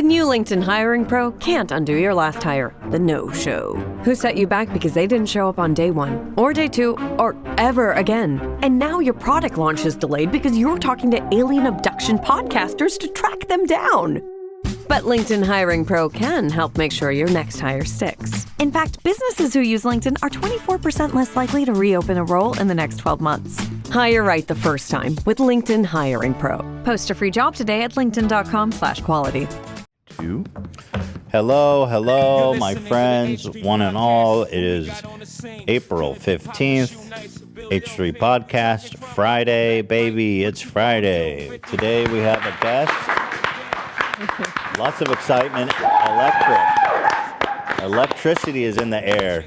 new LinkedIn Hiring Pro can't undo your last hire, the no-show. Who set you back because they didn't show up on day one, or day two, or ever again. And now your product launch is delayed because you're talking to alien abduction podcasters to track them down. But LinkedIn Hiring Pro can help make sure your next hire sticks. In fact, businesses who use LinkedIn are 24% less likely to reopen a role in the next 12 months. Hire right the first time with LinkedIn Hiring Pro. Post a free job today at linkedin.com/quality. Hello, my friends, one and all. It is April 15th, H3 Podcast, Friday, baby, it's Friday. Today we have a guest. Lots of excitement. Electricity is in the air.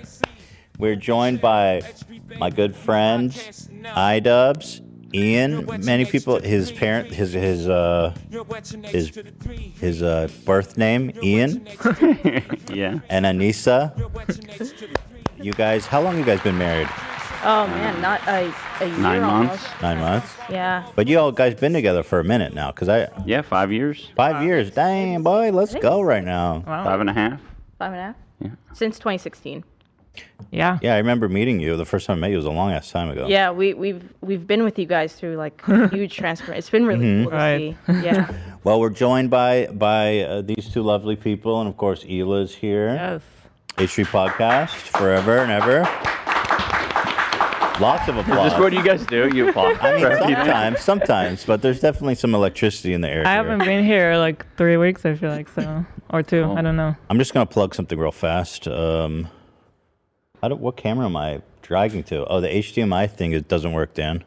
We're joined by my good friends, iDubbbz, Ian. Many people, his parent, his birth name, Ian. Yeah. And Anisa. You guys, how long have you guys been married? Oh man, not a year. 9 months. Almost. 9 months? Yeah. But you all guys been together for a minute now, Yeah, 5 years. 5 years. Dang, boy, let's go right now. Wow. 5.5. 5.5. Yeah. Since 2016. Yeah. Yeah, I remember meeting you. The first time I met you was a long ass time ago. Yeah, we've been with you guys through like huge transformation. It's been really cool to Right. see. Yeah. Well, we're joined by these two lovely people, and of course, Hila's here. Yes. H3 Podcast, forever and ever. Lots of applause. Is this what you guys do? You applaud? I mean, sometimes, but there's definitely some electricity in the air. I here. haven't been here like 3 weeks, I feel like, so. Or 2, I don't know. I'm just gonna plug something real fast. What camera am I dragging to? Oh, the HDMI thing doesn't work, Dan.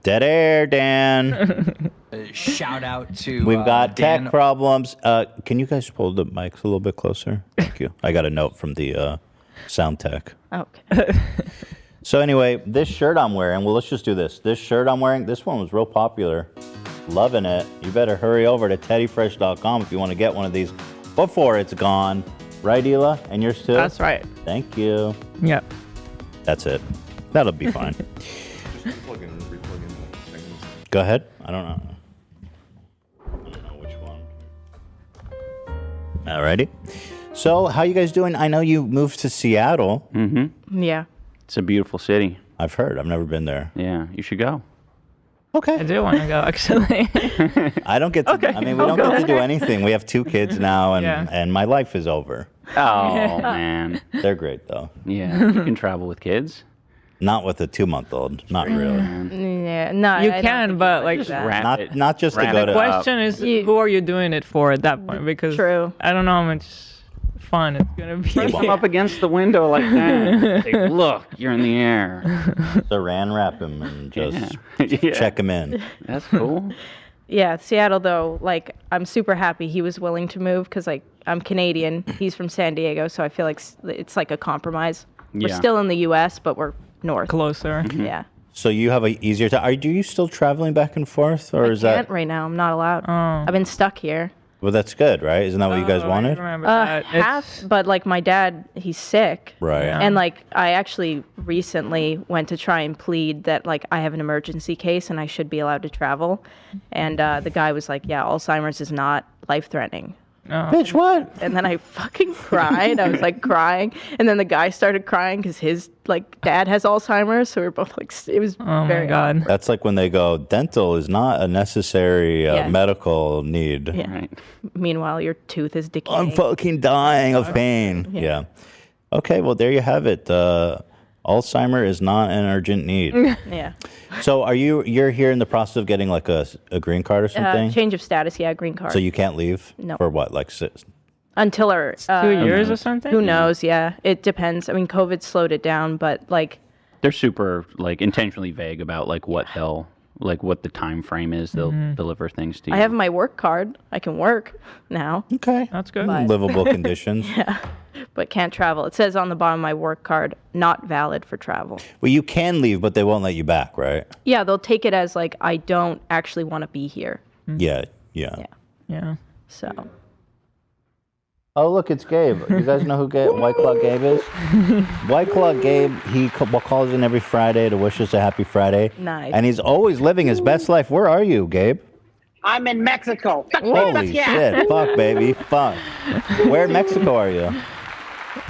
Dead air, Dan. Shout out to We've got Dan. tech problems. Can you guys hold the mics a little bit closer? Thank you. I got a note from the sound tech. Okay. So anyway, this shirt I'm wearing, well, let's just do this. This shirt I'm wearing, this one was real popular. Loving it. You better hurry over to teddyfresh.com if you want to get one of these before it's gone. Right, Hila? And yours too? That's right. Thank you. Yeah. That's it. That'll be fine. Go ahead. I don't know which one. Alrighty. So, how you guys doing? I know you moved to Seattle. Mm-hmm. Yeah. It's a beautiful city. I've heard. I've never been there. Yeah, you should go. I Okay. do want to go, actually. I don't get to. Okay. I mean, we don't get to do anything. We have 2 kids now, and Yeah. and my life is over. Oh, man. They're great though. Yeah, you can travel with kids. Not with a 2-month-old. Not really. Yeah. No. You I don't can, think but, it's like, Just that. wrap it. Not just to Wrap go it to. up. Question is, You- who are you doing it for at that point? Because True. I don't know how much fun it's going to be. Press them up against the window like that. Say, look, you're in the air. Saran wrap him and just Yeah. check him in. That's cool. Yeah, Seattle though, like I'm super happy he was willing to move because like I'm Canadian, he's from San Diego, so I feel like it's like a compromise. We're Yeah. still in the U.S., but we're north. Closer. Yeah. So you have a easier time. Are you still traveling back and forth, or I is can't that? right now. I'm not allowed. Oh. I've been stuck here. Well, that's good, right? Isn't that what you guys Oh, I wanted? remember that. Half, but like my dad, he's sick. Right. Yeah. And like I actually recently went to try and plead that like I have an emergency case and I should be allowed to travel, and the guy was like, "Yeah, Alzheimer's is not life-threatening." Bitch, what? And then I fucking cried. I was like crying, and then the guy started crying because his like dad has Alzheimer's, so we were both like, it was Oh, very my God. awkward. That's like when they go, dental is not a necessary Yeah. medical need. Yeah. Right. Meanwhile, your tooth is decaying. I'm fucking dying of pain. Yeah. Okay, well, there you have it. Alzheimer is not an urgent need. Yeah. So you're here in the process of getting like a green card or something? Change of status, yeah, green card. So you can't leave? No. For what, like 6? Until our 2 years or something? who knows? Yeah, it depends. I mean, COVID slowed it down, but like They're super like intentionally vague about like what the time frame is they'll deliver things to you. I have my work card. I can work now, Okay. That's good. Livable conditions. but can't travel. It says on the bottom of my work card, not valid for travel. Well, you can leave, but they won't let you back, right? Yeah, they'll take it as like I don't actually want to be here. Yeah. Yeah. So Oh, look, it's Gabe. You guys know who White Claw Gabe is? White Claw Gabe, he calls in every Friday to wish us a happy Friday. Nice. And he's always living his best life. Where are you, Gabe? I'm in Mexico. Fuck, Holy shit. Fuck, baby. Fuck. Where in Mexico are you?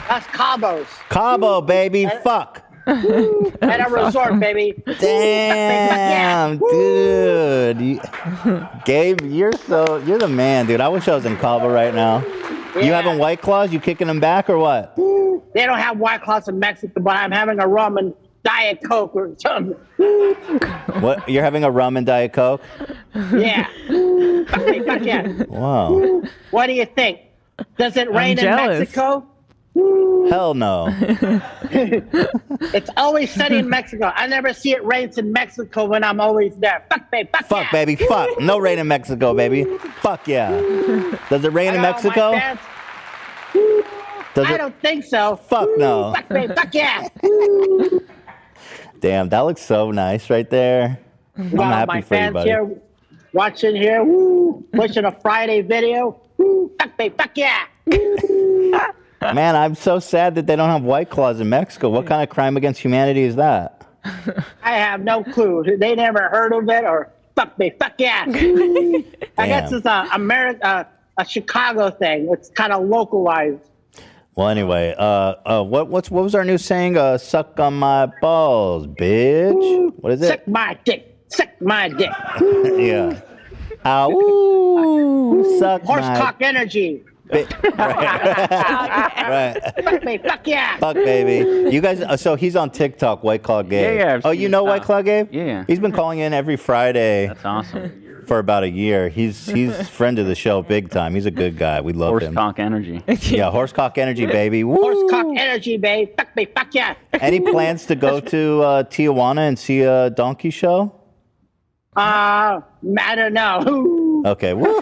That's Cabos. Cabo, baby. Fuck. At a resort, baby. Damn, dude. Gabe, you're the man, dude. I wish I was in Cabo right now. Yeah. You having White Claws? You kicking them back or what? They don't have White Claws in Mexico, but I'm having a rum and Diet Coke or something. What? You're having a rum and Diet Coke? Yeah. Fuck yeah. Wow. What do you think? Does it rain in jealous. Mexico? Hell no. It's always sunny in Mexico. I never see it rains in Mexico when I'm always there. Fuck, baby. Fuck, Fuck, yeah. baby. Fuck. No rain in Mexico, baby. Fuck yeah. Does it rain in Hello, Mexico? my fans. Does I it? don't think so. Fuck no. Fuck, baby. Fuck yeah. Damn, that looks so nice right there. I'm Wow, happy my for you, fans buddy. here watching here. Woo. Pushing a Friday video. Woo. Fuck, baby. Fuck yeah. Man, I'm so sad that they don't have White Claws in Mexico. What kind of crime against humanity is that? I have no clue. They never heard of it or fuck me. Fuck yeah. I guess it's a Chicago thing. It's kind of localized. Well, anyway, what was our new saying? Suck on my balls, bitch. What is it? Suck my dick. Suck my dick. Yeah. Ow. Suck Horse my cock energy. Right. Fuck me. Fuck yeah. Fuck, baby. You guys, so he's on TikTok, White Claw Gabe. Yeah, I've oh, seen you know his White stuff. Claw Gabe? Yeah. He's been calling in every Friday That's awesome. for about a year. He's friend of the show big time. He's a good guy. We love him. Horsecock energy. Yeah, horsecock energy, baby. Woo. Horse cock energy, babe. Fuck me. Fuck yeah. Any plans to go to Tijuana and see a donkey show? I don't know. Okay. Woo.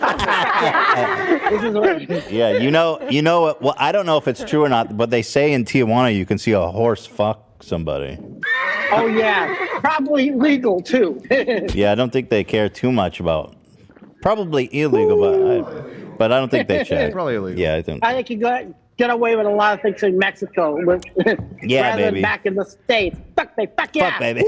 This is what, Yeah, you know what? Well, I don't know if it's true or not, but they say in Tijuana you can see a horse fuck somebody. oh yeah. Probably legal too. Yeah, I don't think they care too much about. Probably illegal, but I don't think they check. Probably illegal. Yeah, I think. I think you get away with a lot of things in Mexico. Yeah, rather baby. than back in the States. Fuck me. Fuck yeah. Fuck, baby.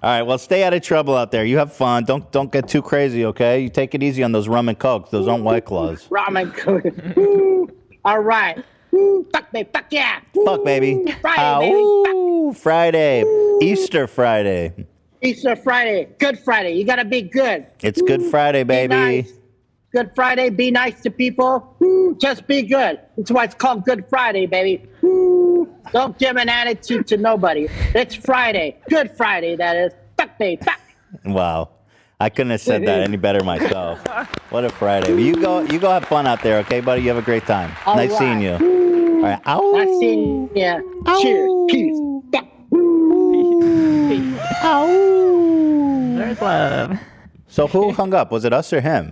All right, well, stay out of trouble out there. You have fun. Don't get too crazy, okay? You take it easy on those rum and cokes. Those aren't White Claws. Ramen cookie. Woo. All right. Woo. Fuck me. Fuck yeah. Fuck, baby. Friday, baby. Ooh, Friday. Easter Friday. Easter Friday. Good Friday. You got to be good. It's Good Friday, Be baby. nice. Good Friday. Be nice to people. Woo. Just be good. That's why it's called Good Friday, baby. Woo. Don't give an attitude to nobody. It's Friday. Good Friday, that is. Fuck me. Fuck. Wow. I couldn't have said that any better myself. What a Friday. But you go have fun out there, okay, buddy? You have a great time. All nice right. seeing you. All right. Ow. Nice seeing you. Cheers. Peace. Fuck. There's love. So who hung up? Was it us or him?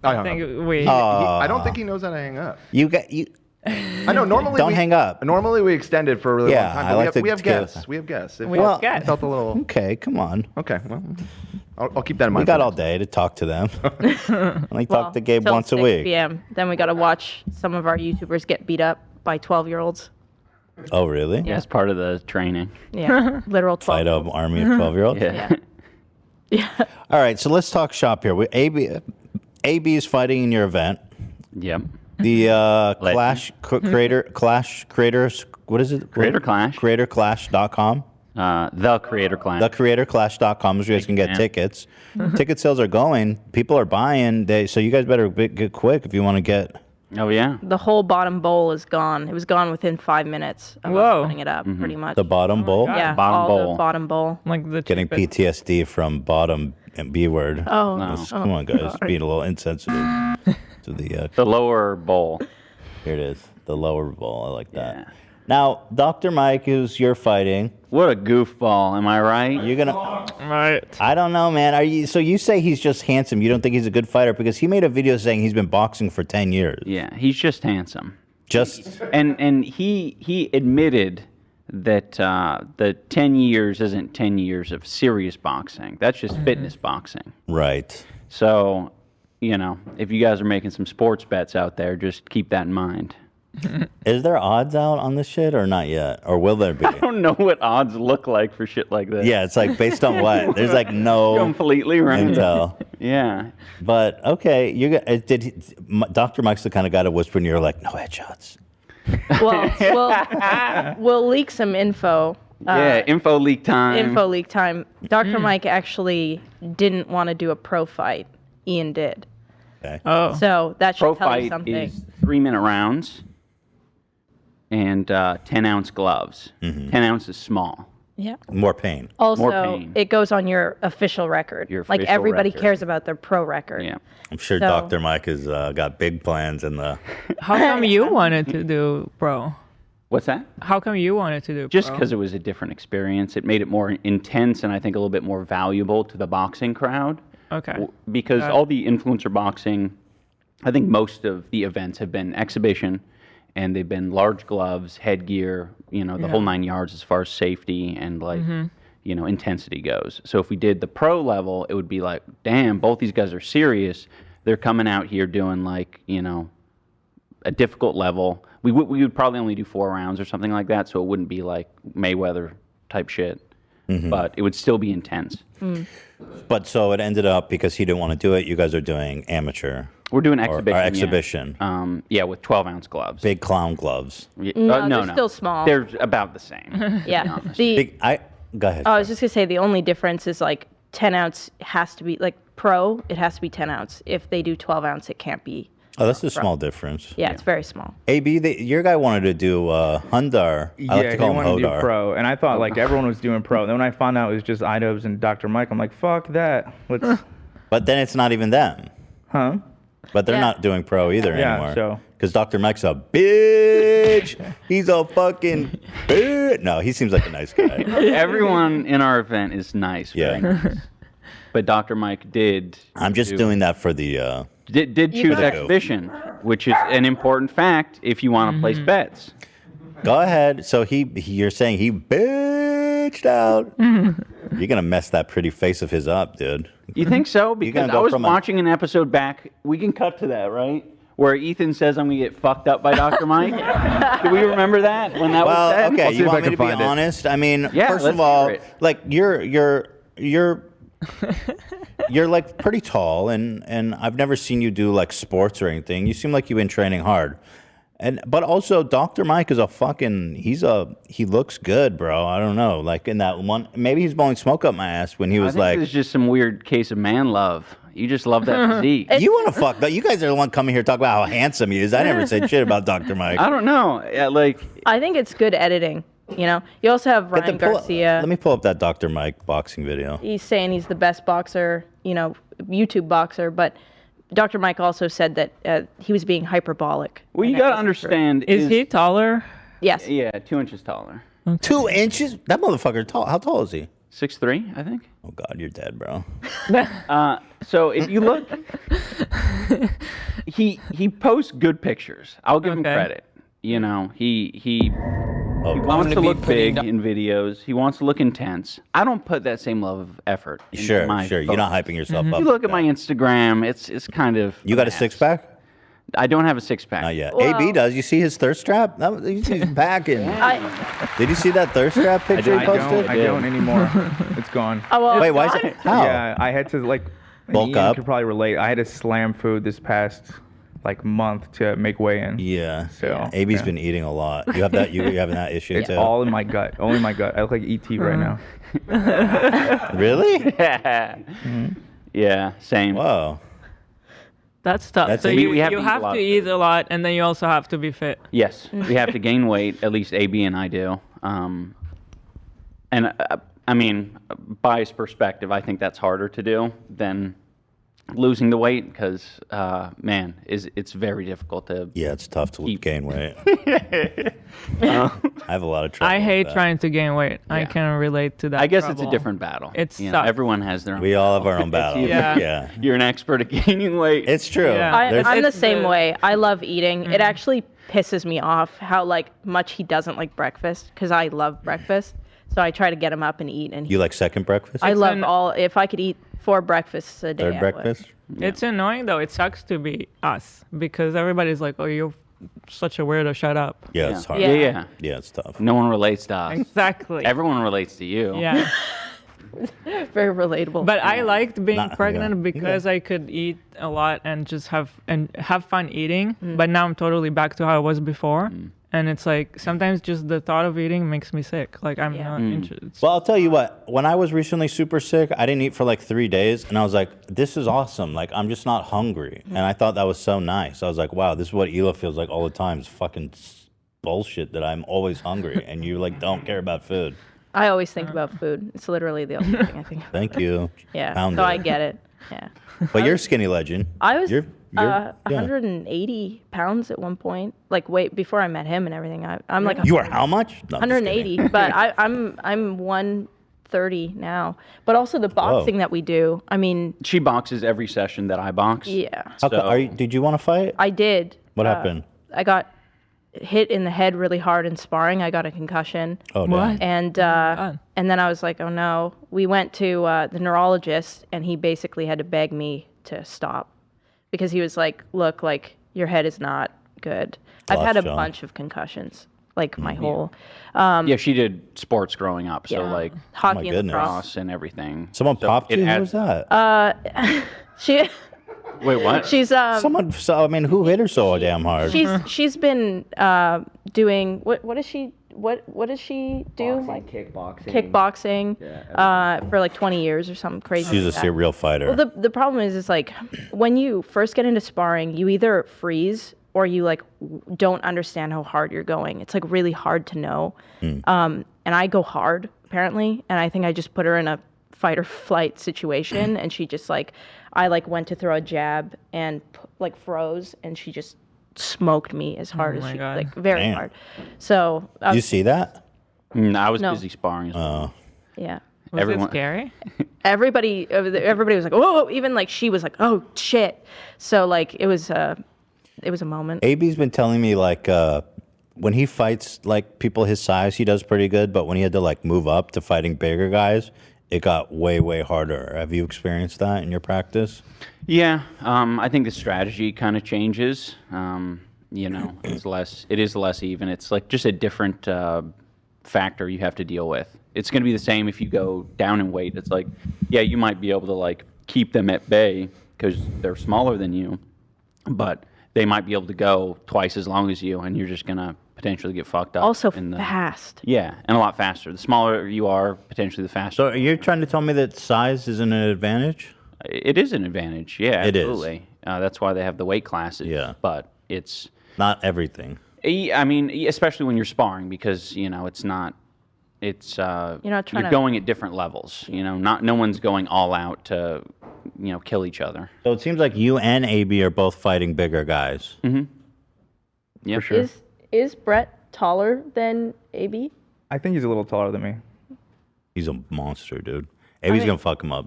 I I hung think up. we. I don't think he knows how to hang up. You got you. I know. Normally, Don't hang up. Normally, we extend it for a really Yeah, long time. I But like to we have give- guests. We have guests. If We Well, have guests. felt a little. Okay, come on. Okay, well, I'll keep that in We mind. got for all next day to talk to them. Only talk Well, to Gabe till once a 6 week. p.m. Then we got to watch some of our YouTubers get beat up by 12-year-olds. Oh, really? Yeah, that's part of the training. Yeah, literal 12. Fight an army of 12-year-olds? Yeah. Yeah. All right, so let's talk shop here. AB is fighting in your event. Yep. The Clash Creators, what is it? Creator Clash. CreatorClash.com. The Creator Clash. TheCreatorClash.com is where you guys can get Yeah. tickets. Ticket sales are going. People are buying. So you guys better get quick if you want to get. Oh yeah. The whole bottom bowl is gone. It was gone within 5 minutes of us Whoa. putting it up, pretty much. The bottom bowl. yeah, Bottom all bowl. the bottom bowl. Like the Getting cheapest. PTSD from bottom and B word. Oh, No. Come on, guys. Being a little insensitive to the. The lower bowl. Here it is. The lower bowl. I like that. Yeah. Now, Dr. Mike, who's you're fighting, What a goofball. Am I right? you're gonna. Right. I don't know, man. Are you? So you say he's just handsome. You don't think he's a good fighter because he made a video saying he's been boxing for 10 years. Yeah. He's just handsome. Just And he admitted that the 10 years isn't 10 years of serious boxing. That's just fitness boxing. right. So, if you guys are making some sports bets out there, just keep that in mind. Is there odds out on this shit or not yet? Or will there be? I don't know what odds look like for shit like this. Yeah, it's like based on what? There's like no Completely random. intel. Yeah. But okay, Dr. Mike's the kind of guy to whisper in your ear like, no headshots. Well, we'll leak some info. Yeah, info leak time. Info leak time. Dr. Mike actually didn't want to do a pro fight. Ian did. Okay. Oh. So that should Pro tell you fight something. is 3-minute rounds and 10-ounce gloves. 10 ounces small. Yeah. More pain. Also, pain. it goes on your official record. Your like official everybody record. cares about their pro record. Yeah. I'm sure So- Dr. Mike has got big plans in the. How come you wanted to do pro? What's that? How come you wanted to do Just pro? because it was a different experience. It made it more intense and I think a little bit more valuable to the boxing crowd. Okay. Because Got it. all the influencer boxing, I think most of the events have been exhibition and they've been large gloves, headgear, the whole 9 yards as far as safety and like, intensity goes. So if we did the pro level, it would be like, damn, both these guys are serious. They're coming out here doing like, a difficult level. We would probably only do 4 rounds or something like that, so it wouldn't be like Mayweather type shit. But it would still be intense. But so it ended up because he didn't want to do it. You guys are doing amateur. We're doing Or exhibition. exhibition. Yeah, with 12-ounce gloves. Big clown gloves. No, they're still small. They're about the same. Yeah. Go ahead. I was just going to say the only difference is like 10 ounce has to be, like pro, it has to be 10 ounce. If they do 12 ounce, it can't be. Oh, that's a small difference. Yeah, it's very small. AB, your guy wanted to do Hundar. I like to he call him wanted to do Hodar. pro, and I thought like everyone was doing pro. Then when I found out it was just iDubbbz and Dr. Mike, I'm like, fuck that. Let's, But then it's not even them. huh? But they're Yeah. not doing pro either Yeah, anymore. so- Because Dr. Mike's a bitch. He's a fucking bitch. No, he seems like a nice guy. Everyone in our event is nice. Yeah. Very nice. But Dr. Mike did. I'm just doing that for the. Did choose got- exhibition, which is an important fact if you want to place bets. Go ahead. So you're saying he bitched out. You're gonna mess that pretty face of his up, dude. You think so? Because go I was from a- watching an episode back. We can cut to that, right? Where Ethan says I'm gonna get fucked up by Dr. Mike. Do we remember that when that was Well, said? okay. I'll see You if I want me can to be find it. honest? I mean, Yeah, first let's of all, hear it. like you're like pretty tall, and I've never seen you do like sports or anything. You seem like you've been training hard, but also Dr. Mike is he looks good, bro. I don't know, like in that one, maybe he's blowing smoke up my ass when he I was think like, it's just some weird case of man love. You just love that physique. you want to fuck? You guys are the one coming here talking about how handsome he is. I never said shit about Dr. Mike. I don't know. Yeah, like I think it's good editing. You also have Get the Ryan pull- Garcia. Let me pull up that Dr. Mike boxing video. He's saying he's the best boxer, YouTube boxer, but Dr. Mike also said that he was being hyperbolic. well, you And that gotta wasn't true. understand. Is he taller? Yes. Yeah, 2 inches taller. 2 inches? That motherfucker tall. How tall is he? 6'3", I think. Oh God, you're dead, bro. So if you look, he posts good pictures. I'll give him Okay. credit. He Oh, God. wants to to be look putting big in videos. He wants to look intense. I don't put that same level of effort. into Sure. my You're not photos. hyping yourself up. You look at my Instagram. It's kind of. You got a mess. six pack? I don't have a six pack. Not yet. Well- AB does. You see his thirst trap? He's packing. Did you see that thirst trap picture he I posted? don't anymore. It's gone. Oh, well, Wait, why is it? How? Yeah, I had to like. Bulk Ian up? could probably relate. I had to slam food this past like month to make weigh in. Yeah. So, AB's yeah. been eating a lot. You have that? You having that issue It's too? all in my gut. Only my gut. I look like ET right now. Really? Yeah, same. Whoa. That's tough. That's so it. you, We have you to eat a have lot. to eat a lot, and then you also have to be fit. Yes, we have to gain weight. At least AB and I do. And I mean, biased perspective, I think that's harder to do than losing the weight because, man, it's very difficult to. Yeah, it's tough to Keep- gain weight. I have a lot of trouble. I with hate that. trying to gain weight. I Yeah. can relate to that. I guess it's a trouble. different battle. It You know, sucks. everyone has their own. We all have our own It's battle. you. Yeah. You're an expert at gaining weight. It's true. Yeah. I'm the It's same the- way. I love eating. It actually pisses me off how much he doesn't like breakfast because I love breakfast. So I try to get him up and eat. And You like second breakfast? I love an- all. If I could eat 4 breakfasts a day, Third I would. breakfast? It's annoying though. It sucks to be us because everybody's like, "Oh, you're such a weirdo. Shut up. Yeah, it's hard. Yeah. Yeah, it's tough. No one relates to us. Exactly. Everyone relates to you. Yeah. Very relatable. But I liked being Nah, pregnant yeah. because I could eat a lot and just have fun eating. But now I'm totally back to how I was before. And it's like sometimes just the thought of eating makes me sick. Like I'm not interested. Well, I'll tell you what. When I was recently super sick, I didn't eat for like 3 days, and I was like, "This is awesome! Like I'm just not hungry." And I thought that was so nice. I was like, "Wow, this is what Hila feels like all the time. It's fucking bullshit that I'm always hungry, and you like don't care about food." I always think about food. It's literally the only thing I think about. Thank you. Yeah, Pound so it. I get it. Yeah. But you're a skinny legend. I was You're 180 pounds at one point. Like before I met him and everything. I'm like You are how much? No, I'm just kidding. 180, but I'm 130 now. But also the boxing that we do. I mean, She boxes every session that I box. yeah, How co- did you want to fight? I did. What happened? I got hit in the head really hard in sparring. I got a concussion. Oh, What? damn. And then I was like, oh no. We went to the neurologist, and he basically had to beg me to stop because he was like, look, like your head is not good. I've had a John. bunch of concussions, like my whole Yeah, she did sports growing up, so yeah, like hockey and goodness. lacrosse. cross and everything. Someone So popped it you? Who adds- was that? She Wait, what? she's Someone. So, I mean, who hit her so damn hard? she's been doing what does she do like kickboxing for like 20 years or something crazy. She's a like that. serial fighter. Well, the problem is like when you first get into sparring, you either freeze or you like don't understand how hard you're going. It's like really hard to know. And I go hard apparently, and I think I just put her in a fight or flight situation, and she just like I like went to throw a jab and like froze, and she just smoked me as hard as my she God. like very Damn. hard. So You see that? I was No. busy sparring. As well. yeah. Was Everyone- it scary? Everybody was like, oh, even like she was like, oh shit. So like it was a moment. AB's been telling me like when he fights like people his size, he does pretty good. But when he had to like move up to fighting bigger guys, it got way harder. Have you experienced that in your practice? Yeah, I think the strategy kind of changes. You know, it is less even. It's like just a different factor you have to deal with. It's going to be the same if you go down in weight. It's like, yeah, you might be able to like keep them at bay because they're smaller than you, but they might be able to go twice as long as you, and you're just going to potentially get fucked up. Also in the, fast. Yeah, and a lot faster. The smaller you are, potentially the faster. So you're trying to tell me that size isn't an advantage? It is an advantage, yeah, It is. absolutely. That's why they have the weight classes. Yeah. But it's, Not everything. I mean, especially when you're sparring, because you know it's not. It's You're not trying you're to- going at different levels. You know, no one's going all out to, you know, kill each other. So it seems like you and AB are both fighting bigger guys. Yeah, For sure. Is Brett taller than AB? I think he's a little taller than me. He's a monster, dude. AB's gonna fuck him up.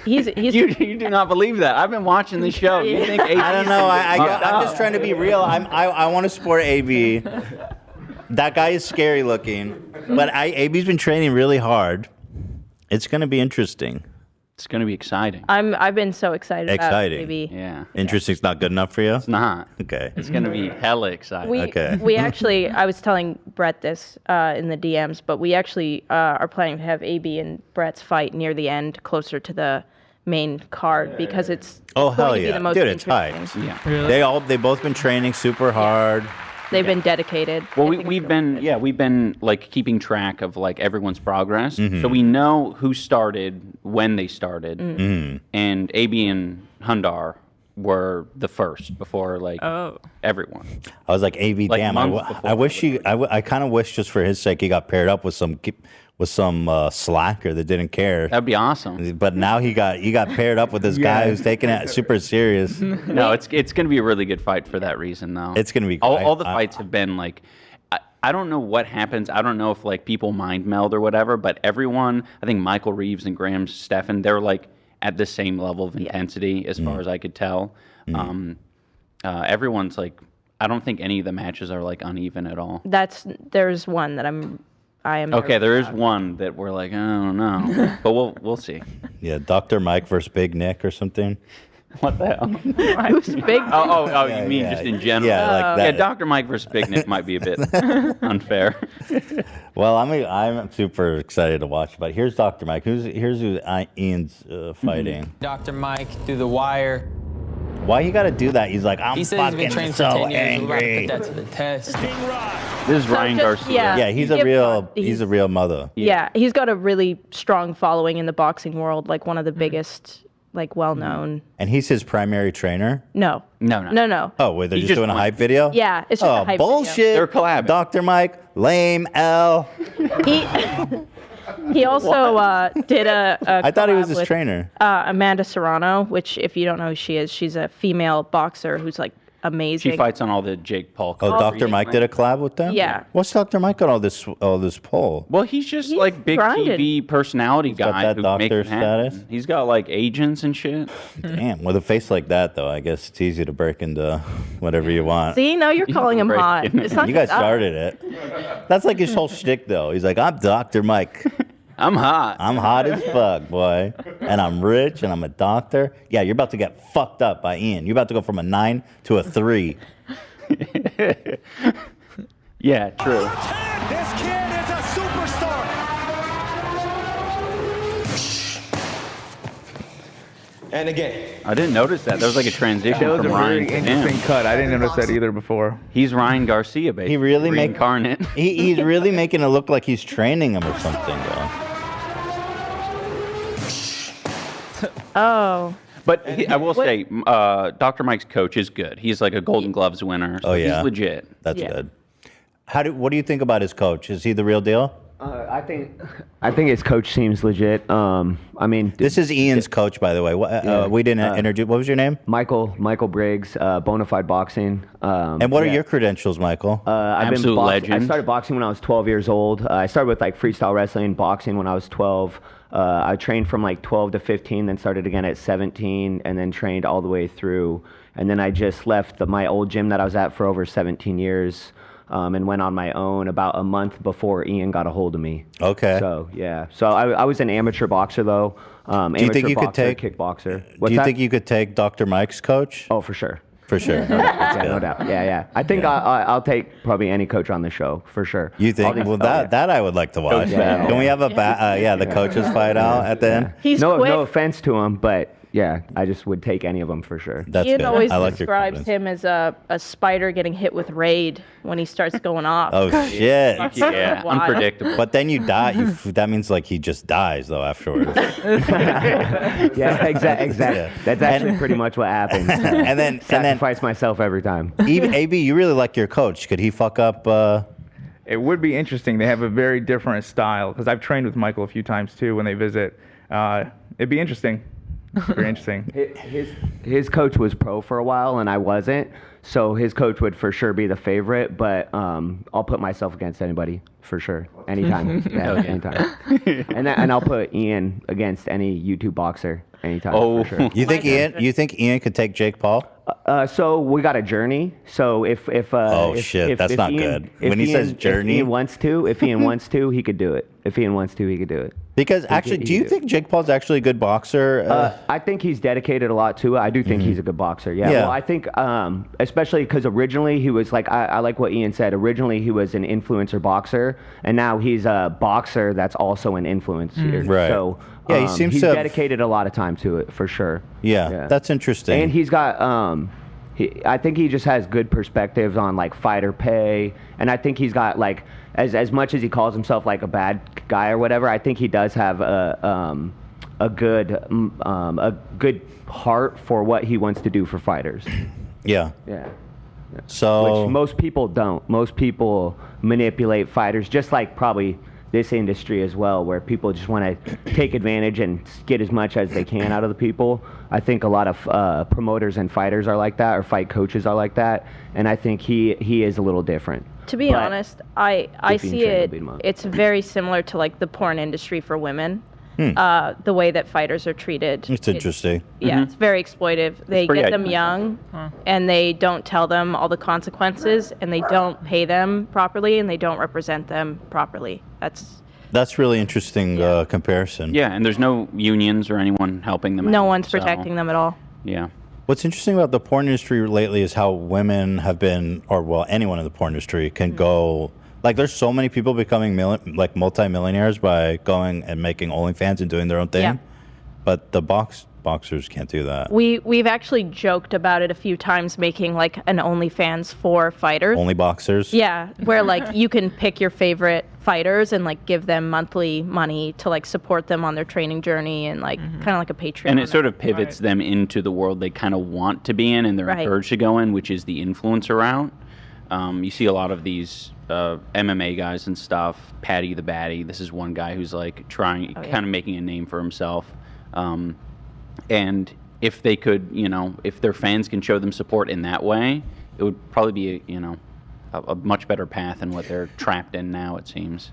He's You do not believe that? I've been watching this show. You think I don't know. I'm just trying to be real. I want to support AB. That guy is scary looking, but AB's been training really hard. It's gonna be interesting. It's going to be exciting. I've been so excited Exciting. about AB. Yeah, Interesting's not good enough for you. it's not. Okay. It's going to be hella exciting. Okay. We actually, I was telling Brett this in the DMs, but we actually are planning to have AB and Brett's fight near the end, closer to the main card, because it's Oh, going hell to be yeah. the most Dude, it's interesting. hyped. yeah. Really? They both been training super hard. They've been dedicated. Well, I we've think it's been gonna we've been like keeping track of like everyone's progress, Mm-hmm. so we know who started when they started, Mm-hmm. and AB and Hundar were the first before like Oh. everyone. I was like, AB, Like damn. months before. I wish I kind of wish just for his sake he got paired up with some slacker that didn't care. That'd be awesome. But now he got paired up with this guy who's taking it super serious. No, it's going to be a really good fight for that reason, though. It's gonna be. all the fights have been like. I don't know what happens. I don't know if like people mind meld or whatever, but everyone, I think Michael Reeves and Graham Stephan, they're like at the same level of intensity as far as I could tell. Everyone's like, I don't think any of the matches are like uneven at all. there's one that I am. Okay, nervous there is about. one that we're like, I don't know, but we'll see. Yeah, Dr. Mike versus Big Nick or something. What the hell? Who's Big Nick? Oh, Yeah, you mean yeah. just in general? Yeah, like that. Yeah, Dr. Mike versus Big Nick might be a bit unfair. Well, I'm super excited to watch. But here's Dr. Mike. Here's who Ian's fighting. Dr. Mike through the wire. Why he got to do that? He's like, I'm He said he's fucking been trained for so 10 years. We're about to angry. put that to the test. This is Ryan Garcia. Yeah, he's a real mother. Yeah, he's got a really strong following in the boxing world, like one of the biggest, like well-known. And he's his primary trainer. No. No. Oh, wait, they're He just just doing a won. hype video? Yeah, it's just Oh, a hype bullshit. They're collabing. Dr. Mike, lame L. video. He also did a I thought he was collab his with, trainer. Amanda Serrano, which if you don't know who she is, she's a female boxer who's like amazing. She fights on all the Jake Paul. Oh, cards. Dr. Mike did a collab with them? Yeah. What's Dr. Mike on all this poll? Well, he's just like big grinding. TV personality got guy that who doctor makes it happen. status? He's got like agents and shit. Damn, with a face like that, though, I guess it's easy to break into whatever you want. See, now you're calling him Right. hot. It's not You guys just us. started it. That's like his whole shtick, though. He's like, I'm Dr. Mike. I'm hot. I'm hot as fuck, boy. And I'm rich and I'm a doctor. Yeah, you're about to get fucked up by Ian. You're about to go from a 9 to a 3. Yeah, true. This kid is a superstar. And again. I didn't notice that. There was like a transition That was from a Ryan very to interesting him. cut. I didn't notice that either before. He's Ryan Garcia, basically. He really reincarnate. He's really making it look like he's training him or something, though. Oh. But I will say, Dr. Mike's coach is good. He's like a Golden Gloves winner. So Oh, yeah. He's legit. That's Yeah. good. What do you think about his coach? Is he the real deal? I think his coach seems legit. I mean, This is Ian's coach, by the way. We didn't introduce. What was your name? Michael Briggs, Bonafide Boxing. And what are your credentials, Michael? I've Absolute been legend. I started boxing when I was 12 years old. I started with like freestyle wrestling, boxing when I was 12. I trained from like 12 to 15, then started again at 17, and then trained all the way through. And then I just left my old gym that I was at for over 17 years. And went on my own about a month before Ian got a hold of me. Okay. So yeah. So I was an amateur boxer though. Do you think you could take kickboxer? Do you think you could take Dr. Mike's coach? Oh, for sure. For sure. Yeah, no doubt. Yeah. I think I'll take probably any coach on the show for sure. You think? Well, that I would like to watch. Yeah. Can we have the coaches fight out at the end? He's no quick. offense to him, but yeah, I just would take any of them for sure. That's Ian good. always I like your describes confidence. him as a spider getting hit with raid when he starts going off. Oh shit! Yeah, Wild. unpredictable. But then you die. That means like he just dies though afterwards. Yeah, exactly. That's actually pretty much what happens. and then Sacrifice myself every time. AB, you really like your coach. Could he fuck up? It would be interesting. They have a very different style because I've trained with Michael a few times too when they visit. It'd be interesting. Very interesting. His coach was pro for a while and I wasn't, so his coach would for sure be the favorite. But I'll put myself against anybody for sure, anytime. Anytime. And I'll put Ian against any YouTube boxer anytime. Oh. For sure. You think Ian could take Jake Paul? So we got a journey. So if shit, that's not good. When he says journey? if Ian wants to, he could do it. If Ian wants to, he could do it. Because actually, do you think Jake Paul's actually a good boxer? I think he's dedicated a lot to it. I do think he's a good boxer. Yeah. Yeah. Well, I think especially because originally he was like I like what Ian said. Originally he was an influencer boxer, and now he's a boxer that's also an influencer. Right. So Yeah, he seems he's to have- dedicated a lot of time to it for sure. yeah, that's interesting. And he's got I think he just has good perspectives on like fighter pay, and I think he's got like as much as he calls himself like a bad guy or whatever, I think he does have a good heart for what he wants to do for fighters. yeah. Yeah. So Which most people don't. Most people manipulate fighters, just like probably this industry as well, where people just want to take advantage and get as much as they can out of the people. I think a lot of promoters and fighters are like that, or fight coaches are like that, and I think he is a little different. To be But honest, I if you see train, you'll it. beat 'em up. It's very similar to like the porn industry for women. The way that fighters are treated. it's interesting. Yeah, it's very exploitive. They pretty get them identical. young, and they don't tell them all the consequences, and they don't pay them properly, and they don't represent them properly. That's really interesting comparison. Yeah, and there's no unions or anyone helping them. No out, one's so, protecting them at all. Yeah. What's interesting about the porn industry lately is how women have been, or well, anyone in the porn industry can go. Like, there's so many people becoming multi-millionaires by going and making OnlyFans and doing their own thing. Yeah. But the boxers can't do that. We've actually joked about it a few times, making like an OnlyFans for fighters. Only boxers? Yeah, where like you can pick your favorite fighters and like give them monthly money to like support them on their training journey and like kind of like a Patreon. And it sort of pivots them into the world they kind of want to be in and they're encouraged to go in, which is the influencer route. You see a lot of these MMA guys and stuff. Patty the Batty. This is one guy who's like trying, kind of making a name for himself. And if they could, if their fans can show them support in that way, it would probably be, a much better path than what they're trapped in now, it seems.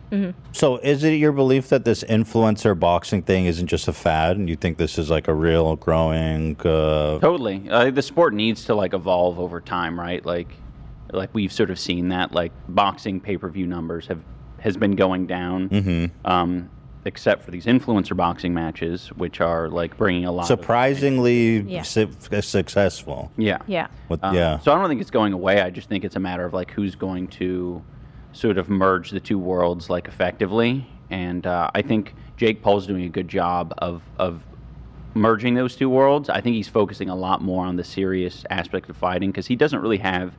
So is it your belief that this influencer boxing thing isn't just a fad, and you think this is like a real growing... Totally. The sport needs to like evolve over time, right? Like we've sort of seen that, like boxing pay-per-view numbers has been going down. Except for these influencer boxing matches, which are like bringing a lot surprisingly successful. Yeah. Yeah. So I don't think it's going away. I just think it's a matter of like who's going to sort of merge the two worlds like effectively. And I think Jake Paul's doing a good job of merging those two worlds. I think he's focusing a lot more on the serious aspect of fighting because he doesn't really have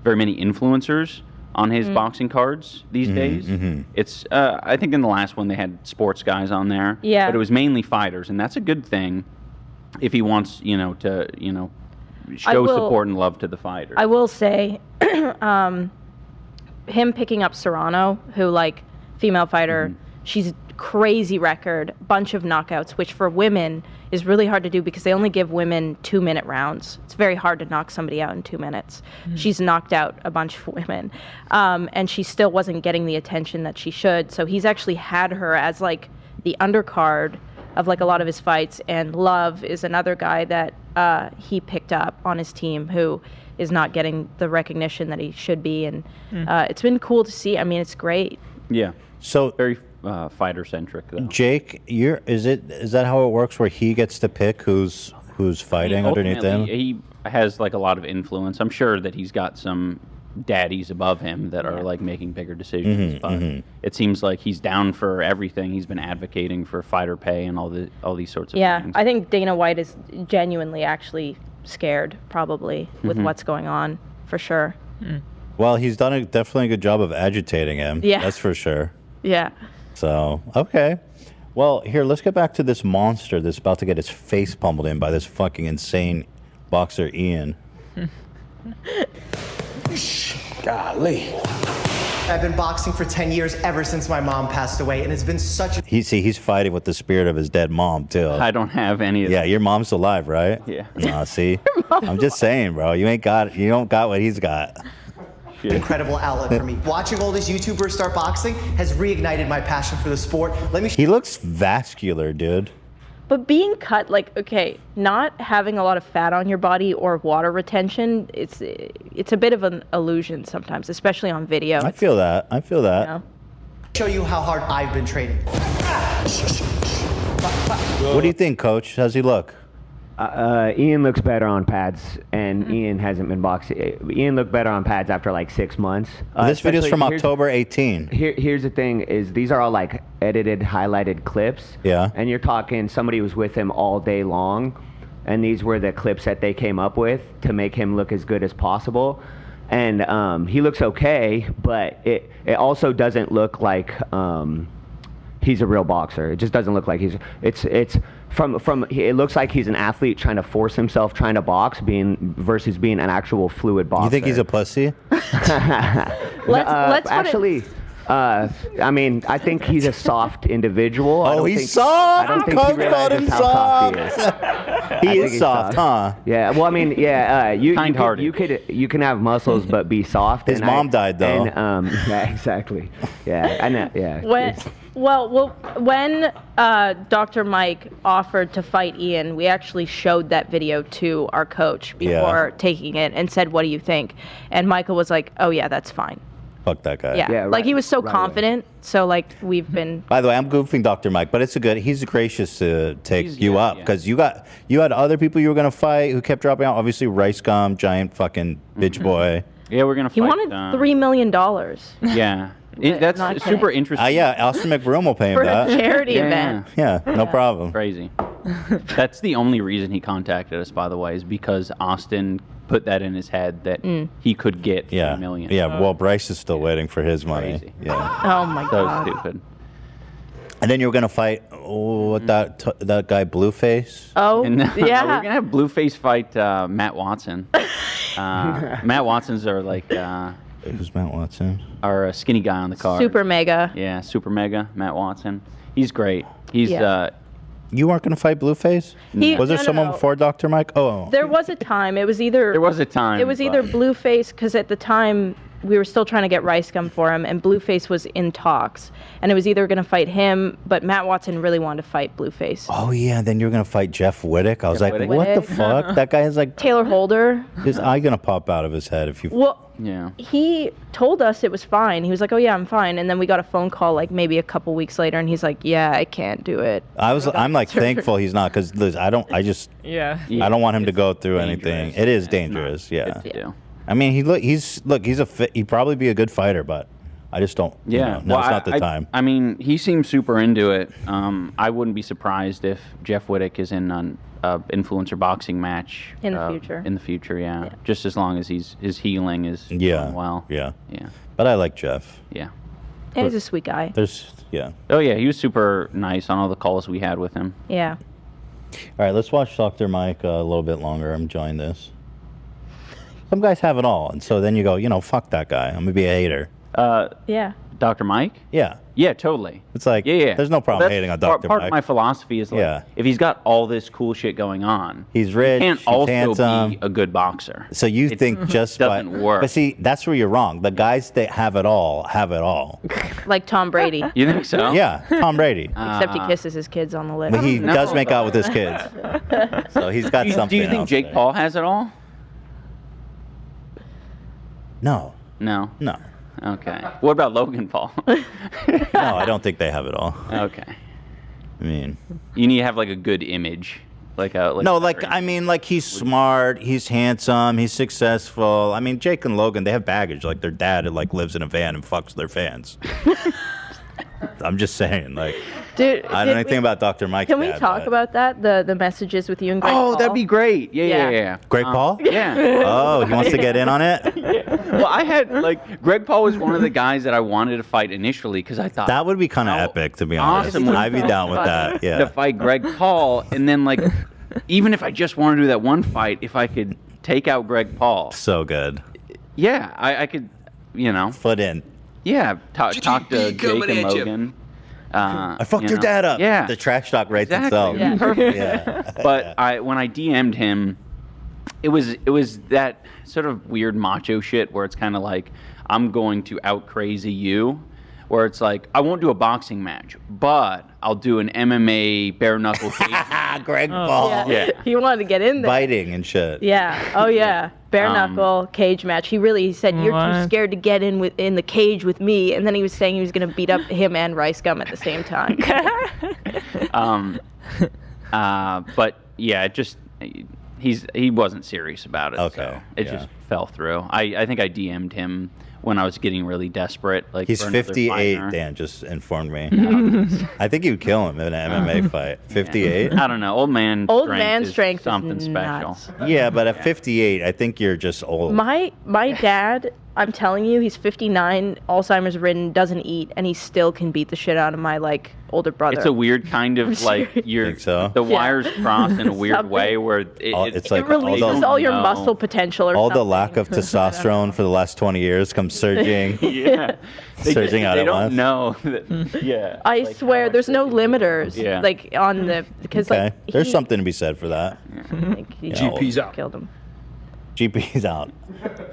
very many influencers on his boxing cards these days. It's I think in the last one they had sports guys on there, but it was mainly fighters, and that's a good thing if he wants to show support and love to the fighters. I will say him picking up Serrano, who like female fighter, she's crazy record, bunch of knockouts, which for women is really hard to do because they only give women 2-minute rounds. It's very hard to knock somebody out in 2 minutes. She's knocked out a bunch of women, and she still wasn't getting the attention that she should. So he's actually had her as like the undercard of like a lot of his fights. And Love is another guy that he picked up on his team who is not getting the recognition that he should be. And it's been cool to see. I mean, it's great. Yeah. So very fighter centric though. Jake, is that how it works where he gets to pick who's fighting underneath him? He has like a lot of influence. I'm sure that he's got some daddies above him that are like making bigger decisions, but it seems like he's down for everything. He's been advocating for fighter pay and all these sorts of things. I think Dana White is genuinely actually scared probably with what's going on for sure. Well, he's done definitely a good job of agitating him. Yeah. That's for sure. Yeah. So, okay. Well, here, let's get back to this monster that's about to get his face pummeled in by this fucking insane boxer, Ian. Golly. I've been boxing for 10 years ever since my mom passed away, and it's been such a... He's fighting with the spirit of his dead mom, too. I don't have any of that. Yeah, your mom's alive, right? Yeah. Nah, see? I'm just saying, bro. You don't got what he's got. Incredible outlet for me. Watching all these YouTubers start boxing has reignited my passion for the sport. He looks vascular, dude. But being cut, like, okay, not having a lot of fat on your body or water retention, it's a bit of an illusion sometimes, especially on video. I feel that. You know? Show you how hard I've been training. What do you think, Coach? How's he look? Ian looks better on pads, and Ian hasn't been boxing. Ian looked better on pads after like 6 months. This video's from October 18. Here's the thing: is these are all like edited, highlighted clips. Yeah. And you're talking somebody was with him all day long, and these were the clips that they came up with to make him look as good as possible. And he looks okay, but it also doesn't look like he's a real boxer. It just doesn't look like it's from it looks like he's an athlete trying to force himself trying to box versus being an actual fluid boxer. You think he's a pussy? Let's actually I mean, I think he's a soft individual. Oh, he's soft. I don't think Coach he called him realizes how soft he is. He is soft, huh? Yeah. Well, I mean, yeah. Kind-hearted. You can have muscles but be soft. His mom died though. And, yeah, exactly. Yeah, I know. Yeah. When Dr. Mike offered to fight Ian, we actually showed that video to our coach before taking it and said, "What do you think?" And Michael was like, "Oh yeah, that's fine." Fuck that guy. Yeah, like he was so confident. So like we've been. By the way, I'm goofing Dr. Mike, but he's gracious to take you up because you had other people you were gonna fight who kept dropping out. Obviously, Rice Gum, giant fucking bitch boy. Yeah, we're gonna. He wanted $3 million. Yeah, that's Not super kidding. interesting. Yeah, Austin McBroom will pay him For that. a charity event. Yeah, no problem. Crazy. That's the only reason he contacted us, by the way, is because Austin put that in his head that he could get $3 million. Yeah, well, Bryce is still waiting for his money. Crazy. Yeah. Oh my So god. stupid. And then you were gonna fight that guy Blueface. Oh And we're yeah. gonna have Blueface fight Matt Watson. Matt Watson's our Who's Matt Watson? Our skinny guy on the card. Super mega. Yeah, super mega Matt Watson. He's great. He's Yeah. You weren't gonna fight Blueface? Was there someone before Dr. Mike? Oh. There was a time. It was either. There was a time. It was either but- Blueface, because at the time we were still trying to get Rice Gum for him, and Blueface was in talks, and it was either going to fight him, but Matt Watson really wanted to fight Blueface. Oh yeah, then you're gonna fight Jeff Wittick. I was like, Wittick. what the Wittick. fuck? That guy is like Taylor Holder. his eye gonna pop out of his head if you. Well, Yeah. he told us it was fine. He was like, "Oh yeah, I'm fine." And then we got a phone call like maybe a couple weeks later, and he's like, "Yeah, I can't do it." I'm like thankful he's not because Liz, I don't want him to go through anything. It is dangerous. Yeah. Good to do. I mean, he'd probably be a good fighter, but I just don't. Yeah, now's not the time. I mean, he seems super into it. I wouldn't be surprised if Jeff Wittick is in an influencer boxing match In the future. In the future, yeah. Just as long as his healing is going well. Yeah. Yeah. But I like Jeff. Yeah. And he's a sweet guy. Oh yeah, he was super nice on all the calls we had with him. Yeah. All right, let's watch Dr. Mike a little bit longer. I'm enjoying this. Some guys have it all, and so then you go, fuck that guy. I'm gonna be a hater. Yeah. Dr. Mike? Yeah. Yeah, totally. It's like, there's no problem That's hating on part, Dr. Part Mike. of my philosophy is like, if he's got all this cool shit going on, He's rich, he can't he's also handsome. be a good boxer. So you think just doesn't work. But see, that's where you're wrong. The guys that have it all have it all. Like Tom Brady. You think so? Yeah, Tom Brady. Except he kisses his kids on the lips. But he does make out with his kids. So he's got something. Do you think else Jake there. Paul has it all? No. No. No. Okay. What about Logan Paul? No, I don't think they have it all. Okay. I mean, you need to have like a good image, like he's smart, he's handsome, he's successful. I mean, Jake and Logan, they have baggage. Like their dad, lives in a van and fucks their fans. I'm just saying, Dude, I don't know anything about Dr. Mike's Can we dad, talk but- about that? The messages with you and Greg Oh, Paul? that'd be great. Yeah. Greg Paul? Yeah. Oh, he wants to get in on it? Well, I had Greg Paul was one of the guys that I wanted to fight initially because I thought That would be kind of epic, to be honest. awesome would I'd be down with that. to Yeah. fight Greg Paul, and then even if I just want to do that one fight, if I could take out Greg Paul, So good. yeah, I could, Foot in. yeah, talk to Jake and Logan. I fucked your dad up. Yeah. The trash talk writes Exactly. itself. Yeah. Perfect. Yeah. But when I DM'd him, it was that sort of weird macho shit where it's kind of like, I'm going to out crazy you, where it's like, I won't do a boxing match, but I'll do an MMA bare knuckle cage. Greg Paul. Yeah. He wanted to get in there. Biting and shit. Yeah. Oh yeah. Bare knuckle cage match. He said you're too What? scared to get in the cage with me, and then he was saying he was gonna beat up him and Rice Gum at the same time. But yeah, it just he wasn't serious about it. Okay, So it yeah. just fell through. I think I DM'd him when I was getting really desperate. He's for another 58, fighter. Dan just informed me. I think you'd kill him in an MMA fight. 58? I don't know. Old man Old strength man is strength is something nuts. special. Yeah, but at 58, I think you're just old. My dad, I'm telling you, he's 59, Alzheimer's ridden, doesn't eat, and he still can beat the shit out of my older brother. It's a weird kind of you're Think so? the wires cross in a weird Something. way where It's It like releases all your muscle potential or all something. the lack of testosterone for the last 20 years comes surging. yeah. Surging out they at don't once. know that, yeah. I swear, there's no limiters. Yeah. On the because Okay, there's something to be said for that. GP's out. Killed him. GP's out.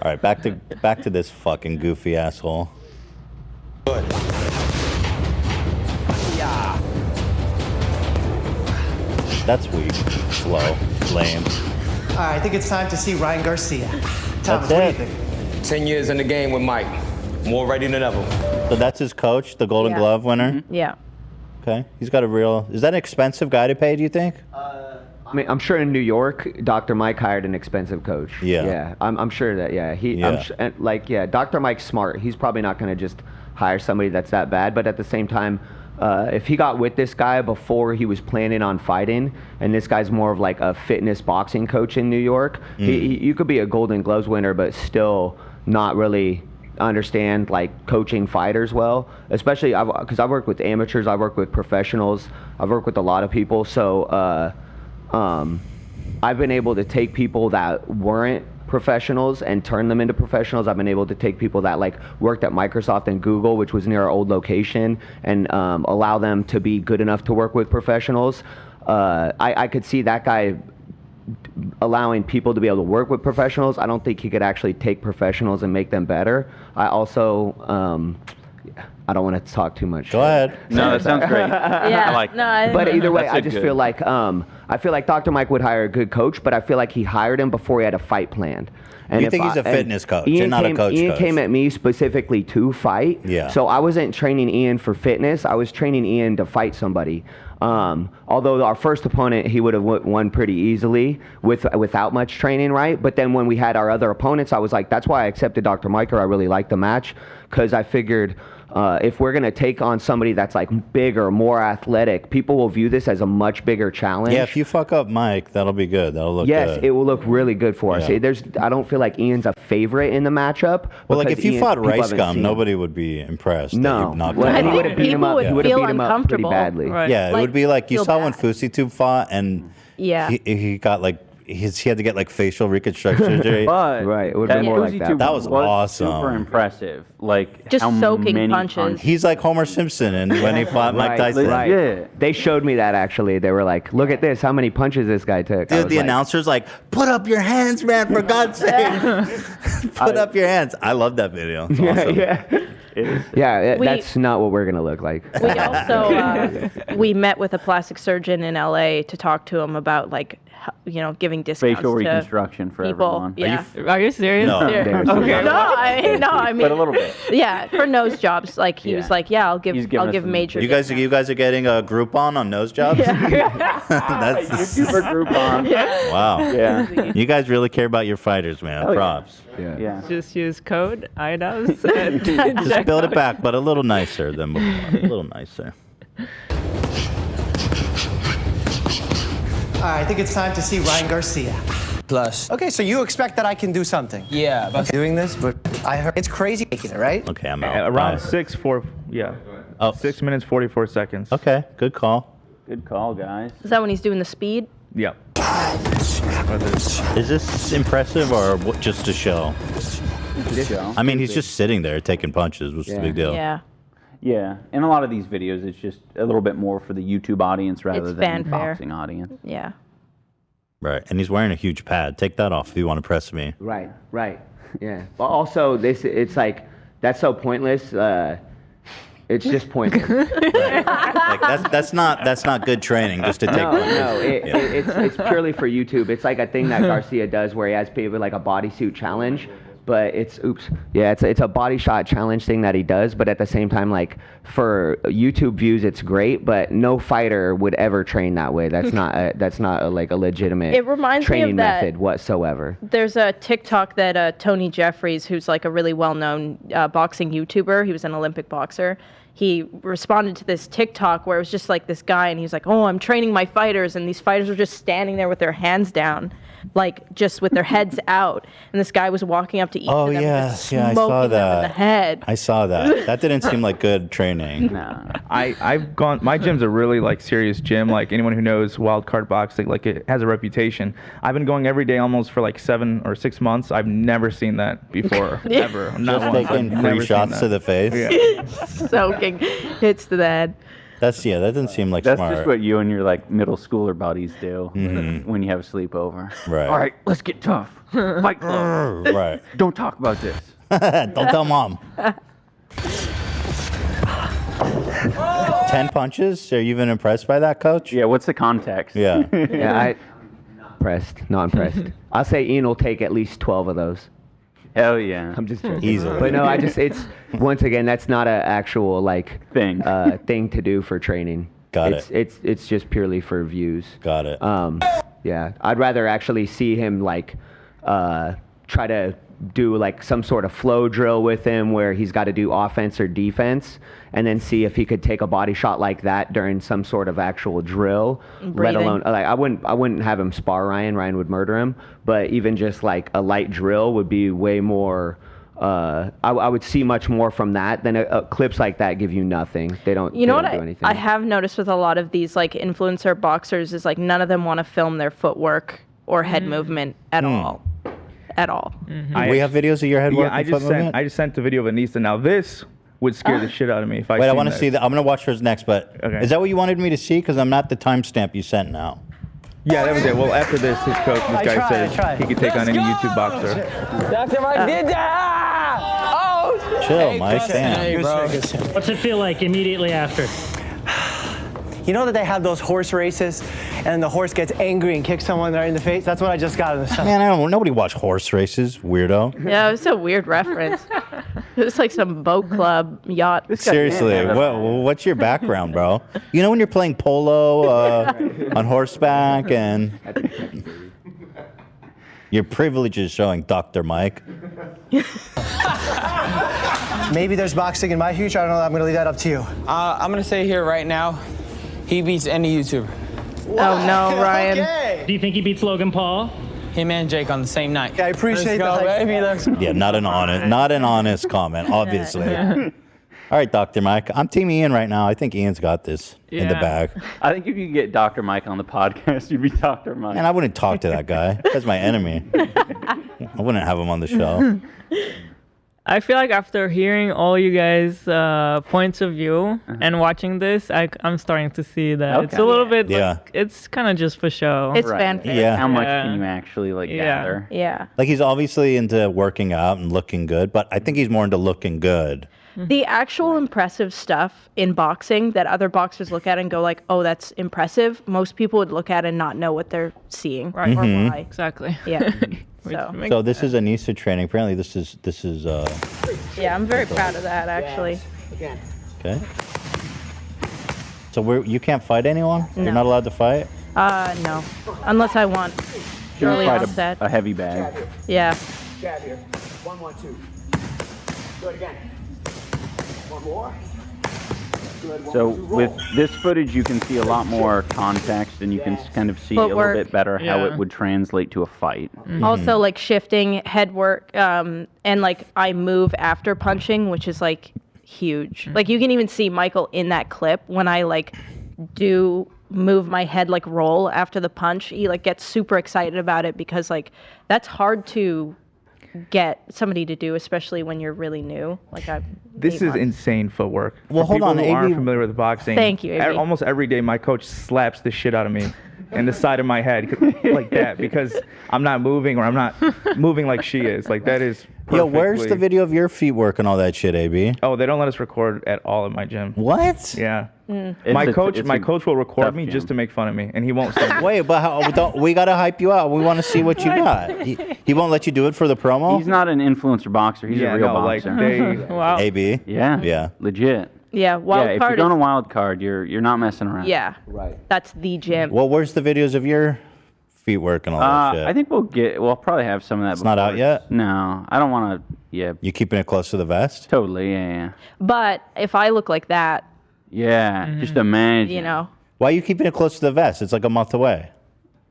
All right, back to this fucking goofy asshole. That's weak, slow, lame. All right, I think it's time to see Ryan Garcia. Thomas, That's what do you it. think? 10 years in the game with Mike. more ready than ever. So that's his coach, the Golden Yeah. Glove winner? Yeah. Okay. He's got a real... Is that an expensive guy to pay, do you think? I mean, I'm sure in New York, Dr. Mike hired an expensive coach. Yeah. Yeah. I'm sure that, yeah. Yeah. Dr. Mike's smart. He's probably not going to just hire somebody that's that bad. But at the same time, if he got with this guy before he was planning on fighting, and this guy's more of like a fitness boxing coach in New York, you could be a Golden Gloves winner, but still not really understand like coaching fighters well, especially because I've worked with amateurs, I've worked with professionals, I've worked with a lot of people. So I've been able to take people that weren't professionals and turn them into professionals. I've been able to take people that like worked at Microsoft and Google, which was near our old location, and allow them to be good enough to work with professionals. I could see that guy allowing people to be able to work with professionals. I don't think he could actually take professionals and make them better. I also, I don't want to talk too much. Go ahead. No, that sounds great. Yeah. I like But either way, That's I a just good- feel like Dr. Mike would hire a good coach, but I feel like he hired him before he had a fight planned. And You if think he's a fitness coach Ian and not a came, coach Ian coach. came at me specifically to fight. Yeah. So I wasn't training Ian for fitness. I was training Ian to fight somebody. Although our first opponent, he would have won pretty easily without much training, right? But then when we had our other opponents, I was like, that's why I accepted Dr. Mike. I really liked the match because I figured if we're going to take on somebody that's like bigger, more athletic, people will view this as a much bigger challenge. Yeah, if you fuck up Mike, that'll be good. That'll look Yes, good. it will look really good for us. Yeah. I don't feel like Ian's a favorite in the matchup. Well, like because if you Ian- fought people Rice haven't Gum, seen him. nobody would be impressed. that No. you knocked Well, him and he out. would have beat him People up. would He would have feel beat him up pretty uncomfortable. badly. Right. Yeah, it Like, would be like you feel saw when bad. Fusi Tube fought, and Yeah. he got like he had to get like facial reconstruction surgery. But Right, it would've been more like that. That was awesome. Super impressive. Like Just how soaking many punches. He's like Homer Simpson, and when he fought Mike Tyson. Right. Yeah. They showed me that actually. They were like, "Look at this! How many punches this guy took." I Dude, was the like, announcer's like, "Put up your hands, man! For God's sake, put up your hands!" I love that video. It's awesome. Yeah, We- that's not what we're gonna look like. We also we met with a plastic surgeon in LA to talk to him about like giving discounts Facial to reconstruction for people. everyone. Yeah. Are you serious? No. Serious. Okay. No, I mean, But a little bit. yeah, for nose jobs. Like he was Yeah. like, yeah, He's giving I'll us give some- major. You guys are getting a Groupon on nose jobs. That's Super Groupon. wow. Yeah. You guys really care about your fighters, man. Oh, yeah. Props. Yeah. Just use code iDubbbz. and Just check build it out. back, but a little nicer than before. A little nicer. All right, I think it's time to see Ryan Garcia. Plus. Okay, so you expect that I can do something. Yeah, but Doing this, but I heard it's crazy making it, right? Okay, I'm out. Around Bye. 6 minutes 44 seconds. Okay, good call. Good call, guys. Is that when he's doing the speed? Yeah. Is this impressive or just a show? I mean, he's just sitting there taking punches. What's the big deal? Yeah. Yeah, in a lot of these videos, it's just a little bit more for the YouTube audience rather It's than the fanfare. boxing audience. Yeah. Right, and he's wearing a huge pad. Take that off if you want to press me. Right. Yeah. But also, it's like that's so pointless. It's just pointless. Like that's not good training just to take punches. No, Yeah. it's purely for YouTube. It's like a thing that Garcia does where he has people like a bodysuit challenge, but it's a body shot challenge thing that he does. But at the same time, like for YouTube views, it's great. But no fighter would ever train that way. That's not like a legitimate It reminds me of training that- method whatsoever. There's a TikTok that Tony Jeffries, who's like a really well-known boxing YouTuber, he was an Olympic boxer. He responded to this TikTok where it was just like this guy, and he was like, "Oh, I'm training my fighters," and these fighters were just standing there with their hands down, like just with their heads out, and this guy was walking up to each Oh of them, and yeah, just yeah, I smoking saw them in that. the head. I saw that. That didn't seem like good training. Nah. I've gone. My gym's a really like serious gym. Like anyone who knows wild card boxing, like it has a reputation. I've been going every day almost for like 7 or 6 months. I've never seen that before, ever. Not Just once. I've taking never free seen shots that. to the face. Yeah. Soaking hits to the head. That doesn't seem like That's smart. just what you and your like middle schooler buddies do when you have a sleepover. Right. All right, let's get tough. Fight club. Right. Don't talk about this. Don't tell mom. 10 punches? Are you even impressed by that, coach? Yeah. What's the context? Yeah. Yeah, not impressed. I'll say Ian will take at least 12 of those. Hell yeah. I'm just joking. Easily. But no, it's once again, that's not an actual like Thing. thing to do for training. It's just purely for views. Got it. Yeah, I'd rather actually see him like try to do like some sort of flow drill with him where he's got to do offense or defense, and then see if he could take a body shot like that during some sort of actual drill. Breathing. Let alone like I wouldn't have him spar Ryan. Ryan would murder him. But even just like a light drill would be way more. I would see much more from that than clips like that give you nothing. They don't. You know they what don't do anything. I have noticed with a lot of these like influencer boxers is like none of them want to film their footwork or head movement at all. At all. We have videos of your head work. I just sent the video of Anisa. Now this would scare the shit out of me if I. Wait, I want to see that. I'm gonna watch hers next. But is that what you wanted me to see? Because I'm not the timestamp you sent now. Yeah, that was it. Well, after this, his coach, this guy said he could take on any YouTube boxer. Dr. Mike did that! Oh! Chill, Mike. Damn. Hey, bro. What's it feel like immediately after? You know that they have those horse races, and the horse gets angry and kicks someone right in the face? That's what I just got in the stomach. Man, I don't. Nobody watch horse races, weirdo. Yeah, it was a weird reference. It was like some boat club yacht. Seriously, what's your background, bro? You know when you're playing polo on horseback and your privilege is showing, Dr. Mike. Maybe there's boxing in my future. I don't know. I'm going to leave that up to you. I'm going to say here right now, he beats any YouTuber. Oh, no, Ryan. Okay. Do you think he beats Logan Paul? Him and Jake on the same night. I appreciate that. Baby. Yeah, not an honest comment, obviously. All right, Dr. Mike. I'm Team Ian right now. I think Ian's got this in the bag. I think if you could get Dr. Mike on the podcast, you'd be Dr. Mike. And I wouldn't talk to that guy. That's my enemy. I wouldn't have him on the show. I feel like after hearing all you guys' points of view and watching this, I'm starting to see that it's a little bit like, it's kind of just for show. It's fanfic. Yeah. How much can you actually gather? Yeah. Like he's obviously into working out and looking good, but I think he's more into looking good. The actual impressive stuff in boxing that other boxers look at and go like, oh, that's impressive, most people would look at and not know what they're seeing or why. Exactly. Yeah. So this is Anisa training. Apparently this is Yeah, I'm very proud of that actually. okay. So you can't fight anyone? No. You're not allowed to fight? No. Unless I want early onset. A heavy bag. Yeah. Jab here. 1, 1, 2. Do it again. One more. So with this footage, you can see a lot more context, and you can kind of see a little bit better how it would translate to a fight. Also, like shifting head work, and like I move after punching, which is like huge. Like you can even see Michael in that clip when I like do move my head, like roll after the punch. He like gets super excited about it because like that's hard to get somebody to do, especially when you're really new. Like This is insane footwork. Well, For hold people on, who aren't AB. familiar with boxing. Thank you, AB. Almost every day, my coach slaps the shit out of me in the side of my head like that because I'm not moving or I'm not moving like she is. Like that is. Yo, where's the perfectly- video of your feet work and all that shit, AB? Oh, they don't let us record at all at my gym. What? Yeah. It's My a- coach it's my a coach will record tough me gym. just to make fun of me, and he won't say. Wait, but we gotta hype you out. We want to see what you got. He won't let you do it for the promo? He's not an influencer boxer. He's a real boxer. Like they. Wow. AB? Yeah. Yeah. Legit. Yeah, wild If card you're going is- to wild card, you're not messing around. Yeah. Right. That's the gym. Well, where's the videos of your feet work and all that shit? I think we'll probably have some of that. It's not out yet? No, I don't want to. Yeah. You keeping it close to the vest? Totally. Yeah. But if I look like that, Yeah. Just imagine. you know. Why are you keeping it close to the vest? It's like a month away.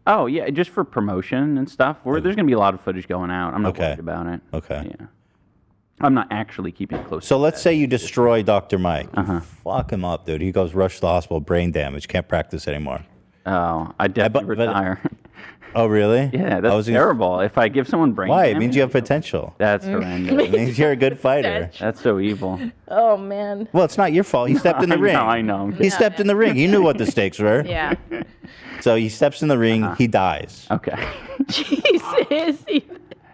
Oh yeah, just for promotion and stuff. There's gonna be a lot of footage going out. I'm not Okay. worried about it. Okay. Yeah. I'm not actually keeping it close. So let's say you destroy Dr. Mike. Uh-huh. Fuck him up, dude. He goes rush to the hospital, brain damage, can't practice anymore. Oh, I definitely retire. Oh, really? Yeah, that's terrible. If I give someone brain Why? damage, It means you have potential. That's horrendous. It means you're a good fighter. That's so evil. Oh man. Well, it's not your fault. He stepped in the ring. I know. He stepped in the ring. He knew what the stakes were. Yeah. So he steps in the ring. He dies. Okay. Jesus.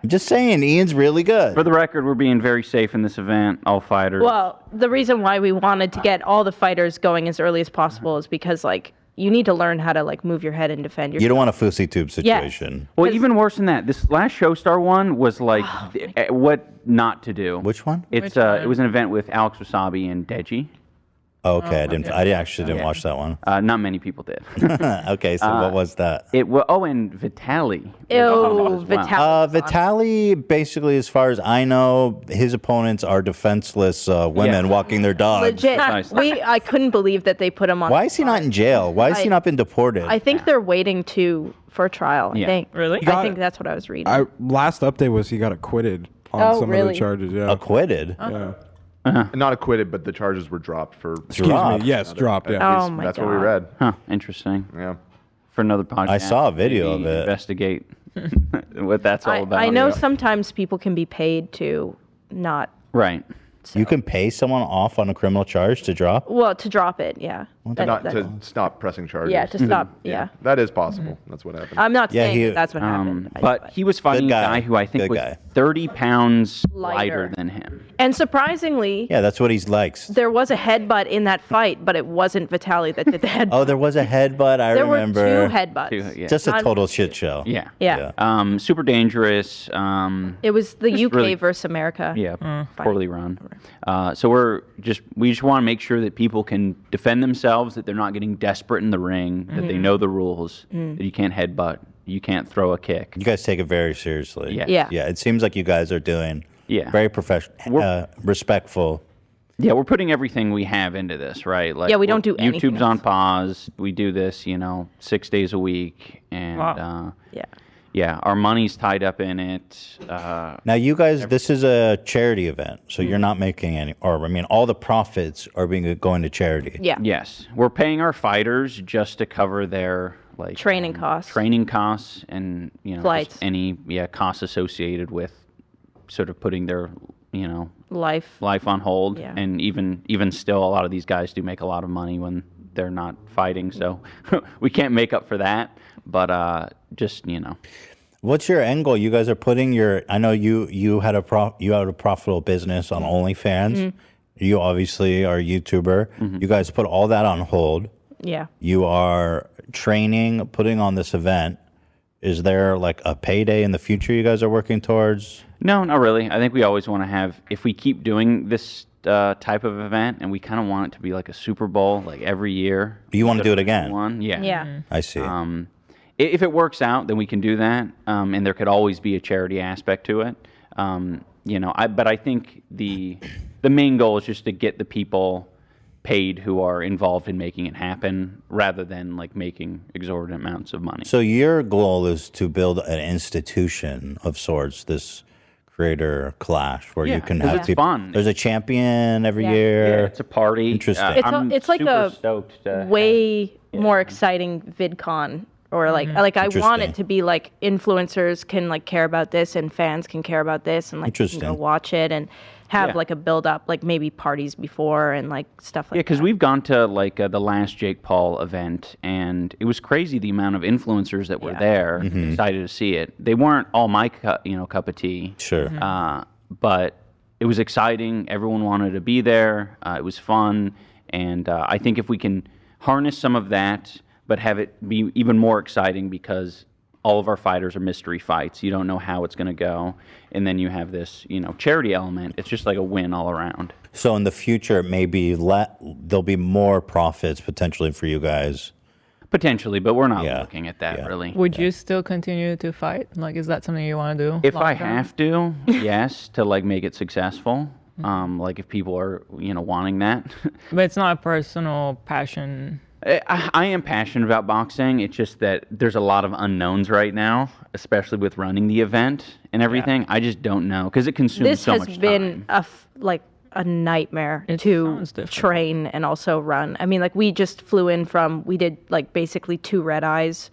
I'm just saying, Ian's really good. For the record, we're being very safe in this event. All fighters. Well, the reason why we wanted to get all the fighters going as early as possible is because like you need to learn how to like move your head and defend yourself. You don't want a fousey tube situation. Well, even worse than that, this last Showstar one was like what not to do. Which one? It's it was an event with Alex Wasabi and Deji. Okay, I actually didn't watch that one. Not many people did. Okay, so what was that? And Vitaly. Vitaly, basically, as far as I know, his opponents are defenseless women walking their dogs. Legit. I couldn't believe that they put him on. Why is he not in jail? Why has he not been deported? I think they're waiting for a trial. I think. Really? I think that's what I was reading. Last update was he got acquitted on some of the charges. Yeah. Acquitted? Yeah. Not acquitted, but the charges were dropped for. Excuse me. Yes, dropped. Yeah. Oh my That's God. what we read. Huh, interesting. Yeah. For another podcast. I saw a video maybe of it. Investigate what that's all about. I know sometimes people can be paid to not. Right. You can pay someone off on a criminal charge to drop? Well, to drop it, yeah. To stop pressing charges. Yeah, to stop. Yeah. That is possible. That's what happened. I'm not saying that's what happened. But he was fighting a guy who I think Good was guy. 30 pounds Lighter. lighter than him. And surprisingly, Yeah, that's what he likes. there was a headbutt in that fight, but it wasn't Vitaly that did the headbutt. Oh, there was a headbutt. I there remember. were two headbutts. Just a total shit show. Yeah. Yeah. Super dangerous. It was the just UK really- versus America. Yeah, poorly run. So we just want to make sure that people can defend themselves, that they're not getting desperate in the ring, that they know the rules, that you can't headbutt, you can't throw a kick. You guys take it very seriously. Yeah. Yeah, it seems like you guys are doing very professional, respectful. Yeah, we're putting everything we have into this, right? Like, Yeah, we don't do anything YouTube's on pause. We do this, 6 days a week, and yeah, our money's tied up in it. Now, you guys, this is a charity event, so you're not making any, or I mean, all the profits are going to charity. Yeah. Yes, we're paying our fighters just to cover their Training costs. training costs, and just Flights. any costs associated with sort of putting their Life on hold. Yeah. And even still, a lot of these guys do make a lot of money when they're not fighting, so we can't make up for that. But just What's your end goal? You guys are putting I know you had a profitable business on OnlyFans. You obviously are a YouTuber. You guys put all that on hold. Yeah. You are putting on this event. Is there like a payday in the future you guys are working towards? No, not really. I think we always want to have, if we keep doing this type of event, and we kind of want it to be like a Super Bowl, like every year. You want to do it again? Yeah. Yeah. I see. If it works out, then we can do that, and there could always be a charity aspect to it. But I think the main goal is just to get the people paid who are involved in making it happen, rather than like making exorbitant amounts of money. So your goal is to build an institution of sorts, this creator clash, where you can have it's people. fun. There's a champion every year. Yeah, it's a party. Interesting. It's like super a stoked to way more exciting VidCon, or like I want it to be like influencers can like care about this, and fans can care about this, and like you can go watch it and have like a build up, like maybe parties before and like stuff like that. Yeah, because we've gone to like the last Jake Paul event, and it was crazy the amount of influencers that were there, excited to see it. They weren't all my cup of tea. Sure. But it was exciting. Everyone wanted to be there. It was fun, and I think if we can harness some of that, but have it be even more exciting, because all of our fighters are mystery fights. You don't know how it's going to go. And then you have this, charity element. It's just like a win all around. So in the future, maybe there'll be more profits potentially for you guys. Potentially, but we're not looking at that really. Would you still continue to fight? Like, is that something you want to do? If I long term? have to, yes, to like make it successful. Like if people are, wanting that. But it's not a personal passion. I am passionate about boxing. It's just that there's a lot of unknowns right now, especially with running the event and everything. I just don't know, because it consumes so much time. This has been a nightmare to train and also run. I mean, like we just flew in we did like basically 2 red eyes,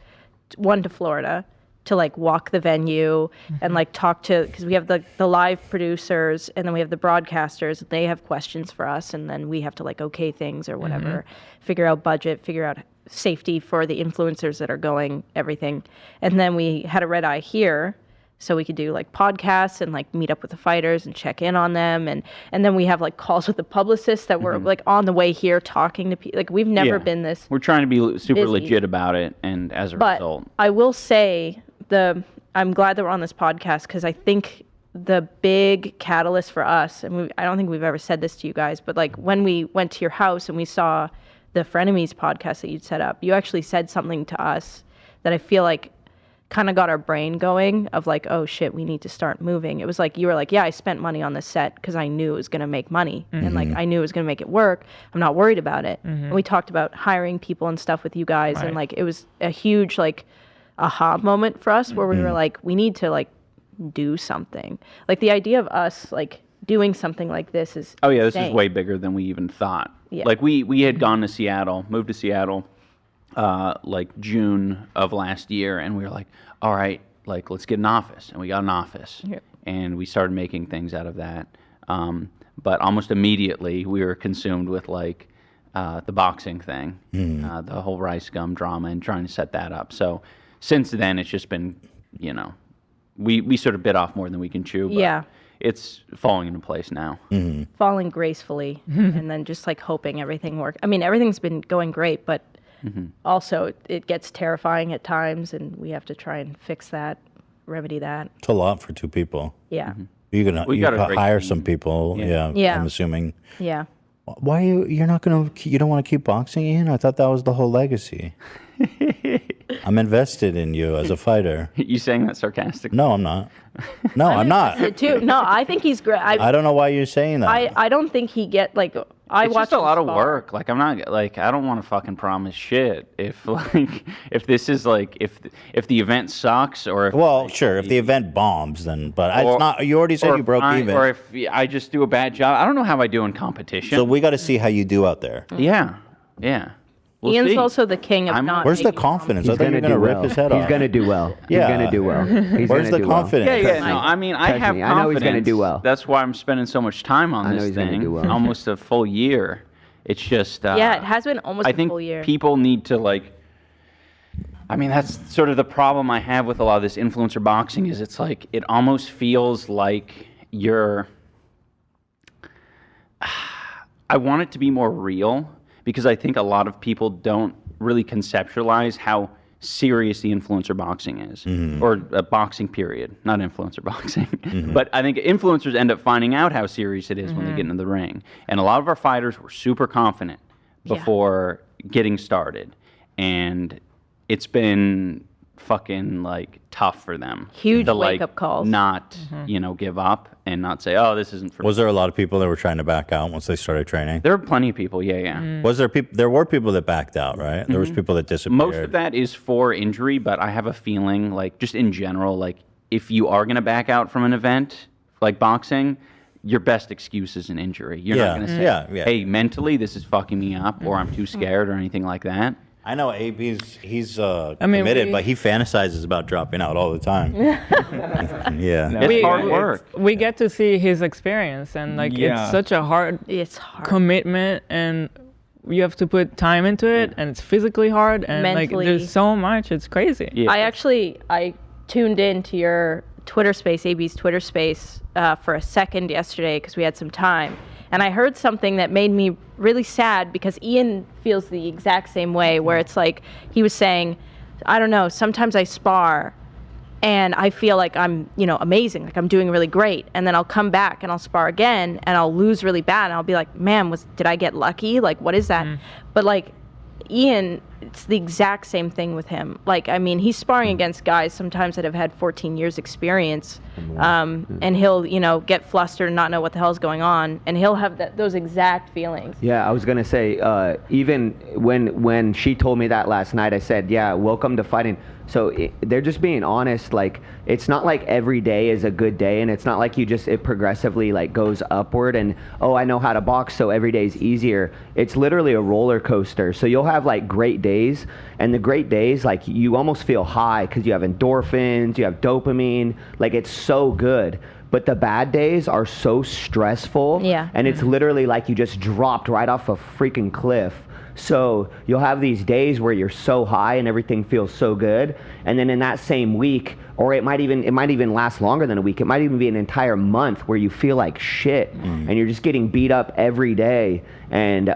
one to Florida, to like walk the venue and like talk to, because we have the live producers, and then we have the broadcasters. They have questions for us, and then we have to like okay things or whatever, figure out budget, figure out safety for the influencers that are going, everything. And then we had a red eye here, so we could do like podcasts and like meet up with the fighters and check in on them, and then we have like calls with the publicists that were like on the way here talking to people. Like we've never been this. We're trying to be super busy. legit about it, and as a result, I will say I'm glad that we're on this podcast because I think the big catalyst for us, and I don't think we've ever said this to you guys, but like when we went to your house and we saw the Frenemies podcast that you'd set up, you actually said something to us that I feel like kind of got our brain going of like, oh shit, we need to start moving. It was like, you were like, yeah, I spent money on this set because I knew it was going to make money. And like, I knew it was going to make it work. I'm not worried about it. And we talked about hiring people and stuff with you guys. And like, it was a huge like aha moment for us where we were like, we need to like do something. Like the idea of us like doing something like this is this insane. is way bigger than we even thought. Yeah. Like we had gone to Seattle, moved to Seattle, like June of last year, and we were like, all right, like let's get an office, and we got an office, and we started making things out of that. But almost immediately we were consumed with like the boxing thing, the whole Rice Gum drama, and trying to set that up. So since then, it's just been, you know, we sort of bit off more than we can chew. But it's falling into place now. Falling gracefully, and then just like hoping everything works. I mean, everything's been going great, but also it gets terrifying at times, and we have to try and fix that, remedy that. It's a lot for 2 people. Yeah. You're gonna hire some people. Yeah. I'm assuming. Yeah. Why you don't want to keep boxing, Ian? I thought that was the whole legacy. I'm invested in you as a fighter. You saying that sarcastically? No, I'm not. No, I'm not. Too. No, I think he's great. I don't know why you're saying that. I don't think he It's just a lot of work. Like I'm not like I don't want to fucking promise shit. If this is like if the event sucks or if sure, if the event bombs then it's not. You already said you broke even. Or if I just do a bad job. I don't know how I do in competition. So we got to see how you do out there. Yeah. We'll Ian's see. also the king of not. Where's the confidence? I thought you were going to rip his head off. He's going to do well. Yeah. He's going to do well. Where's the confidence? Yeah. No, I mean, I have confidence. I know he's going to do well. That's why I'm spending so much time on this thing. Well. Almost a full year. It's just. It has been almost a full year. I think people need to like. I mean, that's sort of the problem I have with a lot of this influencer boxing is it's like it almost feels like you're. I want it to be more real because I think a lot of people don't really conceptualize how serious the influencer boxing is, or boxing period, not influencer boxing. But I think influencers end up finding out how serious it is when they get into the ring. And a lot of our fighters were super confident before getting started. And it's been fucking like tough for them. Huge to, wake-up calls. Not, give up and not say, oh, this isn't for me. Was there a lot of people that were trying to back out once they started training? There were plenty of people, yeah. Was there people? There were people that backed out, right? There was people that disappeared. Most of that is for injury, but I have a feeling, like, just in general, like, if you are going to back out from an event, like boxing, your best excuse is an injury. You're not going to say, hey, mentally, this is fucking me up, or I'm too scared, or anything like that. I know he's committed, but he fantasizes about dropping out all the time. It's hard work. We get to see his experience, and like it's such a hard commitment, and you have to put time into it, and it's physically hard, and mentally. Like there's so much. It's crazy. Yeah. I tuned into your Twitter space, AB's Twitter space, for a second yesterday because we had some time. And I heard something that made me really sad because Ian feels the exact same way, where it's like he was saying, I don't know, sometimes I spar and I feel like I'm, amazing, like I'm doing really great. And then I'll come back and I'll spar again and I'll lose really bad. And I'll be like, man, did I get lucky? Like, what is that? But like Ian, it's the exact same thing with him. Like, I mean, he's sparring against guys sometimes that have had 14 years experience, and he'll, get flustered and not know what the hell's going on, and he'll have those exact feelings. Yeah, I was gonna say, even when she told me that last night, I said, yeah, welcome to fighting. So they're just being honest. Like, it's not like every day is a good day, and it's not like it progressively like goes upward and, oh, I know how to box, so every day is easier. It's literally a roller coaster. So you'll have like great days, and the great days, like, you almost feel high because you have endorphins, you have dopamine, like, it's so good. But the bad days are so stressful, and it's literally like you just dropped right off a freaking cliff. So you'll have these days where you're so high and everything feels so good, and then in that same week, or it might even last longer than a week. It might even be an entire month where you feel like shit and you're just getting beat up every day. And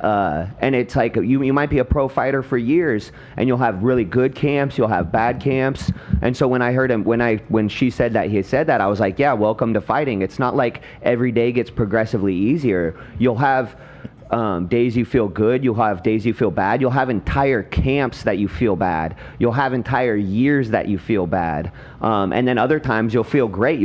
it's like you might be a pro fighter for years, and you'll have really good camps, you'll have bad camps. And so when I heard him, when she said that, he said that, I was like, yeah, welcome to fighting. It's not like every day gets progressively easier. You'll have days you feel good, you'll have days you feel bad, you'll have entire camps that you feel bad, you'll have entire years that you feel bad, and then other times you'll feel great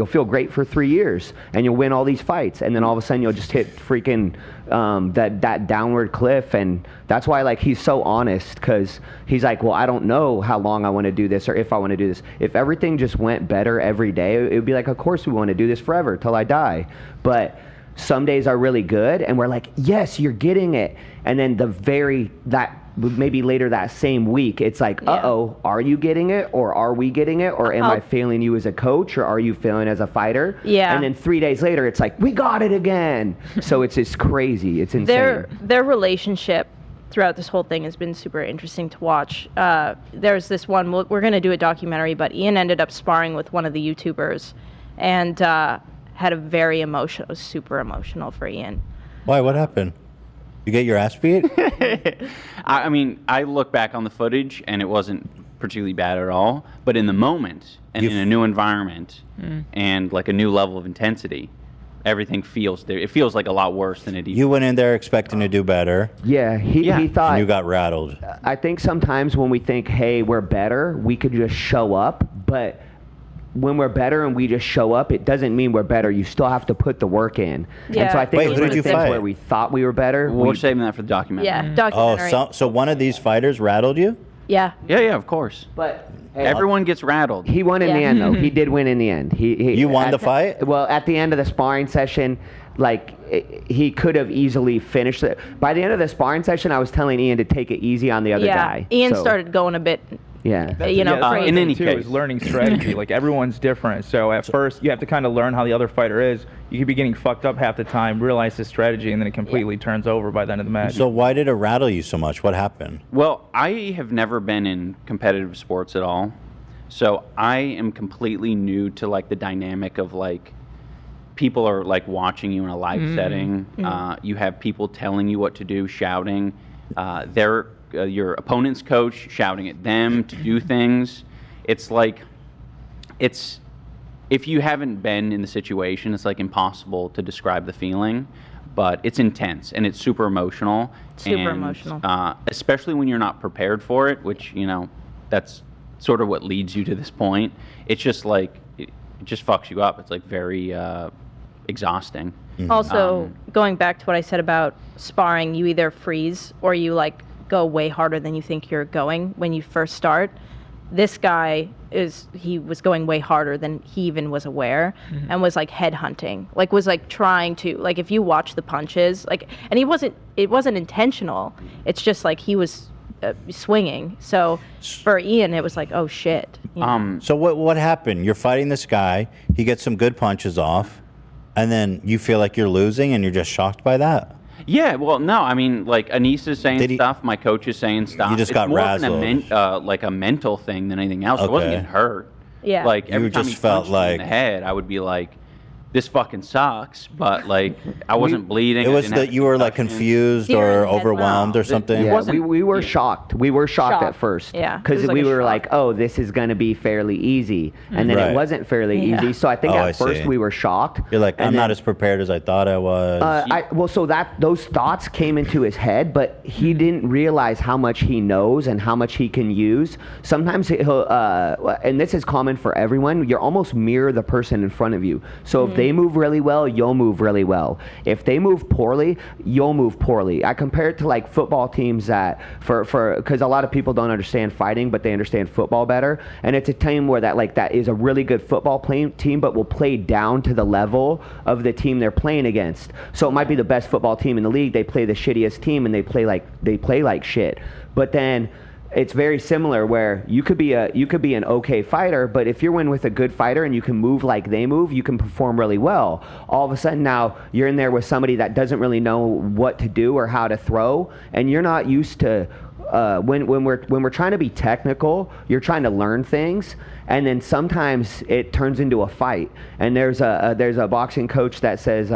for 3 years and you'll win all these fights, and then all of a sudden you'll just hit freaking that downward cliff. And that's why, like, he's so honest, because he's like, well, I don't know how long I want to do this or if I want to do this. If everything just went better every day, it would be like, of course we want to do this forever till I die. But some days are really good and we're like, yes, you're getting it. And then maybe later that same week, it's like, uh-oh, are you getting it, or are we getting it, or am I failing you as a coach, or are you failing as a fighter? Yeah. And then 3 days later, it's like, we got it again. So it's just crazy. It's insane. Their relationship throughout this whole thing has been super interesting to watch. There's this one, we're going to do a documentary, but Ian ended up sparring with one of the YouTubers, and had a very super emotional for Ian. Why? What happened? You get your ass beat? I mean, I look back on the footage and it wasn't particularly bad at all. But in the moment and in a new environment and like a new level of intensity, everything feels like a lot worse than it. You went in there expecting to do better. Yeah, he thought. And you got rattled. I think sometimes when we think, hey, we're better, we could just show up, but when we're better and we just show up, it doesn't mean we're better. You still have to put the work in. Yeah. And so I think Wait, it was one of the things where we thought we were better. We're saving that for the documentary. Yeah, documentary. Oh, so one of these fighters rattled you? Yeah. Yeah, of course. But everyone gets rattled. He won in the end, though. He did win in the end. You won the fight? Well, at the end of the sparring session, he could have easily finished it. By the end of the sparring session, I was telling Ian to take it easy on the other guy. Ian started going a bit. Yeah. Crazy. In any case, is learning strategy. Like, everyone's different. So at first, you have to kind of learn how the other fighter is. You could be getting fucked up half the time, realize his strategy, and then it completely turns over by the end of the match. So why did it rattle you so much? What happened? Well, I have never been in competitive sports at all. So I am completely new to, like, the dynamic of, like, people are, like, watching you in a live setting. You have people telling you what to do, shouting. Your opponent's coach shouting at them to do things. It's like, if you haven't been in the situation, it's like impossible to describe the feeling, but it's intense and it's super emotional. Especially when you're not prepared for it, which, that's sort of what leads you to this point. It's just like, it just fucks you up. It's like very exhausting. Also, going back to what I said about sparring, you either freeze or you like go way harder than you think you're going when you first start. This guy he was going way harder than he even was aware, and was like head hunting, like was like trying to, like, if you watch the punches, like, and it wasn't intentional. It's just like he was swinging. So for Ian, it was like, oh shit. So what happened? You're fighting this guy, he gets some good punches off, and then you feel like you're losing and you're just shocked by that? Yeah, well, no, I mean, like, Anisa's saying stuff, my coach is saying stuff. You just got razzled. It's more like a mental thing than anything else. I wasn't getting hurt. Yeah. Like, every time just he felt punched me in the head, I would be like, this fucking sucks, but, like, I wasn't bleeding. It was that you were, like, confused or overwhelmed or something? Yeah, we were shocked. We were shocked at first. Yeah. Because we were like, oh, this is going to be fairly easy. And then it wasn't fairly easy. So I think at first we were shocked. You're like, I'm not as prepared as I thought I was. So those thoughts came into his head, but he didn't realize how much he knows and how much he can use. Sometimes he'll, and this is common for everyone, you almost mirror the person in front of you. So if they move really well, you'll move really well. If they move poorly, you'll move poorly. I compare it to like football teams that, because a lot of people don't understand fighting, but they understand football better. And it's a team where that is a really good football team, but will play down to the level of the team they're playing against. So it might be the best football team in the league. They play the shittiest team and they play like shit. But then it's very similar where you could be an okay fighter, but if you're in with a good fighter and you can move like they move, you can perform really well. All of a sudden now you're in there with somebody that doesn't really know what to do or how to throw, and you're not used to when we're trying to be technical, you're trying to learn things, and then sometimes it turns into a fight. And there's a boxing coach that says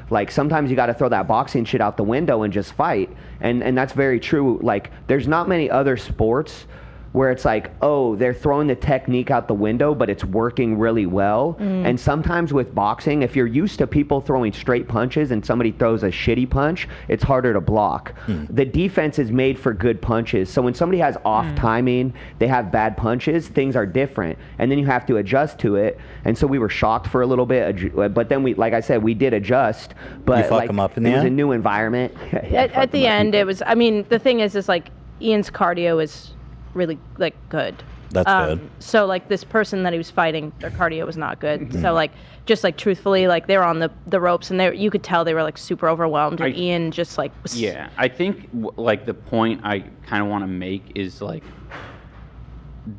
like sometimes you got to throw that boxing shit out the window and just fight, and that's very true. Like there's not many other sports where it's like, oh, they're throwing the technique out the window, but it's working really well. And sometimes with boxing, if you're used to people throwing straight punches and somebody throws a shitty punch, it's harder to block. The defense is made for good punches. So when somebody has off timing, they have bad punches, things are different. And then you have to adjust to it. And so we were shocked for a little bit, but then like I said, we did adjust. But you fuck them up in the it was end? a new environment. At the end, it was, I mean, the thing is like Ian's cardio is really like good. That's good. So like this person that he was fighting, their cardio was not good. So like just like truthfully, like they were on the ropes and you could tell they were like super overwhelmed. And Ian just like was, yeah. I think like the point I kind of want to make is like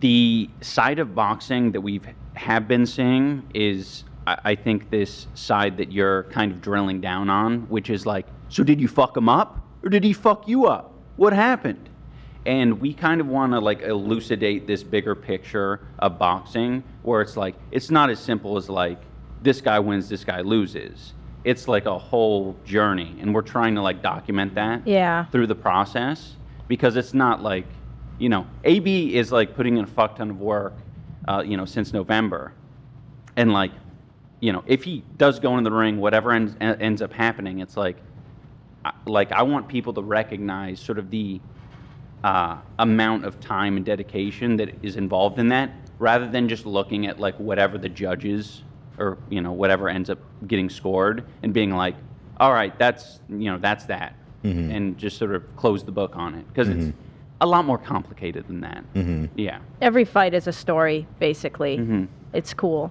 the side of boxing that have been seeing is I think this side that you're kind of drilling down on, which is like, so did you fuck him up or did he fuck you up? What happened? And we kind of want to like elucidate this bigger picture of boxing where it's like, it's not as simple as like, this guy wins, this guy loses. It's like a whole journey. And we're trying to like document that through the process because it's not like, you know, AB is like putting in a fuck ton of work, you know, since November. And like, you know, if he does go in the ring, whatever ends up happening, it's like I want people to recognize sort of the amount of time and dedication that is involved in that, rather than just looking at like whatever the judges or you know whatever ends up getting scored and being like, all right, that's you know that's that, and just sort of close the book on it because it's a lot more complicated than that. Yeah. Every fight is a story, basically. It's cool.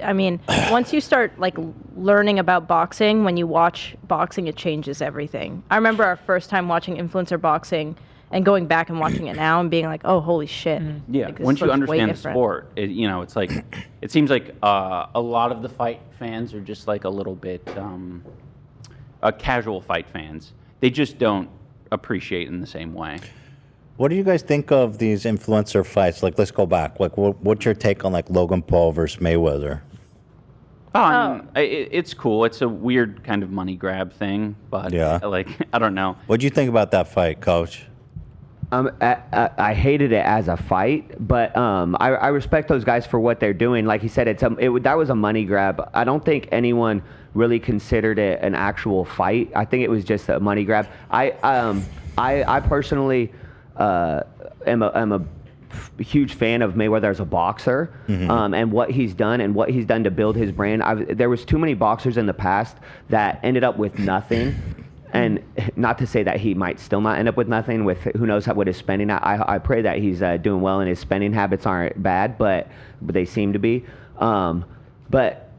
I mean, once you start like learning about boxing, when you watch boxing, it changes everything. I remember our first time watching influencer boxing and going back and watching it now and being like, oh, holy shit. Yeah, like, once you understand the sport, you know, it's like, it seems like a lot of the fight fans are just like a little bit casual fight fans. They just don't appreciate in the same way. What do you guys think of these influencer fights? Like, let's go back. Like, what's your take on like Logan Paul versus Mayweather? I mean, it's cool. It's a weird kind of money grab thing, but like, I don't know. What do you think about that fight, Coach? I hated it as a fight, but I respect those guys for what they're doing. Like he said, that was a money grab. I don't think anyone really considered it an actual fight. I think it was just a money grab. I personally am a huge fan of Mayweather as a boxer, and what he's done to build his brand. There was too many boxers in the past that ended up with nothing. And not to say that he might still not end up with nothing with who knows what his spending. I pray that he's doing well and his spending habits aren't bad, but they seem to be. But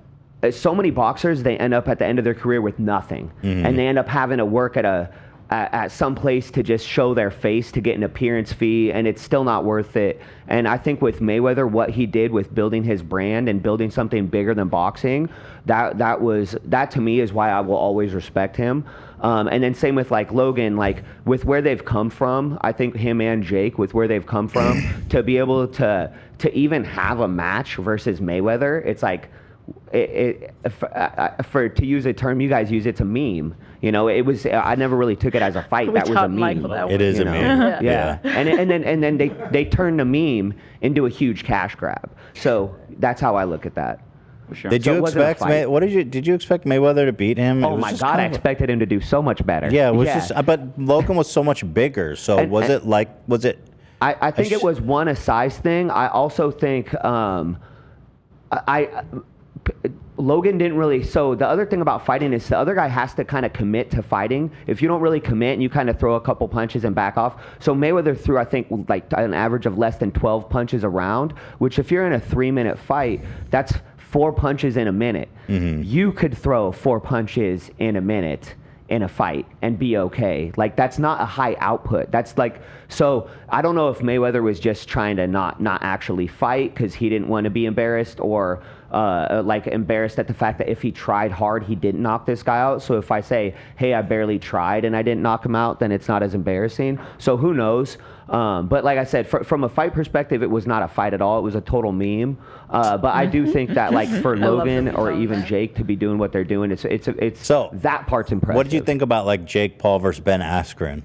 so many boxers, they end up at the end of their career with nothing, and they end up having to work at some place to just show their face to get an appearance fee, and it's still not worth it. And I think with Mayweather, what he did with building his brand and building something bigger than boxing, that to me is why I will always respect him. And then same with like Logan, like with where they've come from, I think him and Jake with where they've come from to be able to even have a match versus Mayweather, it's like for to use a term you guys use, it's a meme. You know, it was. I never really took it as a fight. That was a meme. It is a meme. Yeah. And then they turned the meme into a huge cash grab. So that's how I look at that. For sure. Did you expect did you expect Mayweather to beat him? Oh my God, I expected him to do so much better. Yeah, it was just. But Logan was so much bigger. So was it? I think it was a size thing. I also think Logan didn't really. So the other thing about fighting is the other guy has to kind of commit to fighting. If you don't really commit and you kind of throw a couple punches and back off. So Mayweather threw, I think, like an average of less than 12 punches a round, which if you're in a 3-minute fight, that's 4 punches in a minute. You could throw 4 punches in a minute in a fight and be okay. Like, that's not a high output. That's like, so I don't know if Mayweather was just trying to not actually fight because he didn't want to be embarrassed, or like embarrassed at the fact that if he tried hard, he didn't knock this guy out. So if I say, hey, I barely tried and I didn't knock him out, then it's not as embarrassing. So who knows? But like I said, from a fight perspective, it was not a fight at all. It was a total meme. But I do think that, like, for Logan or even Jake to be doing what they're doing, it's so that part's impressive. What did you think about like Jake Paul versus Ben Askren?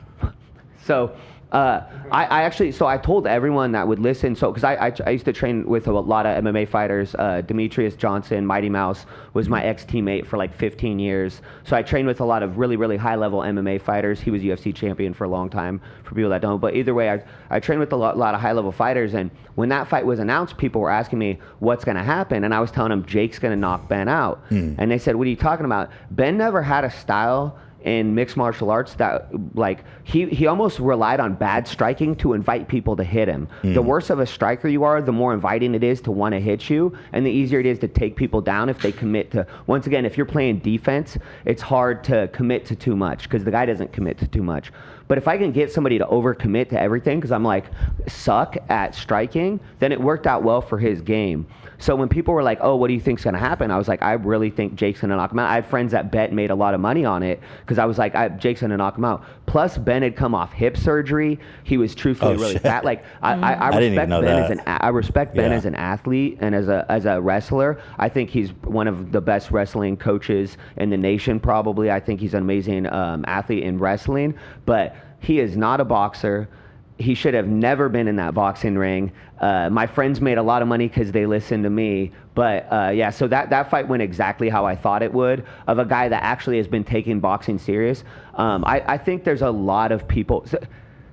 So I actually, so I told everyone that would listen, so because I used to train with a lot of MMA fighters. Demetrius Johnson, Mighty Mouse, was my ex-teammate for like 15 years. So I trained with a lot of really, really high-level MMA fighters. He was UFC champion for a long time, for people that don't. But either way, I trained with a lot of high-level fighters. And when that fight was announced, people were asking me what's going to happen. And I was telling them Jake's going to knock Ben out. And they said, what are you talking about? Ben never had a style in mixed martial arts that, like, he almost relied on bad striking to invite people to hit him. The worse of a striker you are, the more inviting it is to want to hit you, and the easier it is to take people down if they commit to, once again, if you're playing defense, it's hard to commit to too much because the guy doesn't commit to too much. But if I can get somebody to overcommit to everything because I'm like suck at striking, then it worked out well for his game. So when people were like, oh, what do you think's going to happen? I was like, I really think Jake's going to knock him out. I have friends that bet and made a lot of money on it because I was like, Jake's going to knock him out. Plus, Ben had come off hip surgery. He was truthfully really fat. Like, I respect Ben I respect Ben as an athlete and as a wrestler. I think he's one of the best wrestling coaches in the nation, probably. I think he's an amazing athlete in wrestling. But he is not a boxer. He should have never been in that boxing ring. My friends made a lot of money because they listened to me. But yeah, so that fight went exactly how I thought it would, of a guy that actually has been taking boxing serious. I think there's a lot of people. So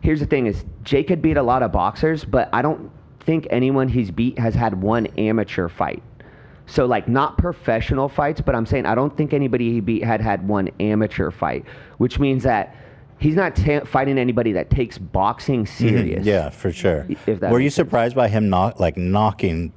here's the thing is, Jake had beat a lot of boxers, but I don't think anyone he's beat has had one amateur fight. So, like, not professional fights, but I'm saying I don't think anybody he beat had one amateur fight, which means that he's not fighting anybody that takes boxing serious. Yeah, for sure. Were you surprised by him knocking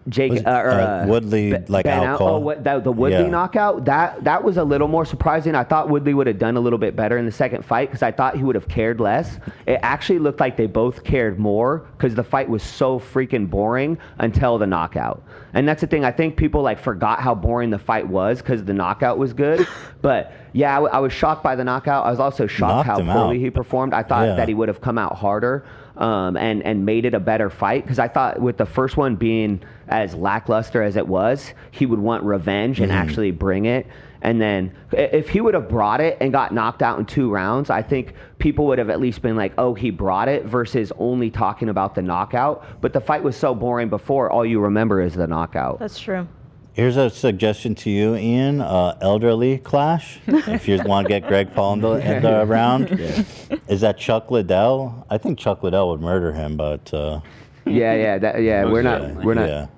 Jake Woodley out cold? The Woodley knockout, that was a little more surprising. I thought Woodley would have done a little bit better in the second fight because I thought he would have cared less. It actually looked like they both cared more because the fight was so freaking boring until the knockout. And that's the thing. I think people like forgot how boring the fight was because the knockout was good. But yeah, I was shocked by the knockout. I was also shocked how poorly he performed. I thought that he would have come out harder and made it a better fight because I thought with the first one being as lackluster as it was, he would want revenge and actually bring it. And then if he would have brought it and got knocked out in 2 rounds, I think people would have at least been like, oh, he brought it, versus only talking about the knockout. But the fight was so boring before, all you remember is the knockout. That's true. Here's a suggestion to you, Ian. Elderly clash. If you want to get Greg Paul in the round, is that Chuck Liddell? I think Chuck Liddell would murder him, but we're not.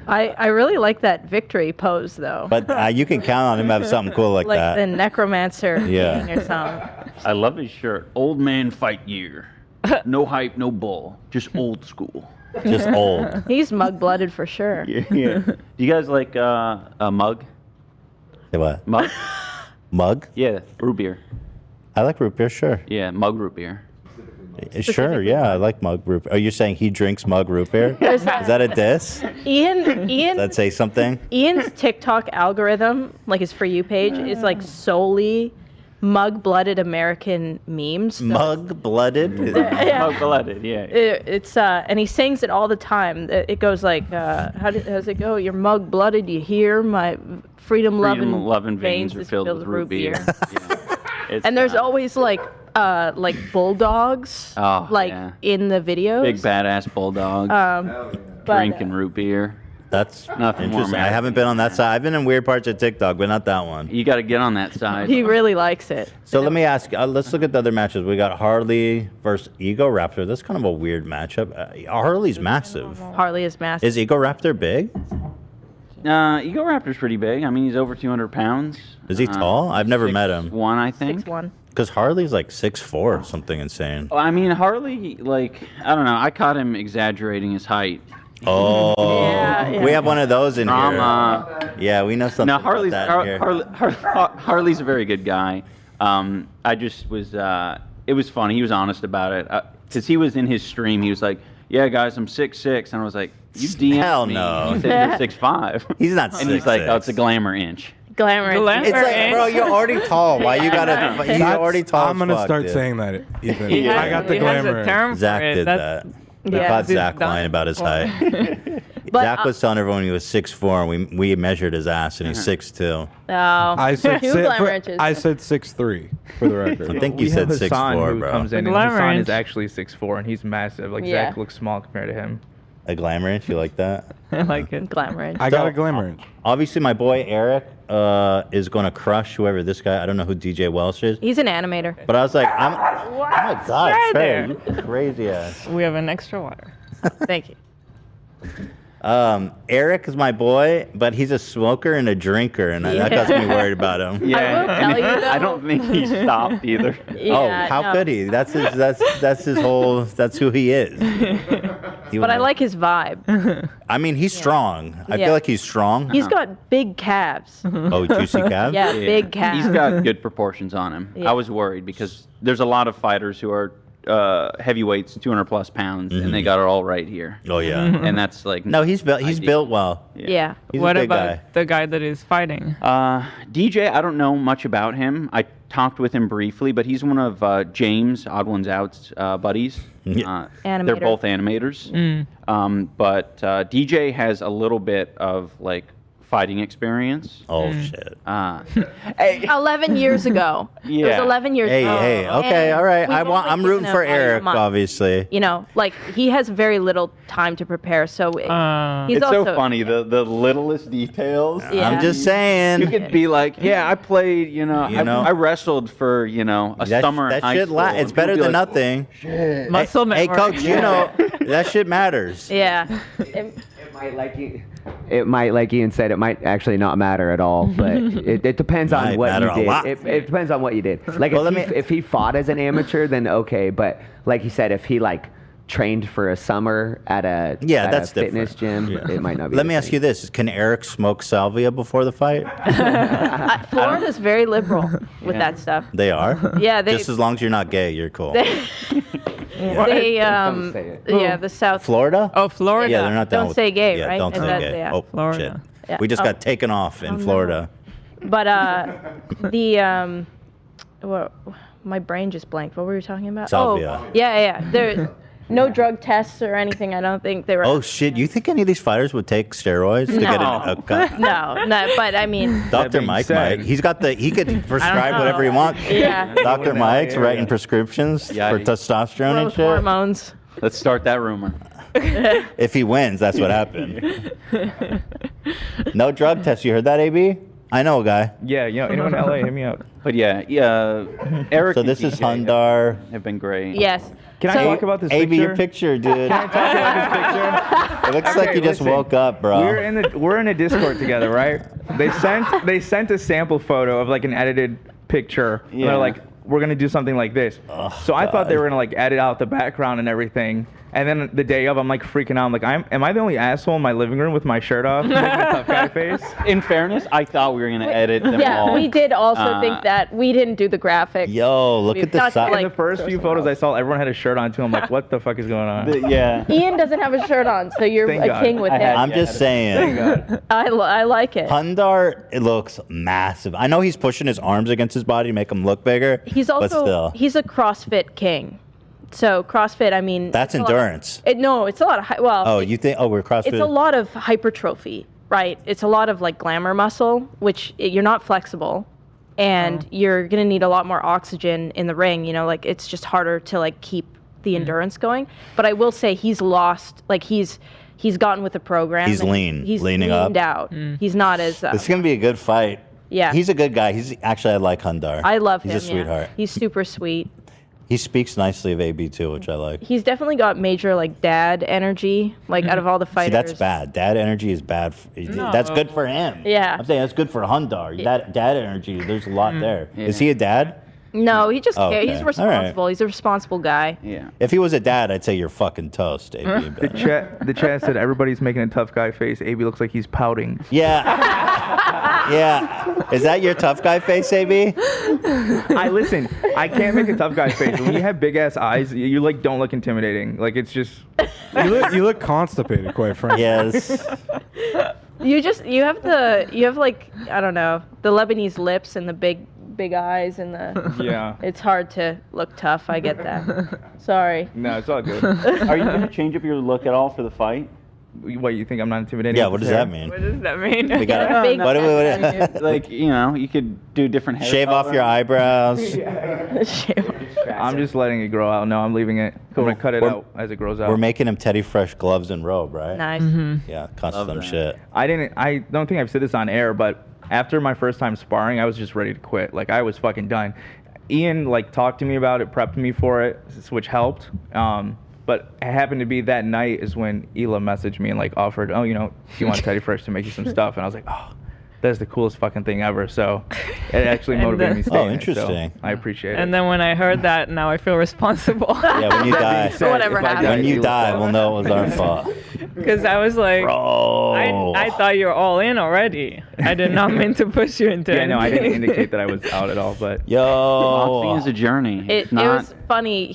I really like that victory pose, though. But you can count on him to have something cool like that. Like the necromancer thing or something. I love his shirt. Old man fight year. No hype, no bull. Just old school. Just old. He's mug-blooded for sure. Yeah. Do you guys like a mug? Say what? Mug? Mug? Yeah, root beer. I like root beer, sure. Yeah, mug root beer. Sure, yeah, I like mug root beer. Are you saying he drinks mug root beer? Is that a diss? Ian. Does that say something? Ian's TikTok algorithm, like his For You page, is like solely mug-blooded American memes. So mug-blooded? Mug-blooded, yeah. It's and he sings it all the time. It goes like, how does it go? You're mug-blooded, you hear? My freedom-loving veins are filled with root beer. And there's always like bulldogs in the videos. Big badass bulldog drinking root beer. That's nothing more. I haven't been on that side. I've been in weird parts of TikTok, but not that one. You got to get on that side. He really likes it. So let me ask. Let's look at the other matches. We got Harley versus Ego Raptor. That's kind of a weird matchup. Harley's massive. Harley is massive. Is Ego Raptor big? Ego Raptor's pretty big. I mean, he's over 200 pounds. Is he tall? I've never met him. 6'1", I think. 6'1". Because Harley's like 6'4", or something insane. I mean, Harley, like, I don't know. I caught him exaggerating his height Oh, Yeah. we have one of those in Drama. here. Yeah, we know something No, about that here. Harley's a very good guy. I just was. It was funny. He was honest about it because he was in his stream. He was like, "Yeah, guys, I'm 6'6", and I was like, "You DM Hell me. no. You said you're 6'5". He's not And he's like, 6'6". "Oh, it's a glamour inch." Glamour. It's like, bro, you're already tall. Why you gotta? You're already tall. I'm gonna as fuck, start dude. saying that, Ethan. He I got the he has glamour. a term for Zach it. did That's- that. We Yeah. caught He's Zach done lying it about his before. height. But, Zach was telling everyone he was 6'4", and we measured his ass, and he's 6'2". Oh, I said two glamour inches. I said 6'3" for the record. I think you We said have Hassan 6'4", who bro. comes in, and Glamour Hassan inch. is actually 6'4", and he's massive. Like Yeah. Zach looks small compared to him. A glamour inch, you like that? I like it. Glamour inch. I got a glamour inch. Obviously, my boy Eric is going to crush whoever this guy. I don't know who DJ Welsh is, He's an animator. but I was like, oh my God, Right Trey, there. you crazy ass. We have an extra water. Thank you. Eric is my boy, but he's a smoker and a drinker, and that got me worried about him. Yeah, will tell you, though- I don't think he stopped either. Yeah, how no. could he? That's his whole. That's who he is. But I like his vibe. I mean, he's strong. I Yeah. feel like he's strong. He's got big calves. Oh, juicy calves. Yeah, big calves. He's got good proportions on him. Yeah. I was worried because there's a lot of fighters who are heavyweights, 200 plus pounds, and they got it all right here. Oh yeah. And that's like No, he's built. He's ideal. built well. Yeah. He's What a big about guy. the guy that is fighting? DJ, I don't know much about him. I talked with him briefly, but he's one of James, Odd Ones Out's buddies. They're Animator. both animators. But DJ has a little bit of like fighting experience. Oh shit. 11 years ago. It was Yeah. 11 years Hey, ago. hey. Okay, And all right. we've only I'm given rooting him for like a Eric, month. obviously. You know, like he has very little time to prepare, so he's It's also so funny, the littlest details. Yeah. I'm just saying. You could be like, yeah, I played, know? I wrestled for, a summer in That high shit. school. It's And better people be than like, nothing. Muscle Hey, memory. coach. You know that shit matters. yeah. It might, like Ian said, it might actually not matter at all. But it depends Might on what matter you a did. lot. It depends on what you did. Like Well, if he fought as an amateur, then okay. But like he said, if he like trained for a summer at a That's fitness different. gym, it might not be. Let the me ask same. you this: can Eric smoke salvia before the fight? Florida's very liberal with that stuff. They are. Yeah, they Just as long as you're not gay, you're cool. they Don't say it. yeah, the South. Florida? Oh, Florida. Yeah, they're not down Don't with- say gay, yeah, right? Don't Is say that- gay. yeah. Oh, Florida. shit. Yeah. We just Oh. got taken off in Florida. But my brain just blanked. What were you talking about? Salvia. Oh, yeah. There, no drug tests or anything. I don't think they were. Oh shit! You think any of these fighters would take steroids to get No. a cut? No. But I mean, Dr. being Mike said- might. He could prescribe whatever he wants. yeah. Dr. Mike's writing prescriptions Yeah, for he- testosterone and Growth shit. hormones. Let's start that rumor. If he wins, that's what happened. No drug test. You heard that, AB? I know a guy. Yeah, anyone in LA, hit me up. But yeah, Eric. So and this is DJ Hundar. Have been great. Yes. Can So- I talk about this AB, picture? your picture, dude. Can I talk about this picture? It looks like you just listen. woke up, bro. We're in a Discord together, right? They sent a sample photo of like an edited picture. And Yeah. they're like, we're gonna do something like this. So I thought they were gonna like edit out the background and everything. And then the day of, I'm like freaking out. I'm like, am I the only asshole in my living room with my shirt off, making a tough guy face? In fairness, I thought we were gonna edit them Yeah, all. we did also think that. We didn't do the graphic. Yo, look We've at the got to, side. like- In the first few photos I saw, everyone had a shirt on too. I'm like, what the fuck is going on? Yeah. Ian doesn't have a shirt on, so you're Thank a God. king with I had- him. I'm just saying. I like it. Hundar, it looks massive. I know he's pushing his arms against his body to make him look bigger. He's but also still. he's a CrossFit king. So CrossFit, I mean, That's it's a lot- endurance. It's a lot of Oh, you think? Oh, we're CrossFit. it's a lot of hypertrophy, right? It's a lot of like glamour muscle, which you're not flexible, and you're gonna need a lot more oxygen in the ring. Like it's just harder to like keep the endurance going. But I will say he's lost, like he's gotten with the program. He's and lean, He's leaning leaned up. out. He's not as. This is gonna be a good fight. Yeah. He's a good guy. I like Hundar. I love him. He's a sweetheart. He's super sweet. He speaks nicely of AB too, which I like. He's definitely got major like dad energy, like out of all the See, fighters. that's bad. Dad energy is bad. That's good for him. Yeah. I'm saying that's good for Hundar. Dad energy, there's a lot there. Is he a dad? No, he just Oh, cares. okay. He's All right. responsible. He's a responsible guy. Yeah. If he was a dad, I'd say you're fucking toast, AB. The chat said everybody's making a tough guy face. AB looks like he's pouting. Yeah. Yeah. Is that your tough guy face, AB? Listen. I can't make a tough guy face. When you have big ass eyes, you like don't look intimidating. Like it's just. You look constipated, quite frankly. Yes. You have like, I don't know, the Lebanese lips and the big eyes and the. Yeah. It's hard to look tough. I get that. Sorry. No, it's all good. Are you going to change up your look at all for the fight? What, you think I'm not intimidating? Yeah, what does that mean? What does that mean? We got Like, you know, you could do different hair shave off color. your eyebrows. I'm just letting it grow out. No, I'm leaving it. I'm going to cut it out as it grows out. We're making him Teddy Fresh gloves and robe, right? Nice. Yeah, custom shit. I don't think I've said this on air, but after my first time sparring, I was just ready to quit. Like, I was fucking done. Ian, like, talked to me about it, prepped me for it, which helped. But it happened to be that night is when Ela messaged me and, like, offered, oh, you know, do you want Teddy Fresh to make you some stuff? And I was like, oh, that's the coolest fucking thing ever. So it actually motivated me to stay in it, interesting. so I appreciate it. And then when I heard that, now I feel responsible. Yeah, when you die. Whatever happened. When you die, we'll know it was our fault. Because I was like, Bro. I thought you were all in already. I did not mean to push you into Yeah, no, I didn't anything. indicate that I was out at all, but Boxing is a journey. It was funny.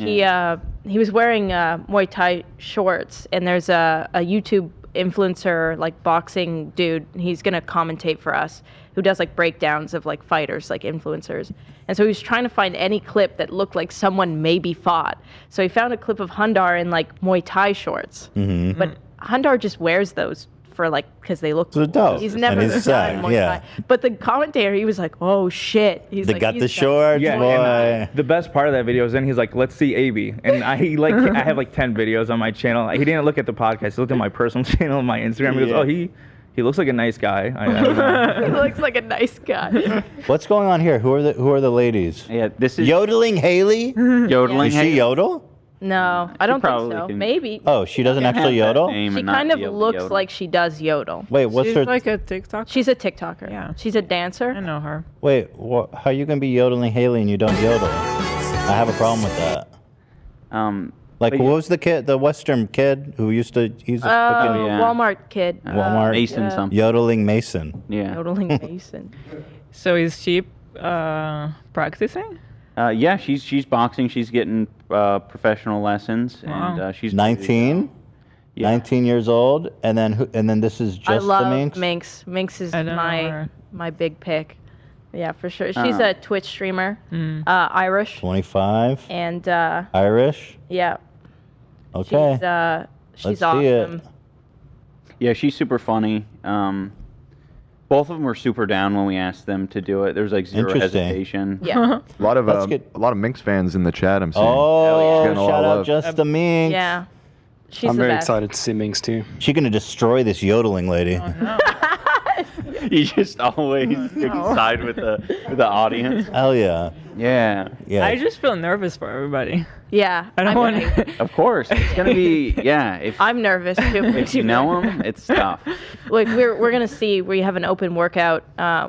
He was wearing Muay Thai shorts, and there's a YouTube influencer, like boxing dude. He's gonna commentate for us, who does like breakdowns of like fighters, like influencers. And so he was trying to find any clip that looked like someone maybe fought. So he found a clip of Hundar in like Muay Thai shorts, but Hundar just wears those for like because they look cool. dope. He's never And he's done sick, Muay yeah. Thai. But the commentator, he was like, "Oh shit!" He's They like, got "He's the done." shorts, yeah, boy. and the best part of that video is then he's like, let's see AB. And I have like 10 videos on my channel. He didn't look at the podcast. He looked at my personal channel on my Instagram. He goes, oh, he looks like a nice guy. I don't know. He looks like a nice guy. What's going on here? Who are the ladies? Yeah, this is Yodeling Haley? yodeling. Is she yodel? No, I don't think probably so. can- Maybe. Oh, she doesn't actually yodel? Name She and not kind of be able to looks yodel. like she does yodel. Wait, what's She's her? like a TikTok. She's a TikToker. Yeah. She's a dancer. I know her. Wait, how are you gonna be yodeling Haley and you don't yodel? I have a problem with that. Like, but what yeah. was the kid, the Western kid who used to? He's a fucking yeah. Walmart kid. Walmart Mason something. yodeling Mason. Yeah. Yodeling Mason. So is she practicing? Yeah, she's boxing. She's getting professional lessons, Wow. and she's 19. Yeah. 19 years old, and then this is just I love the Minx. Minx. Minx is I don't know her. my big pick. Yeah, for sure. She's a Twitch streamer, Irish, 25. and Irish. yeah, Okay. she's Let's see it. awesome. Yeah, she's super funny. Both of them were super down when we asked them to do it. There was like zero Interesting. hesitation. Yeah, A lot of Let's get- a lot of Minx fans in the chat. I'm seeing. Oh, She's getting a lot shout of out love. just the Minx. yeah. She's I'm the very best. excited to see Minx too. She's gonna destroy this yodeling lady. You just always side with the audience. Hell yeah. Yeah. Yeah. I just feel nervous for everybody. Yeah, I don't want to. Of course, it's gonna be If I'm nervous too. if you know them, it's tough. Like we're gonna see. We have an open workout,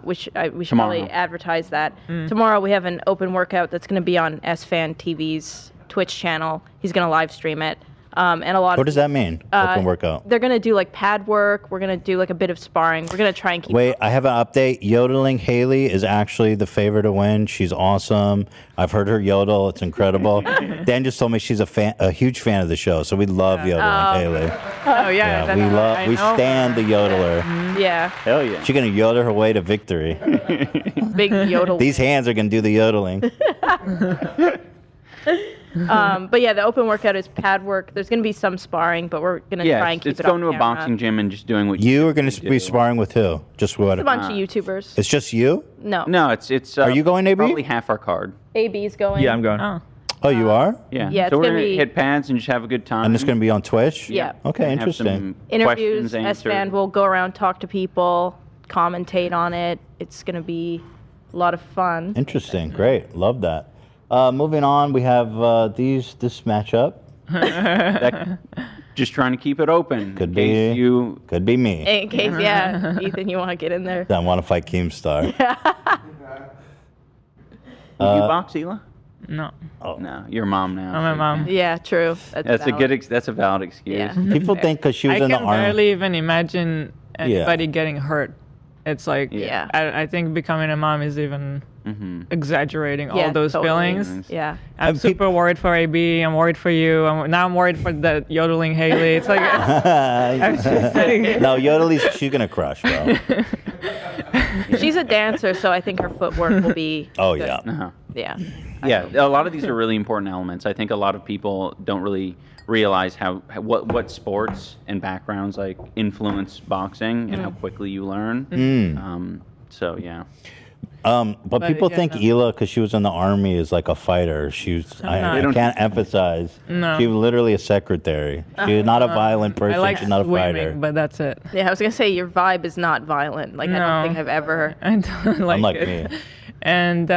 which we should Tomorrow. probably advertise that. Tomorrow we have an open workout that's gonna be on SFan TV's Twitch channel. He's gonna live stream it. And a lot What of does that mean? Open workout. they're gonna do like pad work. We're gonna do like a bit of sparring. We're gonna try and keep. Wait, I have an update. Yodeling Haley is actually the favorite to win. She's awesome. I've heard her yodel. It's incredible. Dan just told me she's a huge fan of the show, so we love yodeling Haley. Oh yeah, Yeah, that's we love. I We know. stand the yodeler. Yeah, Hell yeah. She's gonna yodel her way to victory. big yodel. These hands are gonna do the yodeling. But yeah, the open workout is pad work. There's gonna be some sparring, but we're gonna try and keep it's it going to off a camera. boxing gym and just doing what You are gonna do. be sparring with who? Just what? It's a bunch of YouTubers. It's just you? No, No, it's. Are you going, AB? Probably half our card. AB's going. Yeah, I'm going. Oh. Oh, you are? Yeah. Yeah, So it's we're gonna gonna be- hit pads and just have a good time. And it's gonna be on Twitch? Yeah. Okay, And have interesting. some Interviews. questions answered. SFan will go around, talk to people, commentate on it. It's gonna be a lot of fun. Interesting. Great. Love that. Moving on, we have this matchup. Just trying to keep it open. Could in case be you. Could be me. In case, yeah, Ethan, you want to get in there? I want to fight Keemstar. You box, Hila? No. Oh. No, your mom now. I'm a mom. Yeah, true. That's valid. that's a valid excuse. Yeah. People think because she was I in the can army. barely even imagine anybody getting hurt. It's like, Yeah. I think becoming a mom is even exaggerating Yeah, all those totally. feelings. Yeah. I'm super worried for AB. I'm worried for you. Now I'm worried for the yodeling Haley. It's like, No, Yodel's she's gonna crush, bro. She's a dancer, so I think her footwork will be. Oh good. yeah. Uh-huh. Yeah. Yeah, a lot of these are really important elements. I think a lot of people don't really realize what sports and backgrounds like influence boxing and how quickly you learn. So yeah. But people yeah, think no. Hila, because she was in the army, is like a fighter. I not. can't emphasize. No. She was literally a secretary. She's not a violent person. I like She's not a swimming, fighter. but that's it. Yeah, I was gonna say your vibe is not violent. Like I No. don't think I've ever. I don't like Unlike it. me. And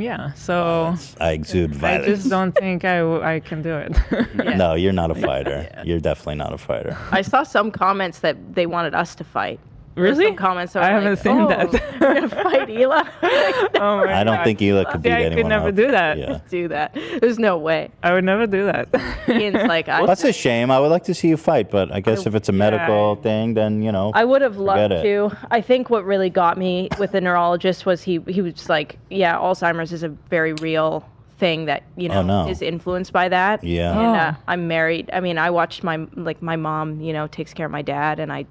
yeah, so I exude I violence. just don't think I can do it. No, you're not a fighter. You're definitely not a fighter. I saw some comments that they wanted us to fight. There were Really? Some comments that were I haven't like, seen oh, that. You're gonna fight Hila? Oh my I don't God. think Hila could beat Yeah, I anyone could never up. do that. Yeah. Do that. There's no way. I would never do that. Ian's like, That's a shame. I would like to see you fight, but I guess if it's a medical thing, then, I would have forget loved it. to. I think what really got me with the neurologist was he was like, yeah, Alzheimer's is a very real thing that no. is influenced by that. Yeah. And I'm married. I mean, I watched my mom, takes care of my dad, and I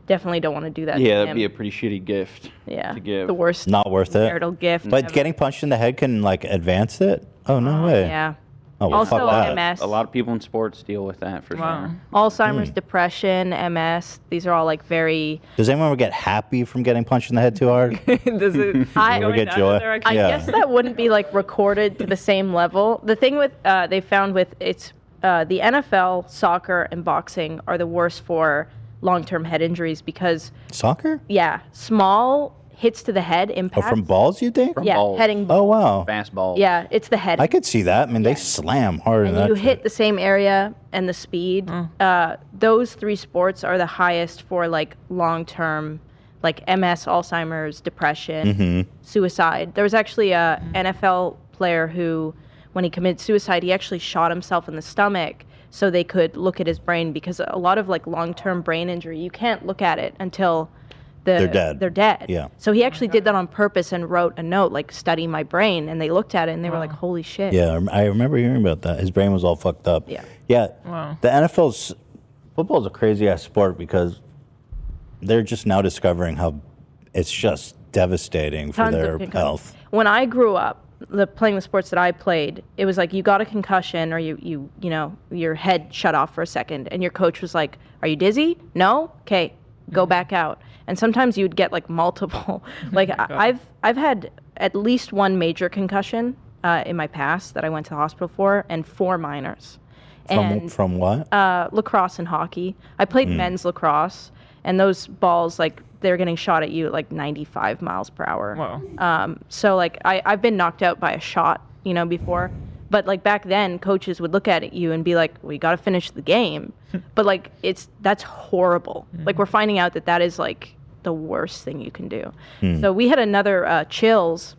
definitely don't want to do that. Yeah, to that'd him. be a pretty shitty gift. Yeah, to give. the worst. Not worth it. marital gift But ever. getting punched in the head can like advance it? Oh, no way. Yeah. Oh, well, Also fuck that. MS. A lot of people in sports deal with that for sure. Alzheimer's, depression, MS. These are all like very. Does anyone ever get happy from getting punched in the head too hard? Does it? Ever get joy? I guess that wouldn't be like recorded to the same level. The thing with they found with the NFL, soccer, and boxing are the worst for long-term head injuries because Soccer? small hits to the head Oh, impact. from balls, you think? Heading. Oh, wow. Fast balls. Yeah, it's the head. I could see that. I mean, they slam hard. in And that you shit. hit the same area and the speed. Those three sports are the highest for like long-term, like MS, Alzheimer's, depression, suicide. There was actually a NFL player who, when he committed suicide, he actually shot himself in the stomach so they could look at his brain, because a lot of like long-term brain injury, you can't look at it until they're dead. Yeah. So he actually did that on purpose and wrote a note like, study my brain, and they looked at it and they were like, holy shit. Yeah, I remember hearing about that. His brain was all fucked up. Yeah. Yeah. Wow. The football is a crazy ass sport because they're just now discovering how it's just devastating for Tons of their concussions. health. When I grew up, playing the sports that I played, it was like you got a concussion or you your head shut off for a second, and your coach was like, "Are you dizzy? No? Okay, go back out." And sometimes you'd get like multiple. Like I've had at least one major concussion in my past that I went to the hospital for, and 4 minors. From what? Lacrosse and hockey. I played men's lacrosse, and those balls, like, they're getting shot at you at like 95 miles per hour. Wow. So like I've been knocked out by a shot, before. But like back then, coaches would look at you and be like, "We got to finish the game." But like that's horrible. Like we're finding out that is like the worst thing you can do. So we had another Chills,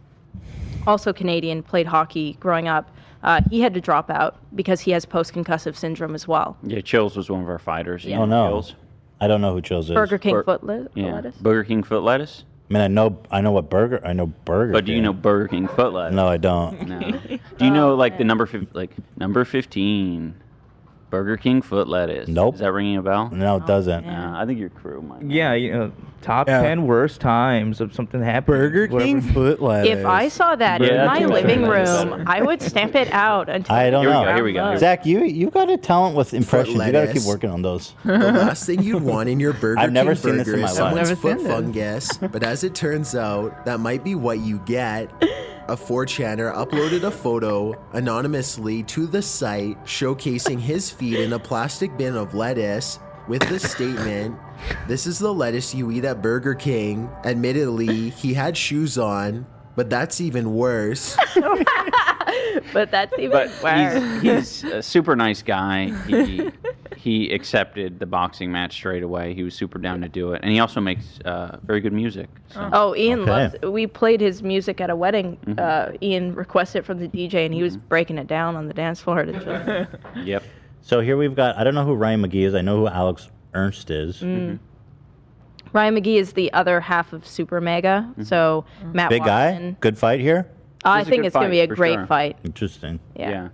also Canadian, played hockey growing up. He had to drop out because he has post-concussive syndrome as well. Yeah, Chills was one of our fighters. Yeah. Oh, no. Chills. I don't know who Chills is. Burger King foot Yeah, lettuce. Burger King foot lettuce. I mean, I know Burger But do you King. know Burger King foot lettuce? No, I don't. No. Do you know like the number 15? Burger King foot lettuce. Nope. Is that ringing a bell? No, it doesn't. I think your crew might. Yeah, top 10 worst times of something happening. Burger King foot lettuce. If I saw that Yeah, in that's my better. living That's room, better. I would stamp it out until I don't know. Here we go. Zach, you got a talent with impressions. You got to keep lettuce. working on those. The last thing you'd want in your Burger I've never King seen this burger in my is life. someone's Never foot seen this. fungus, but as it turns out, that might be what you get. A 4chaner uploaded a photo anonymously to the site showcasing his feet in a plastic bin of lettuce with the statement, "This is the lettuce you eat at Burger King." Admittedly, he had shoes on, but that's even worse. But that's even But worse. he's a super nice guy. he accepted the boxing match straight away. He was super down to do it, and he also makes very good music. So. Oh, Ian Okay. loves. We played his music at a wedding. Ian requested it from the DJ, and he was breaking it down on the dance floor. To just... Yep. So here we've got, I don't know who Ryan McGee is. I know who Alex Ernst is. Ryan McGee is the other half of Super Mega. So Matt Big Watson. guy? Good fight here? I It's a think good it's going to fight, be a for great sure. fight. Interesting. Yeah.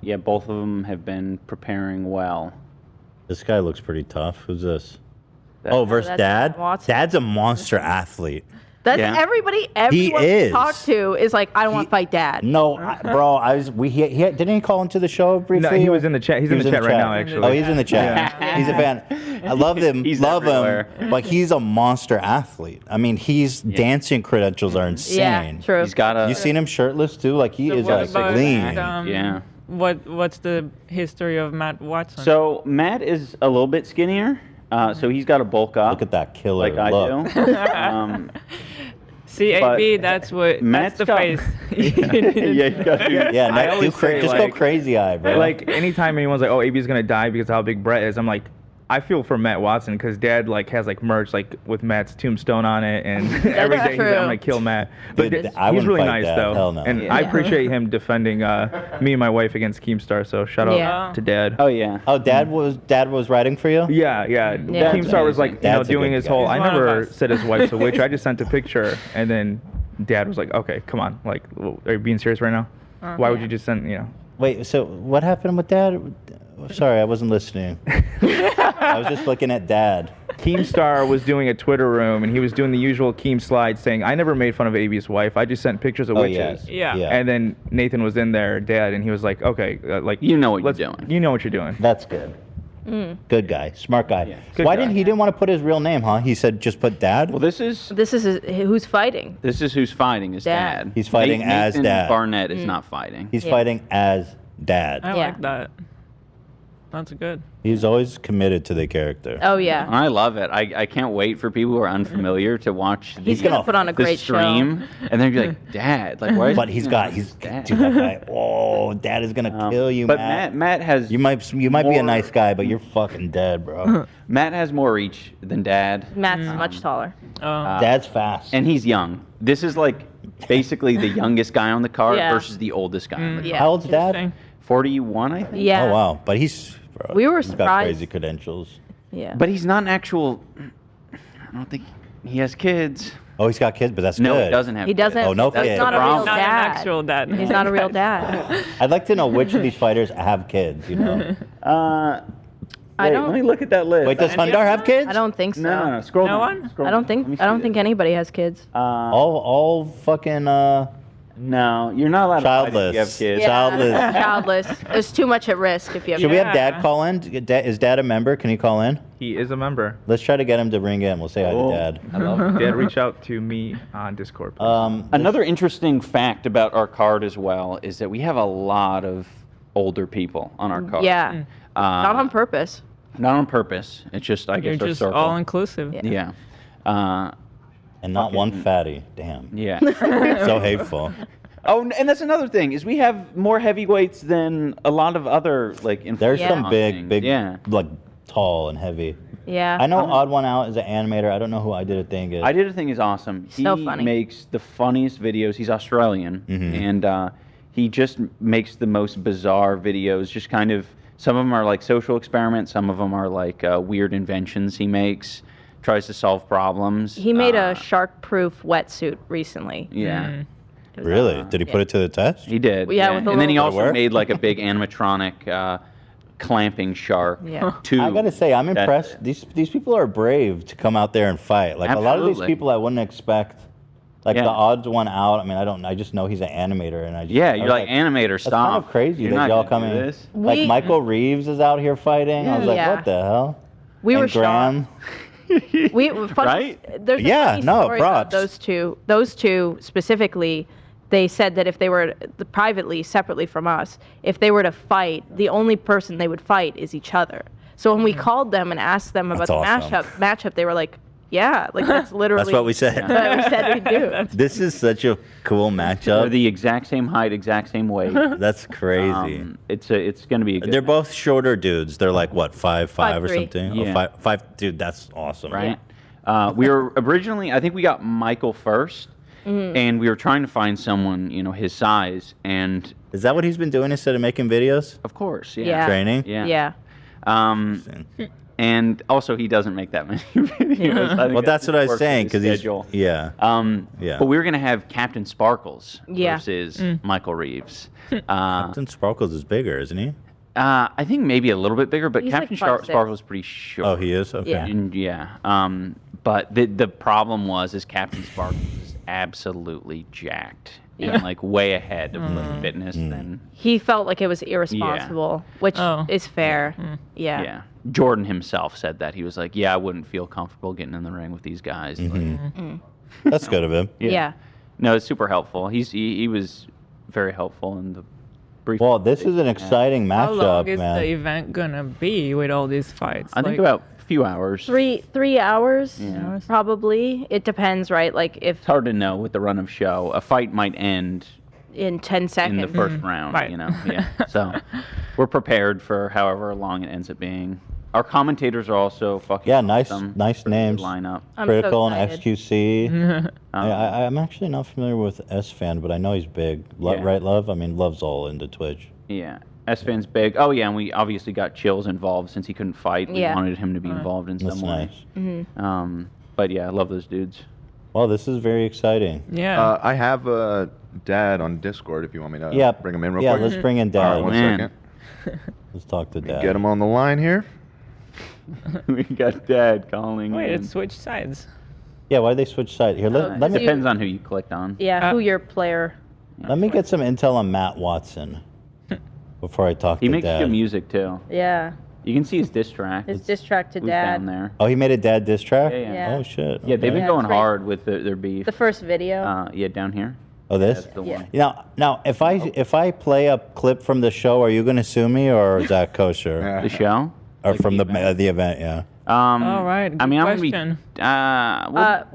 Yeah, both of them have been preparing well. This guy looks pretty tough. Who's this? Versus that's Dad? Matt Watson. Dad's a monster athlete. That's Yeah. everyone we is. talk to is like, I don't want to fight Dad. No, bro, didn't he call into the show briefly? No, he was in the chat. He's in the chat right now, actually. Oh, he's in the chat. He's a fan. I love him. He's love everywhere. him. But he's a monster athlete. I mean, his dancing credentials are insane. Yeah, true. He's got a. You seen him shirtless too? Like he So is what like about, lean. Yeah. What's the history of Matt Watson? So Matt is a little bit skinnier, so he's got to bulk up. Look at that killer like I look. do. CAB, that's Matt's the got- face. you gotta do- Yeah, I no, always say, just like- go crazy eye, bro. Like anytime anyone's like, "Oh, AB's gonna die because of how big Brett is," I'm like, I feel for Matt Watson because Dad like has like merch like with Matt's tombstone on it, and every day he's like, I'm gonna kill Matt. But Dude, I he's wouldn't really fight nice Dad. though, Hell no. and Yeah. I appreciate him defending me and my wife against Keemstar. So shout out Yeah. to Dad. Oh yeah. Oh, Dad was writing for you? Yeah. Yeah. Keemstar was like, Dad's a doing good his guy. whole. He's I one of never us. said his wife's a witch. I just sent a picture, and then Dad was like, "Okay, come on, like, are you being serious right now? Why would you just send, Wait, so what happened with Dad? Sorry, I wasn't listening. I was just looking at Dad. Keemstar was doing a Twitter room, and he was doing the usual Keem slide saying, I never made fun of AB's wife. I just sent pictures of witches. Yeah. And then Nathan was in there, Dad, and he was like, okay, like... You know what you're doing. You know what you're doing. That's good. Good guy. Smart guy. Yeah. Good Why guy. didn't he didn't want to put his real name, huh? He said just put Dad? Well, this is Who's fighting. who's fighting is Dad. Dad. He's fighting as Nathan Dad. Barnett is not fighting. He's fighting as Dad. I Yeah. like that. That's good. He's always committed to the character. Oh yeah. I love it. I can't wait for people who are unfamiliar to watch He's gonna put on a the great stream, and they're gonna be like, Dad, like why? But he's Dad? dude, that guy. Oh, Dad is gonna kill you, But Matt. Matt has You might be a more- nice guy, but you're fucking dead, bro. Matt has more reach than Dad. Matt's much taller. Dad's fast. And he's young. This is like basically the youngest guy on the card Yeah. versus the oldest guy on the card. Yeah. How old's Dad? Interesting. 41, I think. Yeah. Oh wow, but he's. Bro, We were he's got surprised. crazy credentials. Yeah. But he's not an actual. I don't think he has kids. Oh, he's got kids, but that's No, good. he doesn't have. He doesn't. Oh, no That's kid. He's the not a real problem. Not an dad. actual dad. He's not a real dad. I'd like to know which of these fighters have kids. You know. I Wait, don't. Let me look at that list. Wait, does Hundar have kids? I don't think so. No. Scroll No down. one? Scroll I don't down. Let me think. I don't see think this. anybody has kids. All fucking No, you're not allowed childless. to fight if you have kids. Childless. Childless. There's too much at risk if you have. Should we have Yeah. Dad call in? Is Dad a member? Can he call in? He is a member. Let's try to get him to ring in. We'll say hi to Dad. I love it. Dad, reach out to me on Discord. please. Another interesting fact about our card as well is that we have a lot of older people on our card. Yeah. Not on purpose. Not on purpose. It's just, I You're guess, our just circle. all inclusive. Yeah. And not one fatty. Damn. Yeah. So hateful. Oh, and that's another thing is we have more heavyweights than a lot of other like. There's Yeah. some big, Yeah. like tall and heavy. Yeah. I know Odd One Out is an animator. I don't know who I Did a Thing is. I Did a Thing is awesome. So He funny. makes the funniest videos. He's Australian, and he just makes the most bizarre videos. Just kind of, some of them are like social experiments. Some of them are like weird inventions he makes. Tries to solve problems. He made a shark-proof wetsuit recently. Yeah. Really? Did he put it to the test? He did. Yeah, with a and then he little- also Did it work? made like a big animatronic clamping shark. Yeah. Too. I gotta say, I'm That- impressed. These people are brave to come out there and fight. Like a lot of these Absolutely. people, I wouldn't expect. Like Yeah. the Odds One Out. I mean, I just know he's an animator, and I just. Yeah, I you're was like, animator, That's stop. kind of crazy You're that not y'all gonna coming. do this. Like We- Michael Reeves is out here fighting. I was like, Yeah. what the hell? We and were Graham. We funny, Right? There's a Yeah, funny no, story about props. those two specifically. They said that if they were privately, separately from us, if they were to fight, the only person they would fight is each other. So when we called them and asked them about That's the awesome. matchup, they were like, Yeah, like that's literally. That's what we said. That's what we said we'd do. This is such a cool They're matchup. the exact same height, exact same weight. That's crazy. It's going to be a good They're both shorter dudes. They're like what, 5'5" or 5'3". something? Yeah. Oh, five. Dude, that's awesome. right? We were originally, I think we got Michael first, and we were trying to find someone, his size, and Is that what he's been doing instead of making videos? of course, Yeah. Training? Yeah. And also, he doesn't make that many videos. I think Well, that's what I was works with saying his because he's schedule. yeah. But we were going to have Captain Sparkles Yeah. versus Michael Reeves. Captain Sparkles is bigger, isn't he? I think maybe a little bit bigger, but He's Captain like 5'6". Sparkles is pretty short. Oh, he is. Okay. Yeah. And but the problem is Captain Sparkles is absolutely jacked and like way ahead of like, fitness than He felt like it was irresponsible, which is fair. Yeah. yeah. Jordan himself said that. He was like, "Yeah, I wouldn't feel comfortable getting in the ring with these guys." That's good of him. Yeah. No, it's super helpful. He was very helpful in the brief. Well, this is an exciting How long matchup, is man. the event gonna be with all these fights? I think about a few hours. 3 hours, Yeah. probably. It depends, right? Like if It's hard to know with the run of show. A fight might end in 10 seconds. in the first round, Right. Yeah. So we're prepared for however long it ends up being. Our commentators are also fucking nice awesome. nice Pretty good names. lineup. I'm so Critical and excited. XQC. I'm actually not familiar with S-Fan, but I know he's big. Yeah. Right, Love? I mean, Love's all into Twitch. Yeah. S-Fan's big. Oh, yeah, and we obviously got Chills involved since he couldn't fight. We Yeah. wanted him to be involved in That's some way. nice. But yeah, I love those dudes. Well, this is very exciting. Yeah. I have Dad on Discord if you want me to Yeah. bring him in real Yeah, quick. let's bring in All right, Dad. one Man. second. Let's talk to Dad. Get him on the line here. We got Dad calling Wait, in. it switched sides. Yeah, why they switch sides? Here, let It me depends on who you clicked on. Yeah, who your player. let me get some intel on Matt Watson before I talk He to makes Dad. good music, too. Yeah. You can see his diss track. His diss track to Who's Dad. down there. Oh, he made a Dad diss track? Yeah. Yeah. Oh, shit. Yeah, they've been Yeah, going it's right- hard with their beef. The first video. Yeah, down here. Oh, this? That's the Yeah. one. Now, if I play a clip from the show, are you going to sue me, or is that kosher? The show? Or Like from the the event? Yeah. All right. I Good mean, I'm gonna be. question. Highlights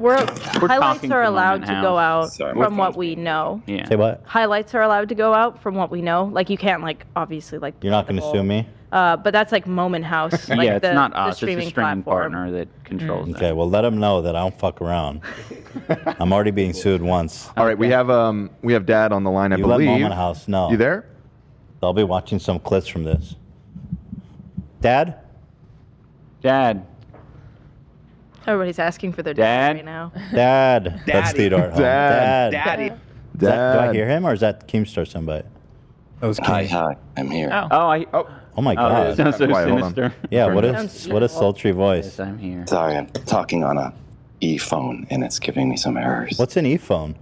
talking are to allowed Moment to House. go out Sorry, from my what we know. Yeah. Say what? Highlights are allowed to go out from what we know. Like you can't obviously You're not play going the to whole- sue me? But that's like Moment House. Like Yeah, it's the, not the us. It's streaming the streaming platform. partner that controls that. Okay, well, let them know that I don't fuck around. I'm already being sued once. All right, we have Dad on the line, I You let believe. Moment House know. You there? I'll be watching some clips from this. Dad? Dad. Everybody's asking for their Dad? dad right now. Dad. That's Theodore at home. Dad. Daddy. Is that- do I Dad. hear him, or is that Keemstar somebody? That was Hi, King. hi. I'm here. Oh my Oh, God. it sounds so Quiet, hold on. sinister. Yeah, what Sounds a evil. sultry voice. Yes, I'm here. Sorry, I'm talking on a e-phone and it's giving me some errors. What's an e-phone?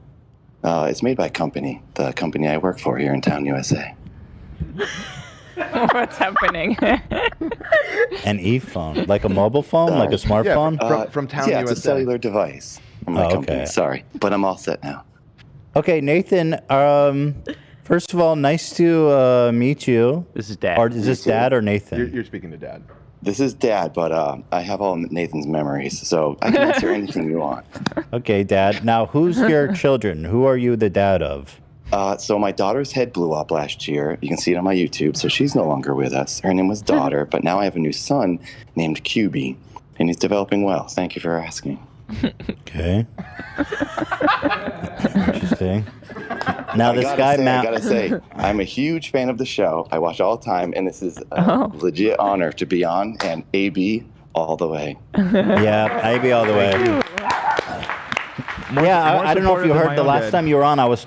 It's made by company, the company I work for here in town, USA. What's happening? An e-phone? Like a mobile phone? Like a smartphone? From Town Yeah, it's a USA. cellular device from my Oh, company. okay. Sorry, but I'm all set now. Okay, Nathan, first of all, nice to meet you. This is Dad. Or is this Dad or Nathan? You're speaking to Dad. This is Dad, but I have all Nathan's memories, so I can answer anything you want. Okay, Dad. Now, who's your children? Who are you the dad of? So my daughter's head blew up last year. You can see it on my YouTube, so she's no longer with us. Her name was Daughter, but now I have a new son named QB, and he's developing well. Thank you for asking. Okay. Interesting. Now, this guy, I Matt. gotta say, I'm a huge fan of the show. I watch all the time, and this is a legit honor to be on, and AB all the way. Yeah, AB all the way. I don't know if you heard the last time you were on, I was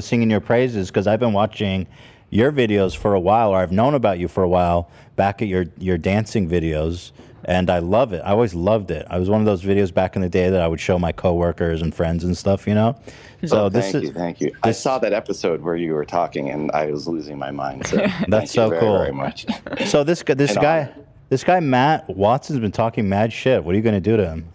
singing your praises because I've been watching your videos for a while, or I've known about you for a while, back at your dancing videos, and I love it. I always loved it. I was one of those videos back in the day that I would show my coworkers and friends and stuff, you know? So Thank you. I saw that episode where you were talking, and I was losing my mind. So That's thank you so very, cool. very much. So this guy Matt Watson's been talking mad shit. What are you going to do to him?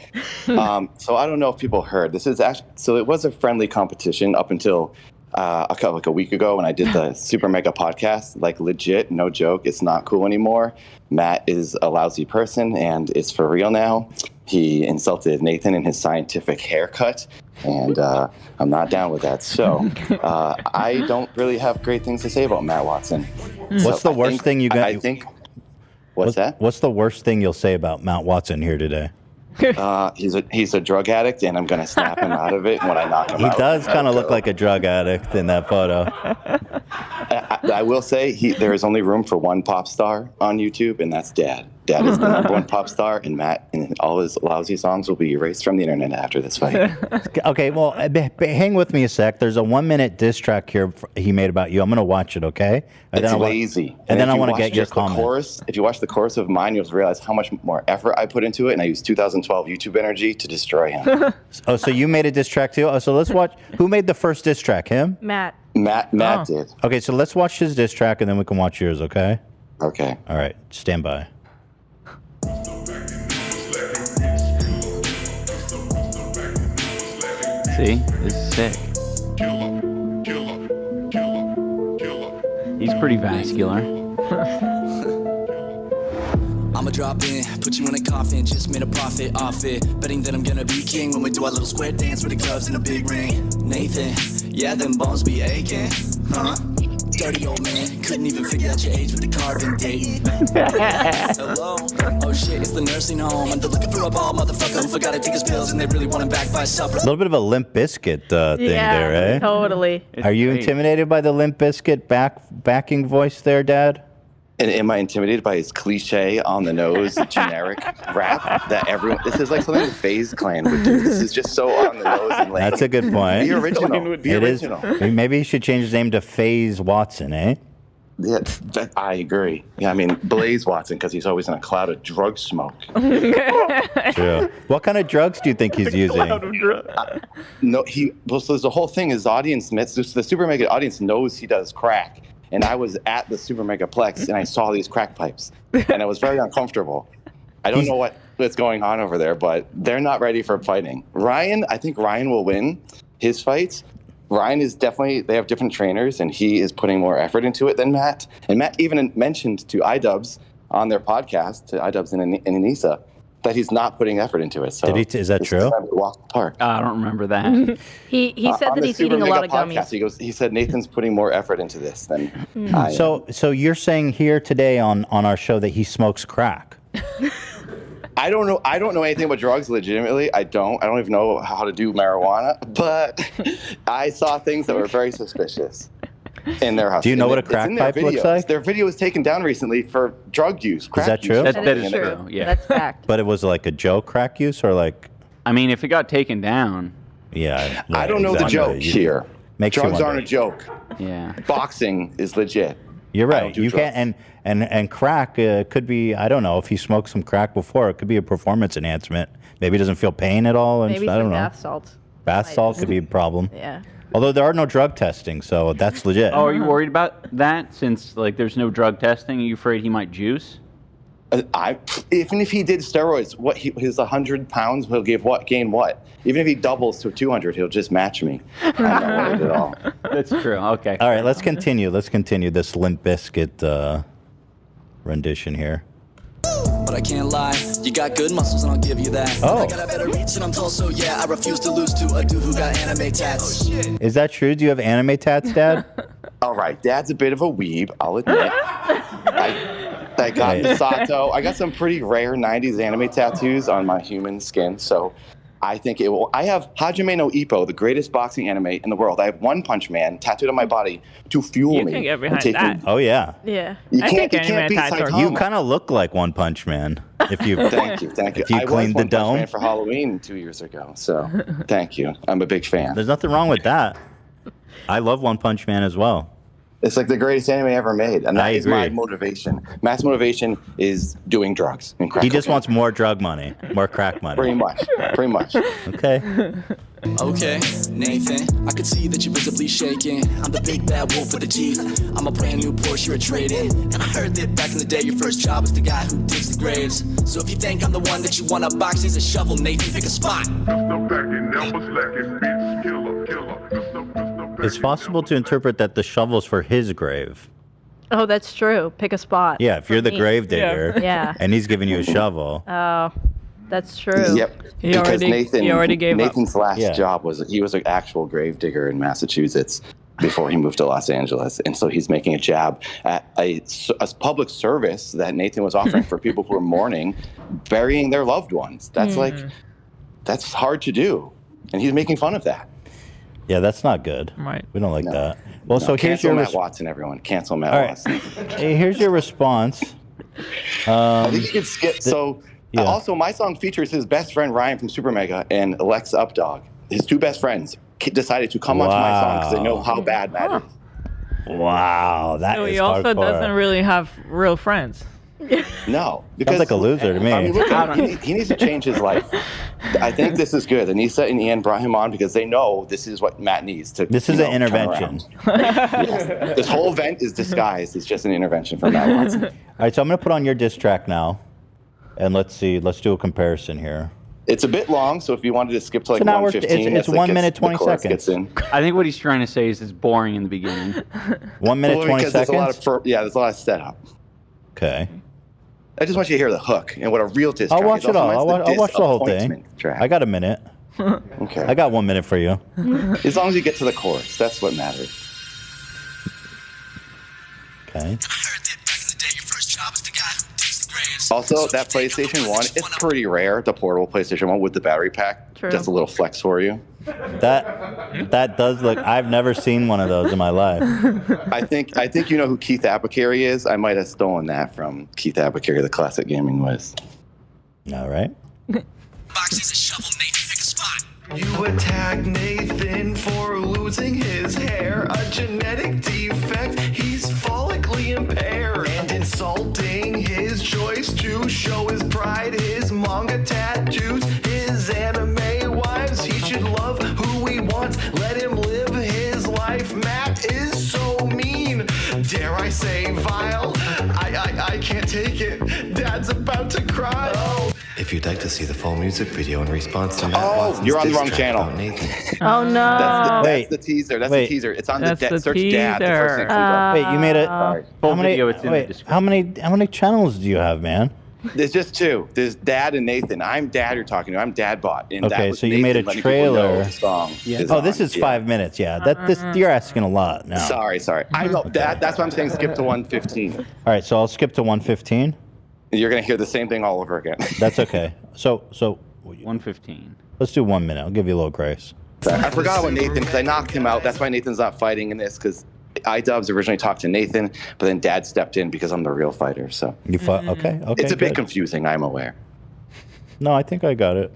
So I don't know if people heard. This is actually, so it was a friendly competition up until a week ago when I did the Super Mega podcast. Like legit, no joke. It's not cool anymore. Matt is a lousy person, and it's for real now. he insulted Nathan in his scientific haircut, and I'm not down with that. So I don't really have great things to say about Matt Watson. What's the worst thing you got? I think. What's that? What's the worst thing you'll say about Matt Watson here today? He's a drug addict, and I'm going to snap him out of it when I knock him out. He does kind of look like a drug addict in that photo. I will say there is only room for one pop star on YouTube, and that's Dad. Dad is the number one pop star, and Matt and all his lousy songs will be erased from the internet after this fight. Okay, well, hang with me a sec. There's a 1-minute diss track here he made about you. I'm going to watch it, okay? It's lazy. And then I want to get your comment. Chorus, if you watch the chorus of mine, you'll realize how much more effort I put into it, and I used 2012 YouTube energy to destroy him. Oh, so you made a diss track too? Oh, so let's watch. Who made the first diss track? Him? Matt. Matt did. Okay, so let's watch his diss track, and then we can watch yours, okay? Okay. All right, stand by. See, this is sick. He's pretty vascular. I'ma drop in, put you in a coffin, just made a profit off it. Betting that I'm gonna be king when we do our little square dance with the gloves and a big ring. Nathan, yeah, them bones be aching, huh? Dirty old man, couldn't even figure out your age with the carbon date. Hello? Oh shit, it's the nursing home, and they're looking for a ball motherfucker who forgot to take his pills, and they really want him back by supper. A little bit of a Limp Bizkit thing there, eh? Totally. Are you intimidated by the Limp Bizkit backing voice there, Dad? And am I intimidated by his cliche, on the nose, generic rap that everyone? This is like something the FaZe Clan would do. This is just so on the nose and lame. That's a good point. Be original. Be original. Maybe he should change his name to FaZe Watson, eh? Yeah, I agree. Yeah, I mean Blaze Watson because he's always in a cloud of drug smoke. True. What kind of drugs do you think he's using? No, so the whole thing is the audience, the Super Mega audience knows he does crack. And I was at the Super Megaplex, and I saw these crack pipes, and I was very uncomfortable. I don't know what's going on over there, but they're not ready for fighting. I think Ryan will win his fights. Ryan is definitely, they have different trainers, and he is putting more effort into it than Matt. And Matt even mentioned to iDubbbz on their podcast, to iDubbbz and Anisa, that he's not putting effort into it. So is that true? Walk the park. I don't remember that. He said that he's eating a lot of gummies. He said Nathan's putting more effort into this than I am. So you're saying here today on our show that he smokes crack? I don't know anything about drugs. Legitimately, I don't even know how to do marijuana. But I saw things that were very suspicious in their house. Do you know what a crack pipe looks like? Their video was taken down recently for drug use. Is that true? That is true. Yeah, that's fact. But it was like a joke crack use, or like? I mean, if it got taken down. Yeah. I don't know the joke here. Drugs aren't a joke. Yeah. Boxing is legit. You're right. You can't, and crack could be. I don't know if he smoked some crack before. It could be a performance enhancement. Maybe he doesn't feel pain at all. And Maybe I don't some know. bath salts. Bath salt could be a problem. Yeah. Although there are no drug testing, so that's legit. Oh, are you worried about that? Since like there's no drug testing, are you afraid he might juice? Even if he did steroids, his 100 pounds, he'll gain what? Even if he doubles to 200, he'll just match me. I'm not worried at all. That's true. Okay. All right, let's continue. Let's continue this Limp Bizkit rendition here. But I can't lie, you got good muscles and I'll give you that. Oh. I got a better reach and I'm tall, so yeah, I refuse to lose to a dude who got anime tats. Is that true? Do you have anime tats, Dad? All right, Dad's a bit of a weeb, I'll admit. I got Misato. I got some pretty rare 90s anime tattoos on my human skin, so I think it will. I have Hajime no Ippo, the greatest boxing anime in the world. I have One Punch Man tattooed on my body to fuel me. You can get behind take that. Me. Oh yeah. Yeah. You I can't, think you can't beat anime tats are Saitama. You kind of look like One Punch Man if you. Thank you. If you I cleaned was the One Punch dome Man for Halloween 2 years ago, so thank you. I'm a big fan. There's nothing wrong with that. I love One Punch Man as well. It's like the greatest anime ever made, and that is my agree. motivation. Matt's motivation is doing drugs and crack. He just cocaine. wants more drug money, more crack money. Pretty much. Okay. Okay, Nathan, I could see that you're visibly shaking. I'm the big bad wolf with the teeth. I'm a brand new Porsche you're trading. And I heard that back in the day, your first job was the guy who digs the graves. So if you think I'm the one that you wanna box, he's a shovel, Nathan, pick a spot. It's possible to interpret that the shovel's for his grave. Oh, that's true. Pick a spot. Yeah, if you're the Me. grave digger Yeah. and he's giving you a shovel. Oh. That's true. Yep. He because already gave up. Nathan's last job was he was an actual grave digger in Massachusetts before he moved to Los Angeles, and so he's making a jab at a public service that Nathan was offering for people who are mourning, burying their loved ones. That's that's hard to do, and he's making fun of that. Yeah, that's not good. Right. We don't like that. Well, so here's cancel your Matt Watson, everyone. Cancel Matt All right. Watson. Hey, here's your response. I think you could skip. Also, my song features his best friend Ryan from Super Mega and Alex Updog. His two best friends decided to come onto my song because they know how bad Matt is. Wow, that So is he also hardcore. doesn't really have real friends. No, Sounds like a loser to me. I mean, look, he needs to change his life. I think this is good. Anisa and Ian brought him on because they know this is what Matt needs to. This is an intervention. Yes. This whole event is disguised. It's just an intervention for Matt Watson. All right, so I'm going to put on your diss track now, and let's see. Let's do a comparison here. It's a bit long, so if you wanted to skip to like So now 1:15, it's 1 minute 20 seconds. I think what he's trying to say is it's boring in the beginning. 1 minute 20 because seconds. there's a lot of setup. Okay. I just want you to hear the hook and what a real diss I'll track watch is. it all. I'll watch the whole thing. Disappointment track. I got a minute. Okay. I got 1 minute for you. As long as you get to the chorus, that's what matters. Okay. Also, that PlayStation 1, it's pretty rare, the portable PlayStation 1 with the battery pack. True. Just a little flex for you. That does look. I've never seen one of those in my life. I think you know who Keith Apicary is. I might have stolen that from Keith Apicary, the Classic Gaming Wiz. All right. You attack Nathan for losing his hair, a genetic defect, he's follically impaired, and insulting his choice to show his pride, his manga tattoos, his anime wives. He should love who he wants, let him live his life. Matt is so mean, dare I say vile. I can't take it, Dad's about to cry. Oh. If you'd like to see the full music video in response to Matt Oh, Watson's you're on the diss wrong track channel. about Nathan. Oh no. That's the teaser. That's the teaser. It's on That's the search Dad. The first thing teaser. comes up. Wait, you made it. Full How many? video, it's in the Wait, description. how many channels do you have, man? There's just two. There's Dad and Nathan. I'm Dad you're talking to. I'm Dadbot. And that Okay, was so you made a Nathan letting people know trailer. the song is Oh, this on. is Yeah. 5 minutes. Yeah, this you're asking a lot now. Sorry. I know that's why I'm saying skip to 1:15. All right, so I'll skip to 1:15. You're gonna hear the same thing all over again. That's okay. So 1:15. let's do 1 minute. I'll give you a little grace. I forgot about Nathan because I knocked him out. That's why Nathan's not fighting in this because iDubbbz originally talked to Nathan, but then Dad stepped in because I'm the real fighter. So You fought. Okay. it's a bit good. confusing. I'm aware. No, I think I got it.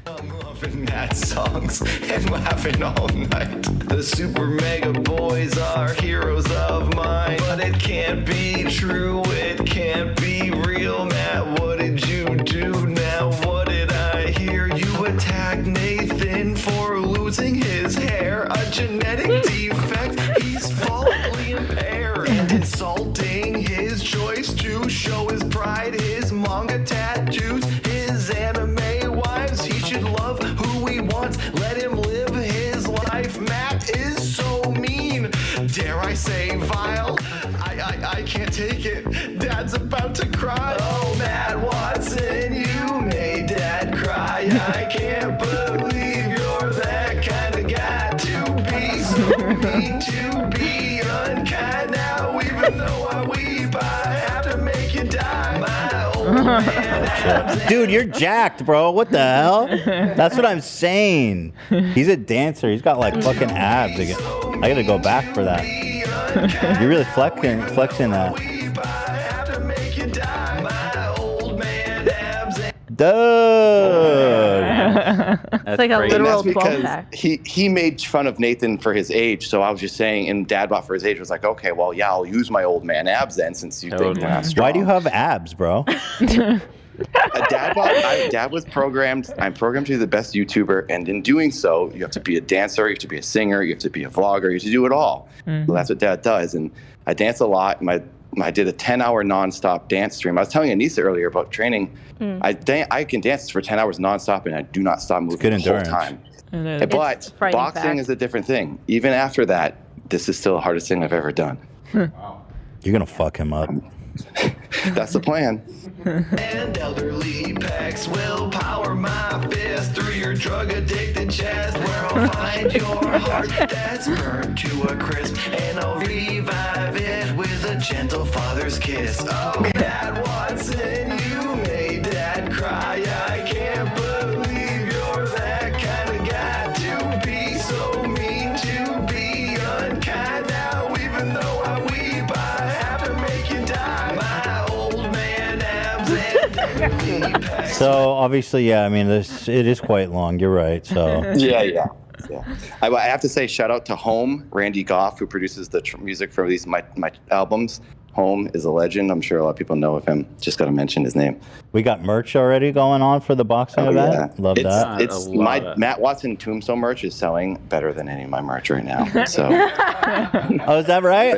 I'm loving Matt's songs and laughing all night. The Super Mega Boys are heroes of mine, but it can't be true, it can't be real. Matt, what did you do now? What did I hear? You attacked Nathan for losing his hair, a genetic defect, he's follically impaired, and insulting his choice to show his pride, his manga tattoos, his anime wives. He should love who he wants, let him live his life. Matt is so mean, dare I say vile. I can't take it, Dad's about to cry. Oh, Matt Watson, you made Dad cry. I can't believe you're that kind of guy to be so mean, to be unkind. Now even though I weep, I have to make you die. My old man. Dude, you're jacked, bro. What the hell? That's what I'm saying. He's a dancer. He's got like fucking abs. I gotta go back for that. You're really flexing that. Dude. It's like a literal 12 pack. He made fun of Nathan for his age, so I was just saying, and Dadbot for his age was like, okay, well, yeah, I'll use my old man abs then, since you think they're not strong. Why do you have abs, bro? Dad was programmed. I'm programmed to be the best YouTuber, and in doing so, you have to be a dancer, you have to be a singer, you have to be a vlogger, you have to do it all. So that's what Dad does, and I dance a lot. I did a 10-hour nonstop dance stream. I was telling Anisa earlier about training. I can dance for 10 hours nonstop, and I do not stop moving the whole time. But boxing is a different thing. Even after that, this is still the hardest thing I've ever done. You're gonna fuck him up. That's the plan. And elderly pecs will power my fist through your drug-addicted chest, where I'll find your heart that's burned to a crisp, and I'll revive it with a gentle father's kiss. Oh, Dad Watson, you made Dad cry. I can't believe you're that kind of guy to be so mean, to be unkind. Now, even though I weep, I have to make you die. My old man abs and pecs. So obviously, yeah. I mean, it is quite long. You're right. So Yeah. I have to say, shout out to Home, Randy Goff, who produces the music for my albums. Home is a legend. I'm sure a lot of people know of him. Just got to mention his name. We got merch already going on for the boxing event. Yeah. Love that. It's my Matt Watson Tombstone merch is selling better than any of my merch right now. So, oh, is that right?